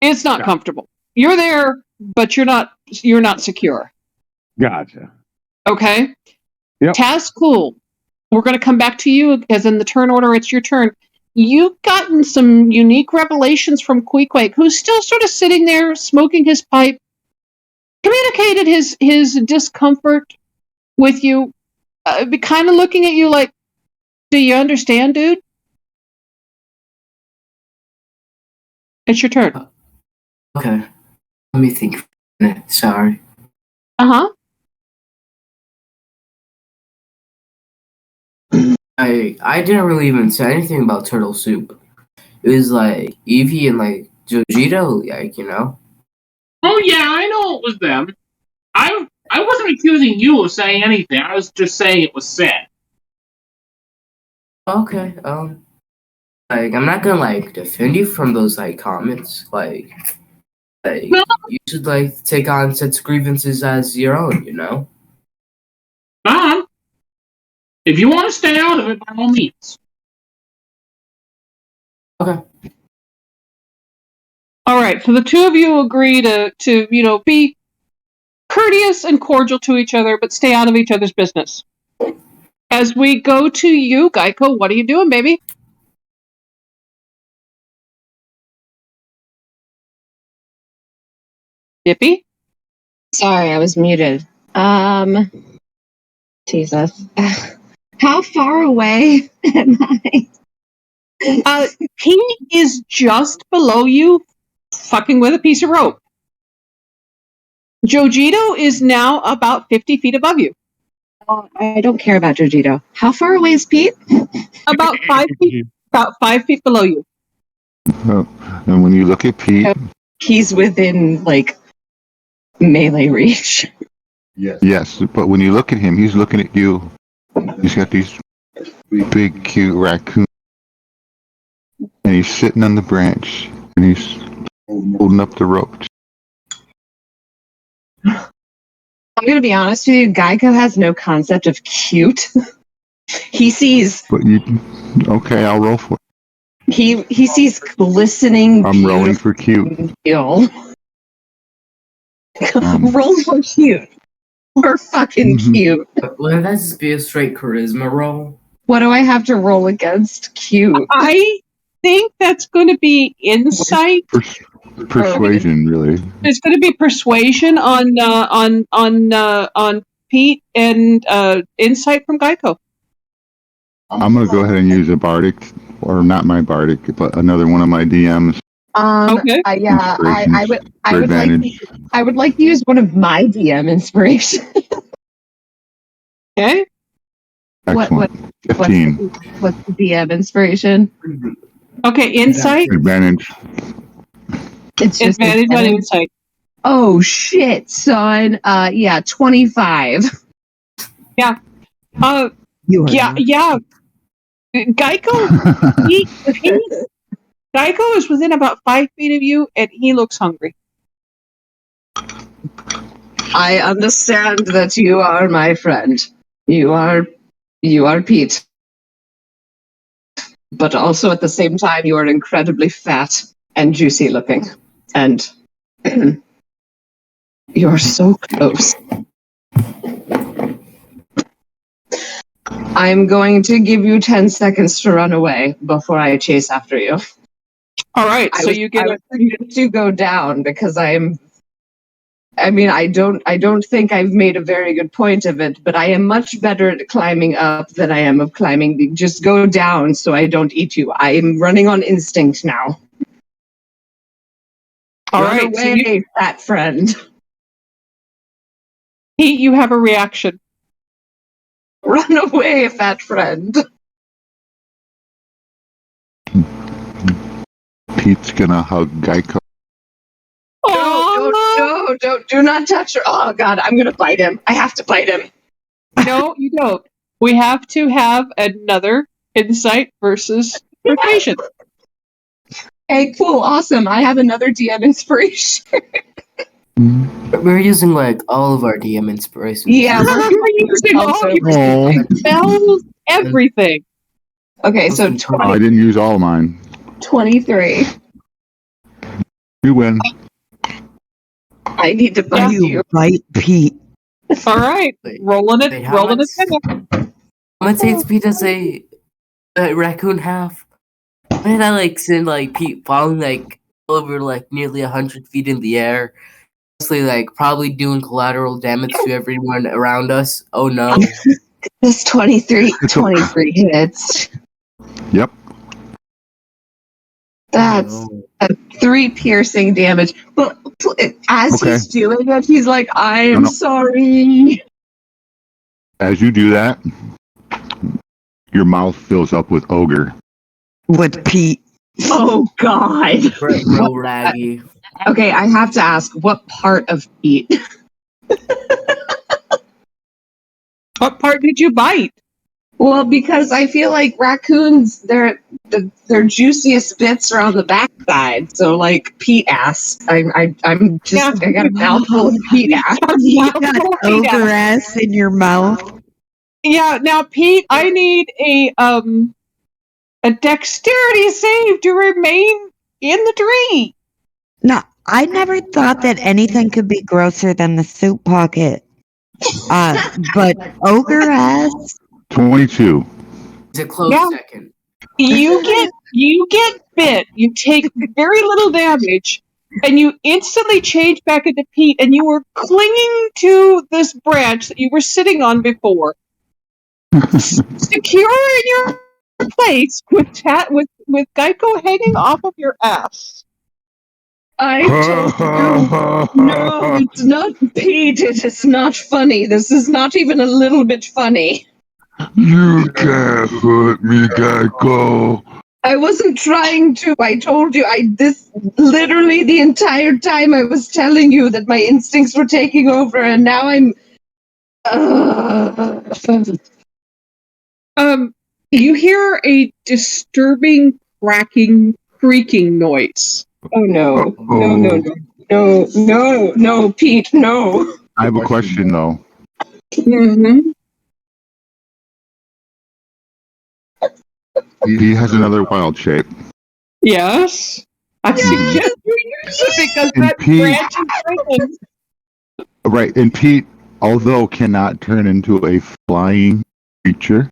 It's not comfortable. You're there, but you're not secure. Gotcha. Okay? Yep. Task cool. We're going to come back to you, because in the turn order, it's your turn. You've gotten some unique revelations from Queequeg, who's still sort of sitting there smoking his pipe, communicated his discomfort with you, kind of looking at you like, do you understand, dude? It's your turn. Okay. Let me think for a minute. Sorry. Uh-huh. I didn't really even say anything about turtle soup. It was like Evie and like Jojito, Oh yeah, I know it was them. I wasn't accusing you of saying anything. I was just saying it was said. Okay. I'm not gonna defend you from those comments. You should take on such grievances as your own. If you want to stay out of it, by all means. Okay. All right. So the two of you agree to be courteous and cordial to each other, but stay out of each other's business. As we go to you, Geico, what are you doing, baby? Dippy? Sorry, I was muted. Jesus. How far away am I? He is just below you, fucking with a piece of rope. Jojito is now about 50 feet above you. I don't care about Jojito. How far away is Pete? About 5 feet. About 5 feet below you. And when you look at Pete, he's within melee reach. Yes, but when you look at him, he's looking at you. He's got these big, cute raccoons, and he's sitting on the branch, and he's holding up the rope. I'm going to be honest with you, Geico has no concept of cute. He sees... Okay, I'll roll for it. He sees glistening... I'm rolling for cute. Roll for cute. We're fucking cute. Wouldn't that just be a straight charisma roll? What do I have to roll against cute? I think that's going to be insight. Persuasion, really. It's going to be persuasion on Pete and insight from Geico. I'm going to go ahead and use a bardic, or not my bardic, but another one of my DMs. Okay. Yeah, I would like to use one of my DM inspiration. Okay. Excellent. 15. What's the DM inspiration? Okay, insight. Advantage. It's just advantage on insight. Oh shit, son. 25. Yeah. Yeah. Geico. Geico is within about 5 feet of you, and he looks hungry. I understand that you are my friend. You are Pete. But also at the same time, you are incredibly fat and juicy looking. And you're so close. I'm going to give you 10 seconds to run away before I chase after you. All right, so you get to go down because I don't think I've made a very good point of it, but I am much better at climbing up than I am of climbing. Just go down so I don't eat you. I am running on instinct now. All Run right, away, so fat friend. Pete, you have a reaction. Run away, fat friend. Pete's gonna hug Geico. Do not touch her. Oh God, I'm gonna bite him. I have to bite him. No, you don't. We have to have another insight versus persuasion. Hey, cool, awesome. I have another DM inspiration. We're using like all of our DM inspirations. Yeah, You're using all your spells, everything. Okay, so I didn't use all mine. 23. You win. I need to bite you. Bite Pete. All right, rolling it. How much HP does a raccoon have? Man, I like seeing like Pete falling like over like nearly 100 feet in the air. Honestly, like probably doing collateral damage to everyone around us. Oh no. This 23 hits. Yep. That's a 3 piercing damage. But as he's doing it, he's like, I am sorry. As you do that, your mouth fills up with ogre. With Pete. Oh God. Real raggy. Okay, I have to ask, what part of Pete? What part did you bite? Well, because I feel like raccoons, their juiciest bits are on the backside. So, like Pete ass. I got a mouthful of Pete ass. You got ogre ass in your mouth. Yeah. Now, Pete, I need a dexterity save to remain in the tree. No, I never thought that anything could be grosser than the soup pocket. But ogre ass. 22. It's a close second. You get bit. You take very little damage, and you instantly change back into Pete. And you were clinging to this branch that you were sitting on before, secure in your place with Geico hanging off of your ass. I told you. No, it's not Pete. It is not funny. This is not even a little bit funny. You can't hurt me, Geico. I wasn't trying to. I told you. This literally the entire time I was telling you that my instincts were taking over, and now I'm. You hear a disturbing cracking, creaking noise. Oh no! No, Pete, no! I have a question though. Mm-hmm. He has another wild shape. Yes. I suggest you use it because And that branch is breaking. Right, and Pete, although cannot turn into a flying creature,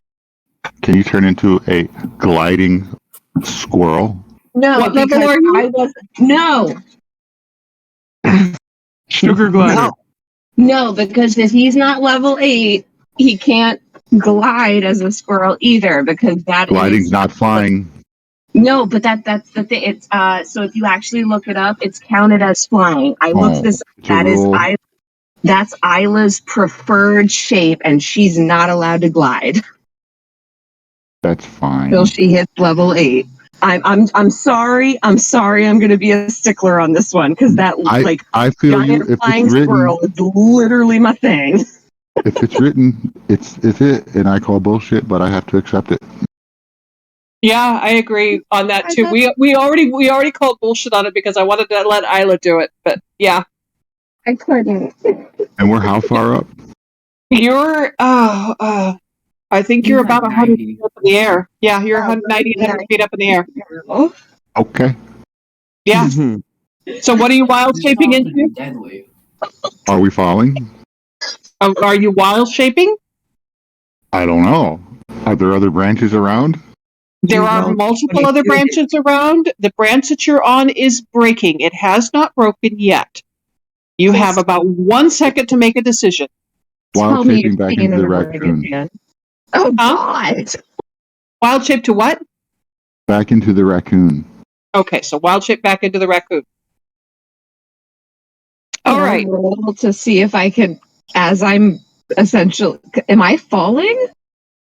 can you turn into a gliding squirrel? No, what level are you? No. Sugar glider. No, because if he's not level 8, he can't glide as a squirrel either, because gliding's not flying. No, but that's the thing. It's so if you actually look it up, it's counted as flying. I looked this up. That's Isla's preferred shape, and she's not allowed to glide. That's fine. Till she hits level 8. I'm sorry. I'm going to be a stickler on this one because I feel you. Giant flying squirrel is literally my thing. If it's written, it's it, and I call bullshit, but I have to accept it. Yeah, I agree on that too. We already called bullshit on it because I wanted to let Isla do it, but yeah. I couldn't. And we're how far up? You're I think you're about 100 feet up in the air. Yeah, you're 190, 100 feet up in the air. Okay. Yeah. So what are you wild shaping into? Deadly. Are we falling? Are you wild shaping? I don't know. Are there other branches around? There are multiple other branches around. The branch that you're on is breaking. It has not broken yet. You have about 1 second to make a decision. Wild shaping back into the raccoon. Oh, God. Wild shape to what? Back into the raccoon. Okay, so wild shape back into the raccoon. All right. Roll to see if I can, as I'm essentially, am I falling?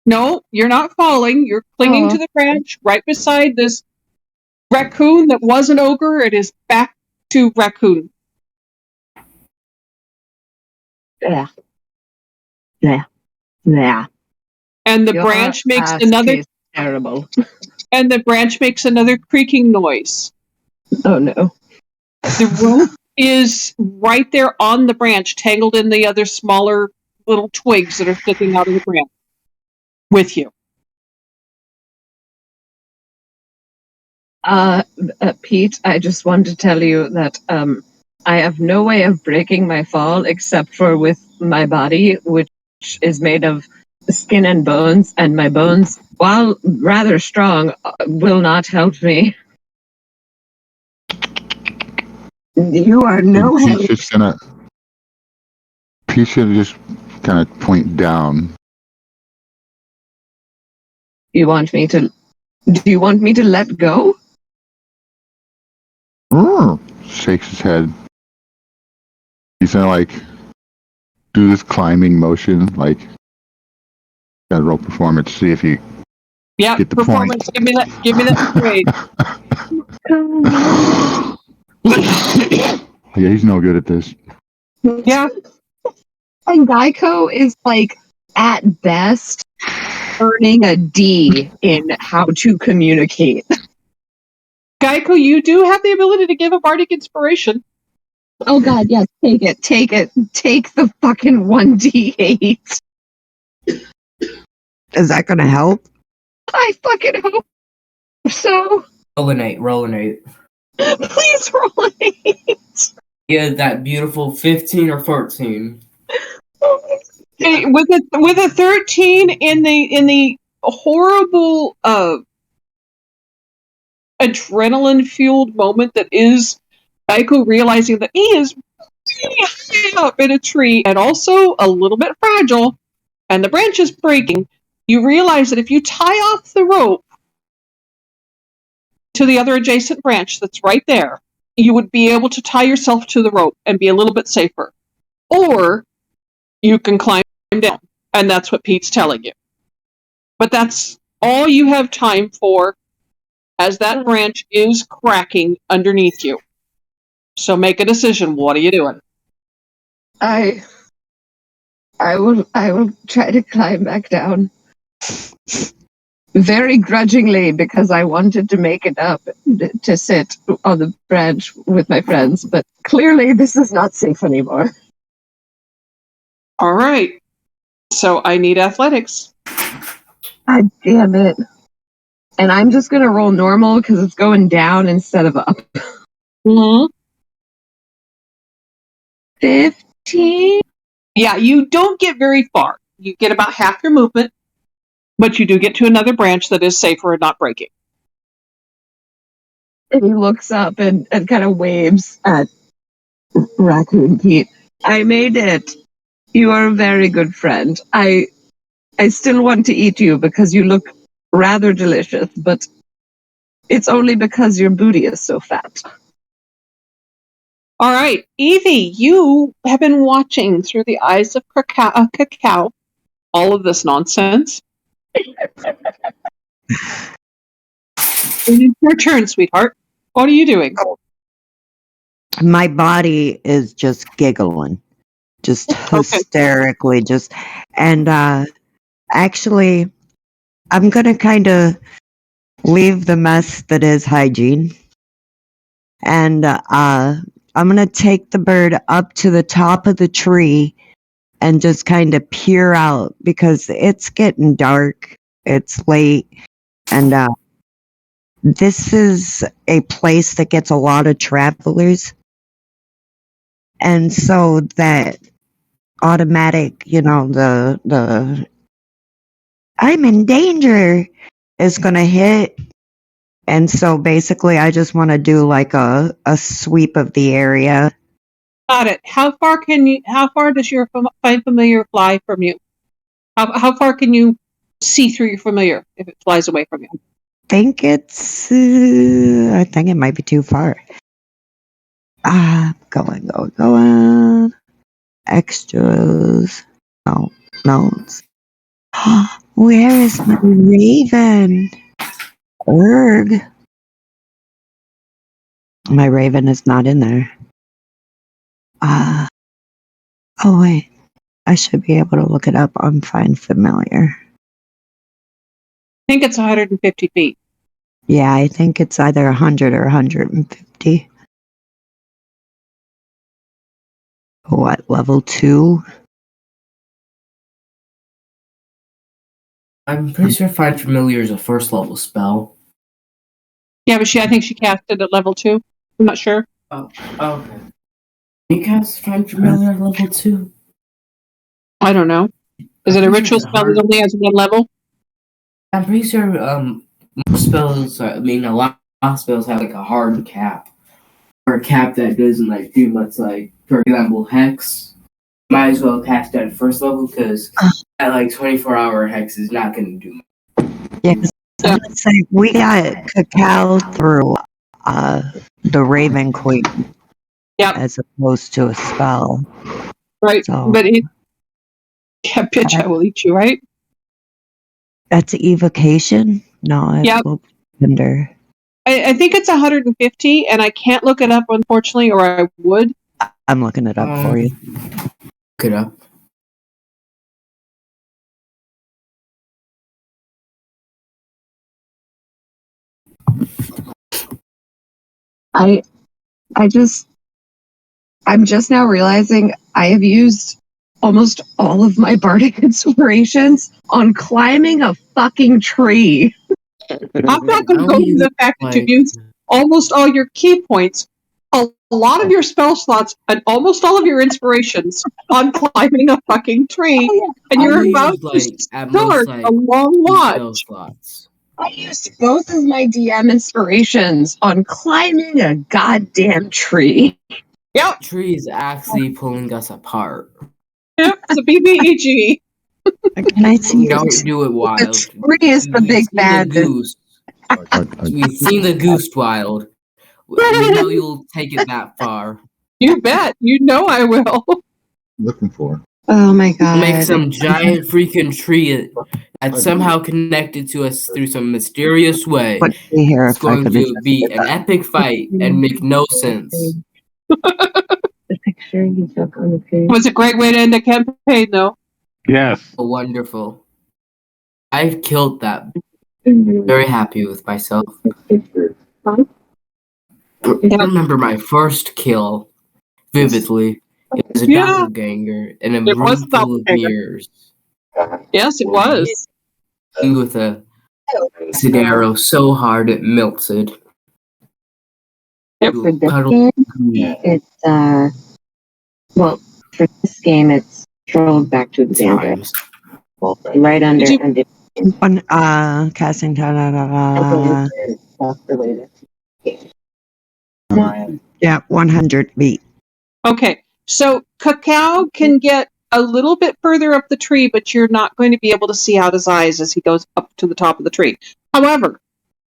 No, you're not falling. You're clinging to the branch right beside this raccoon that was an ogre. It is back to raccoon. Yeah. Yeah. Yeah. And the branch makes another terrible. And the branch makes another creaking noise. Oh no. The rope is right there on the branch, tangled in the other smaller little twigs that are sticking out of the branch with you. Pete, I just wanted to tell you that I have no way of breaking my fall except for with my body, which is made of skin and bones, and my bones, while rather strong, will not help me. You are no help. Pete's gonna just kind of point down. Do you want me to let go? Shakes his head. He's gonna like do this climbing motion, like gotta roll performance, see if you get the performance. point. Give me that grade. Yeah, he's no good at this. Yeah. And Geico is like at best earning a D in how to communicate. Geico, you do have the ability to give a bardic inspiration. Oh God, yes, take it. Take the fucking 1d8. Is that gonna help? I fucking hope so. Roll an 8. Please roll an 8. Yeah, that beautiful 15 or 14. Hey, with a 13 in the horrible adrenaline fueled moment that is Geico realizing that he is really high up in a tree and also a little bit fragile, and the branch is breaking. You realize that if you tie off the rope to the other adjacent branch that's right there, you would be able to tie yourself to the rope and be a little bit safer. Or you can climb down, and that's what Pete's telling you. But that's all you have time for, as that branch is cracking underneath you. So make a decision. What are you doing? I will try to climb back down. Very grudgingly, because I wanted to make it up to sit on the branch with my friends, but clearly this is not safe anymore. All right. So I need athletics. God damn it. And I'm just going to roll normal because it's going down instead of up. 15? Yeah, you don't get very far. You get about half your movement, but you do get to another branch that is safer and not breaking. And he looks up and kind of waves at Raccoon Pete. I made it. You are a very good friend. I still want to eat you because you look rather delicious, but it's only because your booty is so fat. All right, Evie, you have been watching through the eyes of Cacao all of this nonsense. It's your turn, sweetheart. What are you doing? My body is just giggling, just hysterically, and actually, I'm gonna kind of leave the mess that is hygiene, and I'm gonna take the bird up to the top of the tree and just kind of peer out because it's getting dark, it's late, and this is a place that gets a lot of travelers. And so that automatic, the I'm in danger is going to hit. And so basically, I just want to do like a sweep of the area. Got it. How far does your find familiar fly from you? How far can you see through your familiar if it flies away from you? I think it might be too far. Going. Extras. No, notes. Where is my raven? Erg. My raven is not in there. Oh wait. I should be able to look it up on Find Familiar. I think it's 150 feet. Yeah, I think it's either 100 or 150. What, level 2? I'm pretty sure Find Familiar is a first level spell. Yeah, but I think she cast it at level 2. I'm not sure. Oh, okay. You cast Find Familiar at level 2? I don't know. Is it a ritual spell that only has one level? I'm pretty sure most spells, a lot of spells have like a hard cap. Or a cap that doesn't like do much, like, for example, Hex. Might as well cast that at first level because that like 24-hour Hex is not going to do much. Yeah, it's like we got Cacao through the Raven Queen. Yeah. As opposed to a spell. Right. So, but bitch, I will eat you, right? That's evocation? No, Yep. Tender. I think it's 150, and I can't look it up, unfortunately, or I would. I'm looking it up for you. Look it up. I'm just now realizing I have used almost all of my bardic inspirations on climbing a fucking tree. I'm not going to go through the fact that you've used almost all your key points, a lot of your spell slots, and almost all of your inspirations on climbing a fucking tree, and you're about to start a long watch. I used both of my DM inspirations on climbing a goddamn tree. Yep. The tree is actually pulling us apart. Yep, it's a BBEG. Can I see Don't do it, Wild. The tree is the big bad. Goose. We've seen the goose, Wild. We know you'll take it that far. You bet. You know I will. Looking for. Oh my god. Make some giant freaking tree that's somehow connected to us through some mysterious way. It's going to be an epic fight and make no sense. The picture you took on the page. It was a great way to end the campaign, though. Yes. Wonderful. I've killed that. Very happy with myself. I remember my first kill vividly. It was a doppelganger in a room full of mirrors. Yes, it was. With a acid arrow so hard it melted. Yep. It's well, for this game it's TROLGG back to Xander. Right under casting related. Yeah, 100 feet. Okay, so Cacao can get a little bit further up the tree, but you're not going to be able to see out his eyes as he goes up to the top of the tree. However,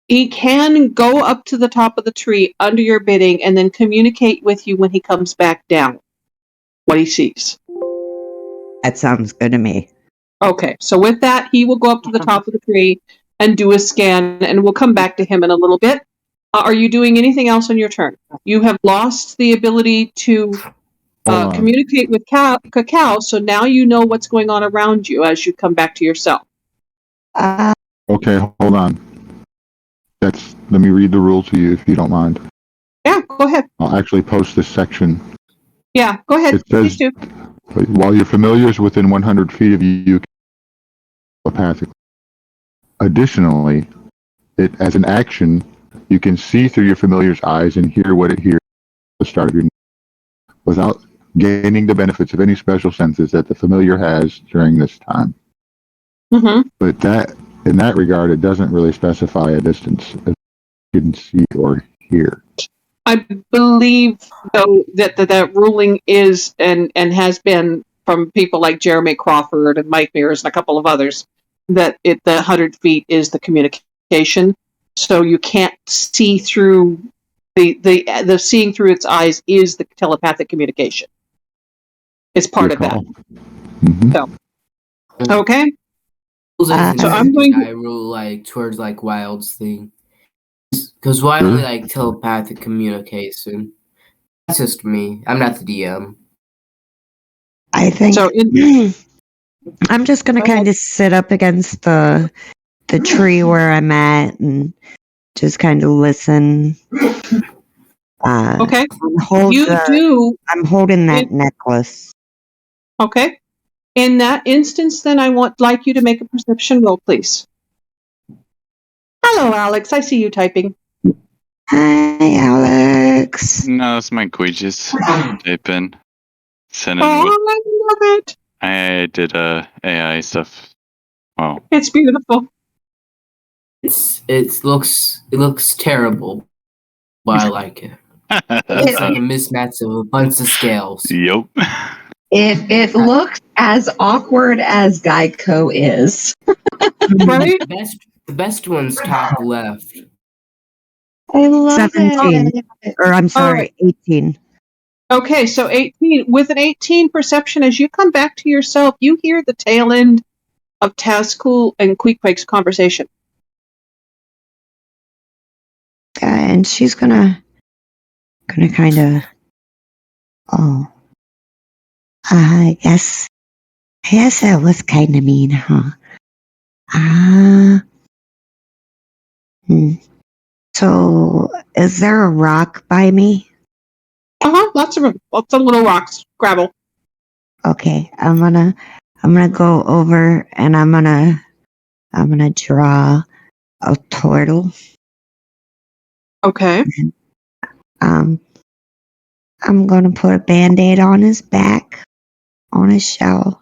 he can go up to the top of the tree under your bidding and then communicate with you when he comes back down what he sees. That sounds good to me. Okay, so with that, he will go up to the top of the tree and do a scan, and we'll come back to him in a little bit. Are you doing anything else on your turn? You have lost the ability to communicate with Cacao, so now you know what's going on around you as you come back to yourself. Okay, hold on. Let me read the rule to you if you don't mind. Yeah, go ahead. I'll actually post this section. Yeah, go ahead. It says, while your familiar is within 100 feet of you, telepathically. Additionally, as an action, you can see through your familiar's eyes and hear what it hears at the start of your without gaining the benefits of any special senses that the familiar has during this time. Mm-hmm. But in that regard, it doesn't really specify a distance you can see or hear. I believe, though, that ruling is and has been from people like Jeremy Crawford and Mike Mears and a couple of others, that the 100 feet is the communication. So you can't see through the seeing through its eyes is the telepathic communication. It's part of that. Mm-hmm. So, okay. So I'm going to... I rule like towards like Wilde's thing. Because why only like telepathic communication? That's just me. I'm not the DM. I think I'm just gonna kind of sit up against the tree where I'm at and just kind of listen. Okay. I'm holding that necklace. Okay. In that instance, then I would like you to make a perception roll, please. Hello, Alex. I see you typing. Hi, Alex. No, it's my Guiges typing. Sending I love it. I did AI stuff. Wow. It's beautiful. It looks terrible, but I like it. It's like a mismatch of a bunch of scales. Yep. It looks as awkward as Geico is. Right? The best one's top left. I love 17. it. Or I'm sorry, 18. Okay, so 18. With an 18 perception, as you come back to yourself, you hear the tail end of Tazcool and Queequeg's conversation. And she's gonna kind of, I guess that was kind of mean, huh? So, is there a rock by me? Lots of little rocks, gravel. Okay, I'm gonna go over and I'm gonna draw a turtle. Okay. I'm gonna put a band-aid on his back, on his shell,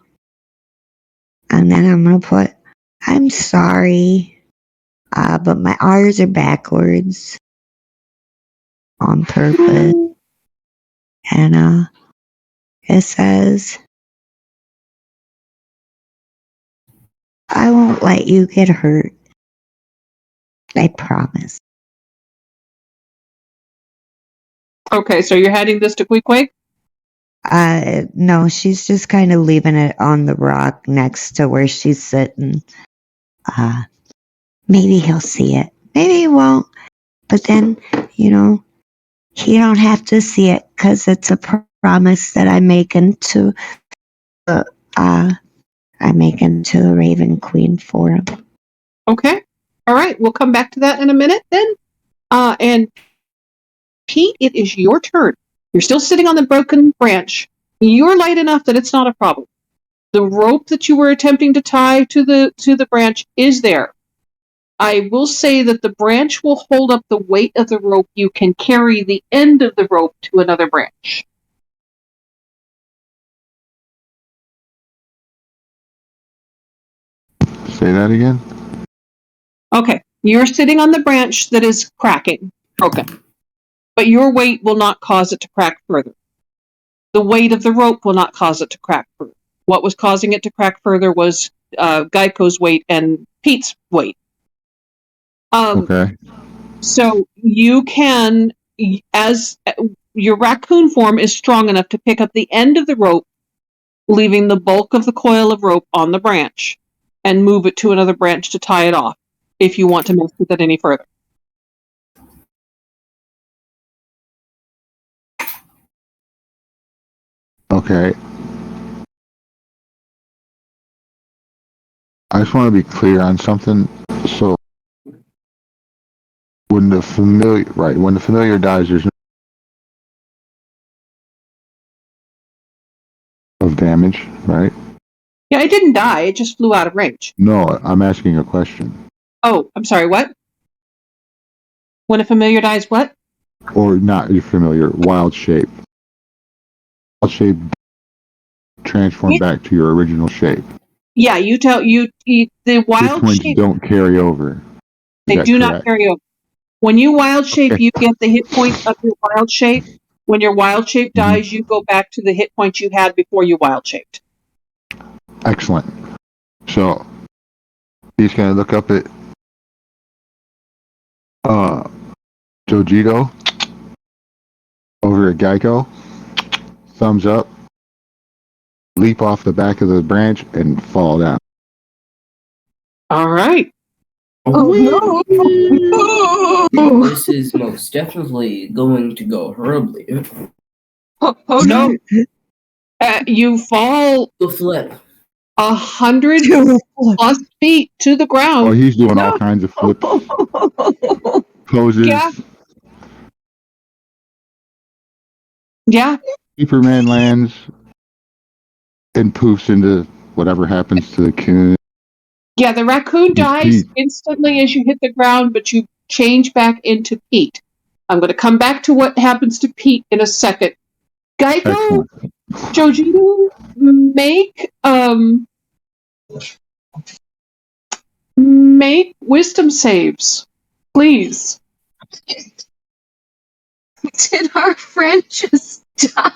and then I'm gonna put, I'm sorry, but my R's are backwards on purpose. And it says, I won't let you get hurt. I promise. Okay, so you're handing this to Queequeg? No, she's just kind of leaving it on the rock next to where she's sitting. Maybe he'll see it. Maybe he won't. But then, he don't have to see it because it's a promise that I'm making to the Raven Queen for him. Okay. All right. We'll come back to that in a minute then. And Pete, it is your turn. You're still sitting on the broken branch. You're light enough that it's not a problem. The rope that you were attempting to tie to the branch is there. I will say that the branch will hold up the weight of the rope. You can carry the end of the rope to another branch. Say that again? Okay. You're sitting on the branch that is cracking, broken. But your weight will not cause it to crack further. The weight of the rope will not cause it to crack further. What was causing it to crack further was Geico's weight and Pete's weight. Okay. So you can, as your raccoon form is strong enough to pick up the end of the rope, leaving the bulk of the coil of rope on the branch, and move it to another branch to tie it off, if you want to mess with it any further. Okay. I just want to be clear on something. So, when the familiar dies, there's no of damage, right? Yeah, it didn't die. It just flew out of range. No, I'm asking a question. Oh, I'm sorry, what? When a familiar dies, what? Or not your familiar, wild shape. Wild shape transform back to your original shape. Yeah, you tell the Hit wild points shape. don't carry over. Is They that do not correct? carry over. When you wild shape, Okay. you get the hit points of your wild shape. When your wild shape Mhm. dies, you go back to the hit points you had before you wild shaped. Excellent. So he's gonna look up at Jojito over at Geico. Thumbs up. Leap off the back of the branch and fall down. All right. Oh no! This is most definitely going to go horribly. Oh no! You fall The flip. 100 plus feet to the Oh, ground. he's doing all kinds of flips, poses. Yeah. Yeah. Superman lands and poofs into whatever happens to the coon. Yeah, the raccoon dies Pete. instantly as you hit the ground, but you change back into Pete. I'm going to come back to what happens to Pete in a second. Geico, Excellent. Jojito, make wisdom saves, please. Did our friend just die?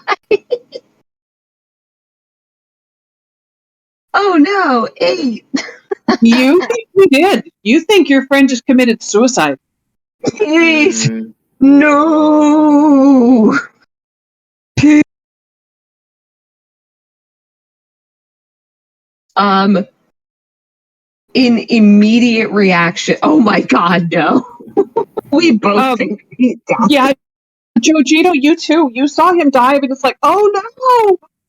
Oh no! 8. You think you did. You think your friend just committed suicide. 8. No. In immediate reaction. Oh my god, no. We both think he's down. Yeah, Jojito, you too. You saw him dive, and it's like, oh no,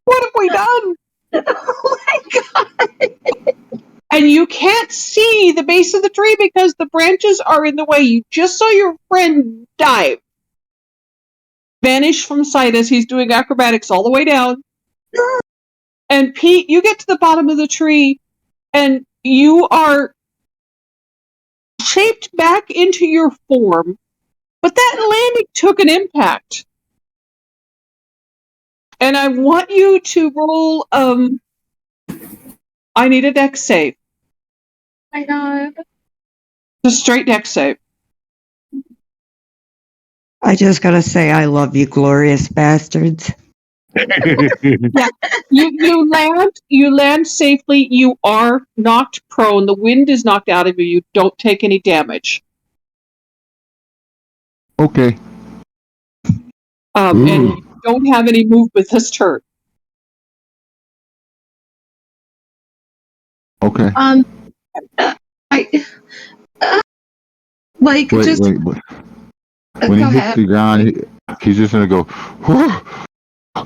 what have we done? Oh my god. And you can't see the base of the tree because the branches are in the way. You just saw your friend dive. Vanish from sight as he's doing acrobatics all the way down. And Pete, you get to the bottom of the tree, and you are shaped back into your form, but that landing took an impact. And I want you to roll, I need a dex save. Oh my god. Just straight dex save. I just gotta say, I love you, glorious bastards. Yeah. You land safely. You are knocked prone. The wind is knocked out of you. You don't take any damage. Okay. And you don't have any movement this turn. Okay. Wait. When he hits the ground, he's just gonna go,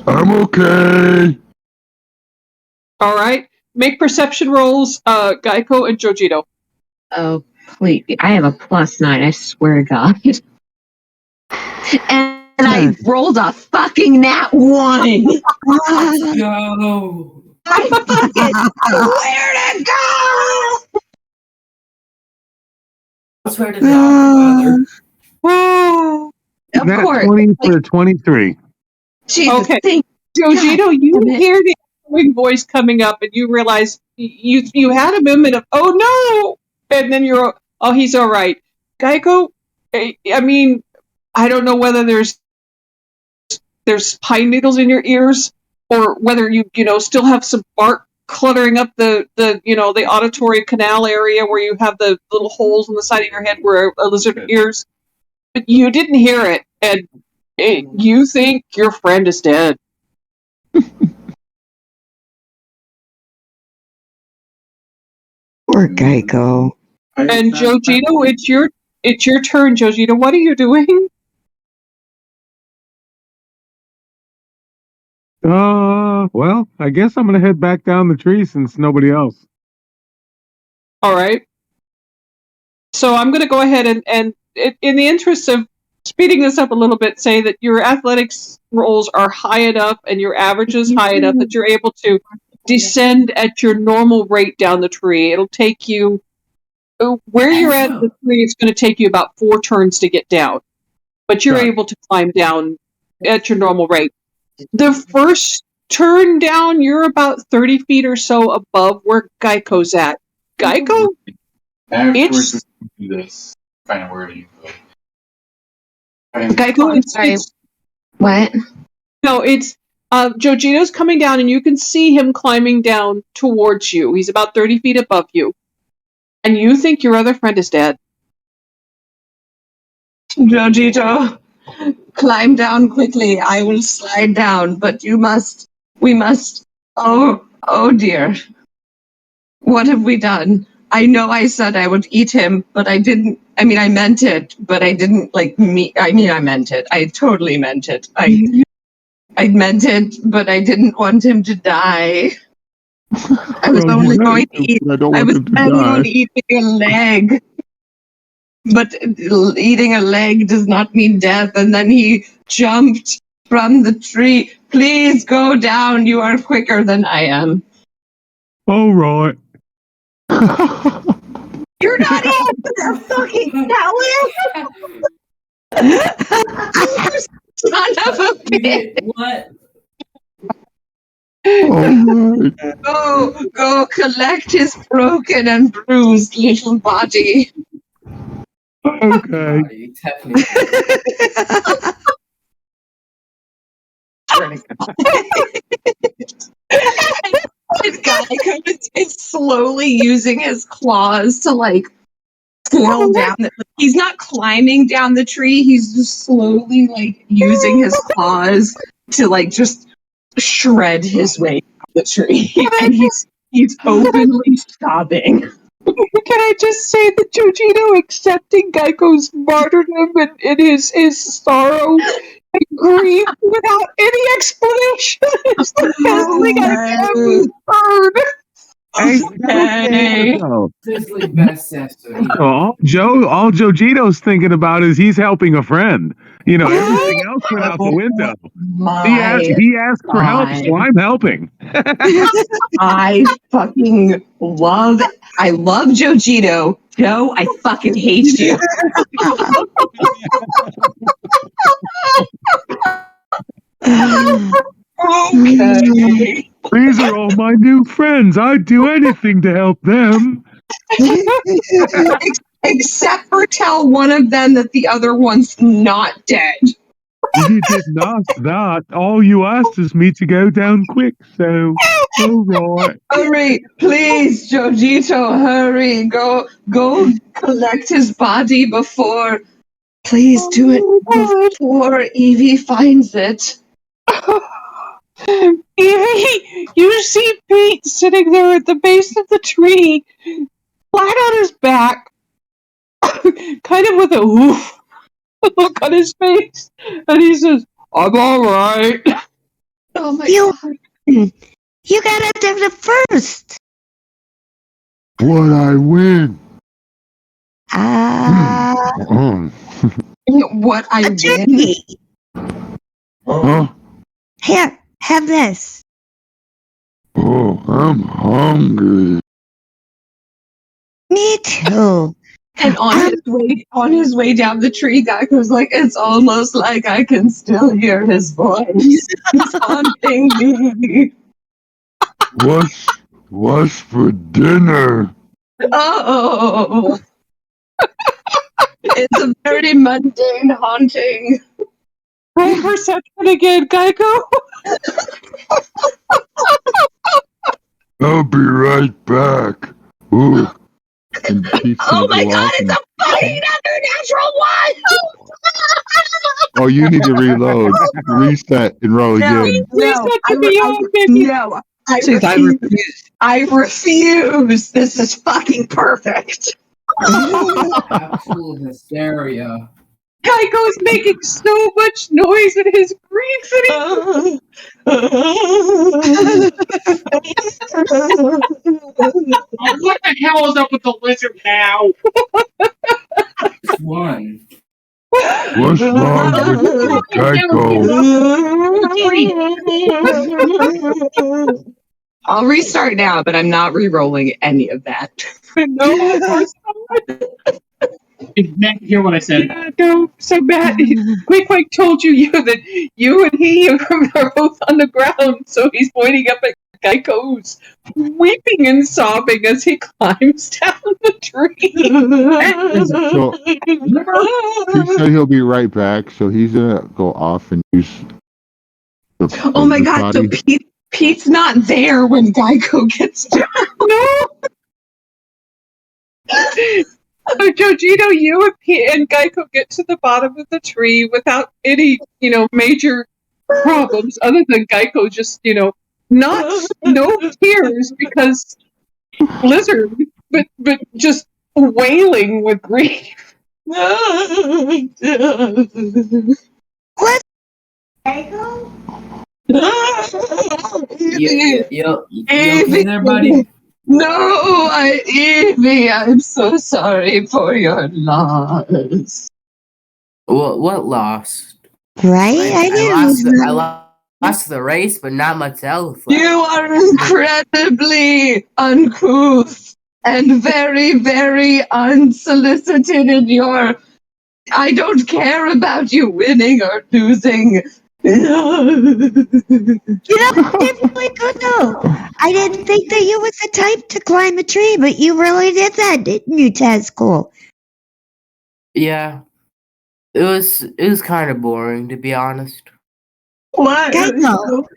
I'm okay. All right. Make perception rolls, Geico and Jojito. Oh, please. I have a +9, I swear to God. And I rolled a fucking nat 1. Go. I fucking swear to God! I swear to God, Oh, of Nat course. 20 for 23. Jesus, okay. thank Jojito, you hear the echoing voice coming up, and you realize you had a moment of, oh no! And then you're, oh, he's all right. Geico, I mean, I don't know whether there's pine needles in your ears, or whether you still have some bark cluttering up the auditory canal area where you have the little holes in the side of your head where a lizard hears. But you didn't hear it, and you think your friend is dead. Poor Geico. And Jojito, it's your turn, Jojito. What are you doing? Well, I guess I'm gonna head back down the tree since nobody else. All right. So I'm going to go ahead and in the interest of speeding this up a little bit, say that your athletics rolls are high enough and your average is high enough that you're able to descend at your normal rate down the tree. It'll take you where you're at the tree. It's going to take you about 4 turns to get down, but you're able to climb down at your normal rate. The first turn down, you're about 30 feet or so above where Geico's at. Geico? Afterwards, we do this. Find where you go. Geico, it's what? No, it's Jojito's coming down, and you can see him climbing down towards you. He's about 30 feet above you. And you think your other friend is dead. Jojito, climb down quickly. I will slide down, but we must. Oh dear. What have we done? I know I said I would eat him, but I didn't. I meant it, but I didn't I meant it. I totally meant it. I meant it, but I didn't want him to die. I was only going to eat. I was planning on eating a leg. But eating a leg does not mean death. And then he jumped from the tree. Please go down. You are quicker than I am. All right. You're not even gonna fucking tell him. Son of a bitch. What? Go collect his broken and bruised little body. Okay. This guy is slowly using his claws to scale down. He's not climbing down the tree. He's just slowly using his claws to just shred his way down the tree, and he's openly sobbing. Can I just say that Jojito accepting Geico's martyrdom and his sorrow and grief without any explanation is the best thing I've ever heard. Hey, Seriously, best sister. all Jojito's thinking about is he's helping a friend. Everything else went out the window. He asked for help, so I'm helping. I love Jojito. Joe, I fucking hate you. Okay. These are all my new friends. I'd do anything to help them. Except for tell one of them that the other one's not dead. You didn't ask that. All you asked is me to go down quick, so all right. Hurry, please, Jojito, hurry. Go collect his body before. Please do it before Evie finds it. Evie, you see Pete sitting there at the base of the tree, flat on his back, kind of with a oof look on his face, and he says, "I'm all right." Oh my god! You gotta do the first. Would I win? What I win? Turkey. Huh? Here, have this. Oh, I'm hungry. Me too. And on his way down the tree, Geico's like, it's almost like I can still hear his voice. He's haunting me. What's for dinner? Oh, it's a very mundane haunting. Roll perception again, Geico. I'll be right back. Ooh. Oh my god, it's a fucking natural one! Oh, you need to reload, reset, and roll again. I refuse. This is fucking perfect. Absolute hysteria. Geico's making so much noise in his grief that what the hell is up with the lizard now? One. What's wrong with Geico? I'll restart now, but I'm not re-rolling any of that. No, Did Matt hear what I said? No, so Matt, Quick told you that you and he are both on the ground, so he's pointing up at Geico's weeping and sobbing as he climbs down the tree. So, he said he'll be right back, so he's gonna go off and use Oh my god, so Pete's not there when Geico gets down. No! So Georgino, you and Geico get to the bottom of the tree without any, major problems, other than Geico just, no tears because blizzard, but just wailing with grief. What? You okay there, buddy? No, Evie, I'm so sorry for your loss. What loss? Right? I lost the race, but not much else. You are incredibly uncouth and very, very unsolicited in your... I don't care about you winning or losing. Definitely good though. I didn't think that you was the type to climb a tree, but you really did that, didn't you, Tazcool? Yeah, it was kind of boring, to be honest. What? Geico.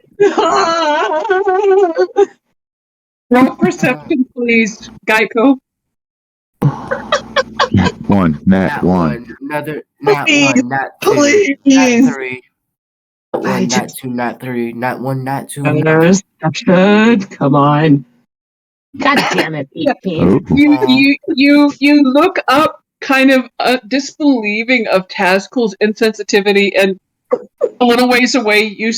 Roll perception, please, Geico. Nat one. Another nat one, nat two, please. nat three. Nat two, nat three, nat one, nat two. Good. Come on. God damn it, Pete. You look up, kind of disbelieving of Tazcool's insensitivity, and a little ways away, you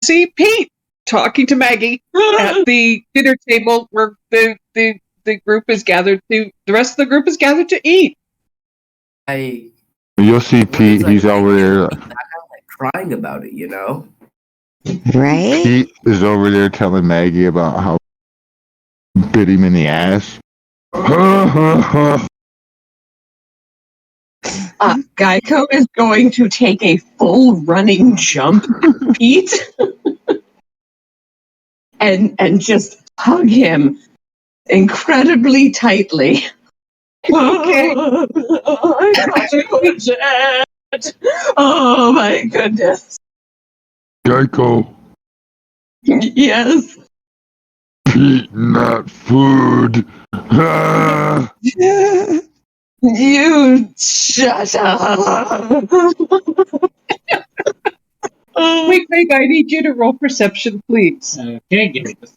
see Pete talking to Maggie at the dinner table where the group is gathered to. The rest of the group is gathered to eat. You'll see Pete. He's over there. Crying about it, Right? Pete is over there telling Maggie about how bit him in the ass. Geico is going to take a full running jump, Pete, and just hug him incredibly tightly. Okay. Oh my goodness. Geico. Yes. Pete, not food. You shut up. Wait, I need you to roll perception, please. Okay, give me this.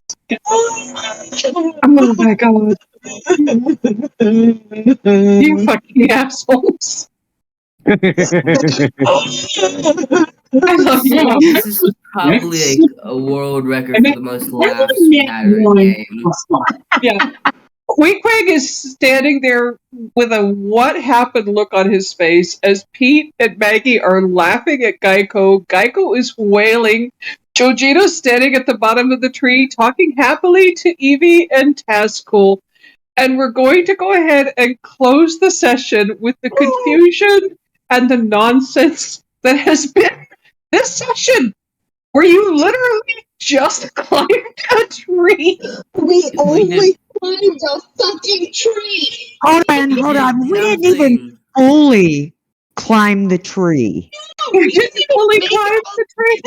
Oh my god. You fucking assholes. I love you. This is probably like a world record for the most laughs we had in a game. Yeah. Queequeg is standing there with a what happened look on his face as Pete and Maggie are laughing at Geico. Geico is wailing. Georgino's standing at the bottom of the tree talking happily to Evie and Tazcool. And we're going to go ahead and close the session with the confusion and the nonsense that has been this session, where you literally just climbed a tree. We only climbed a fucking tree. Hold on. We didn't even fully climb the tree. You didn't fully climb the tree.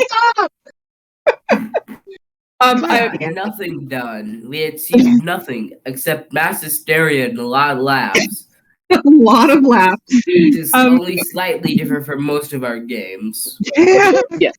I had nothing done. We had seen nothing except mass hysteria and a lot of laughs. A lot of laughs. Which is only slightly different from most of our games. Yeah.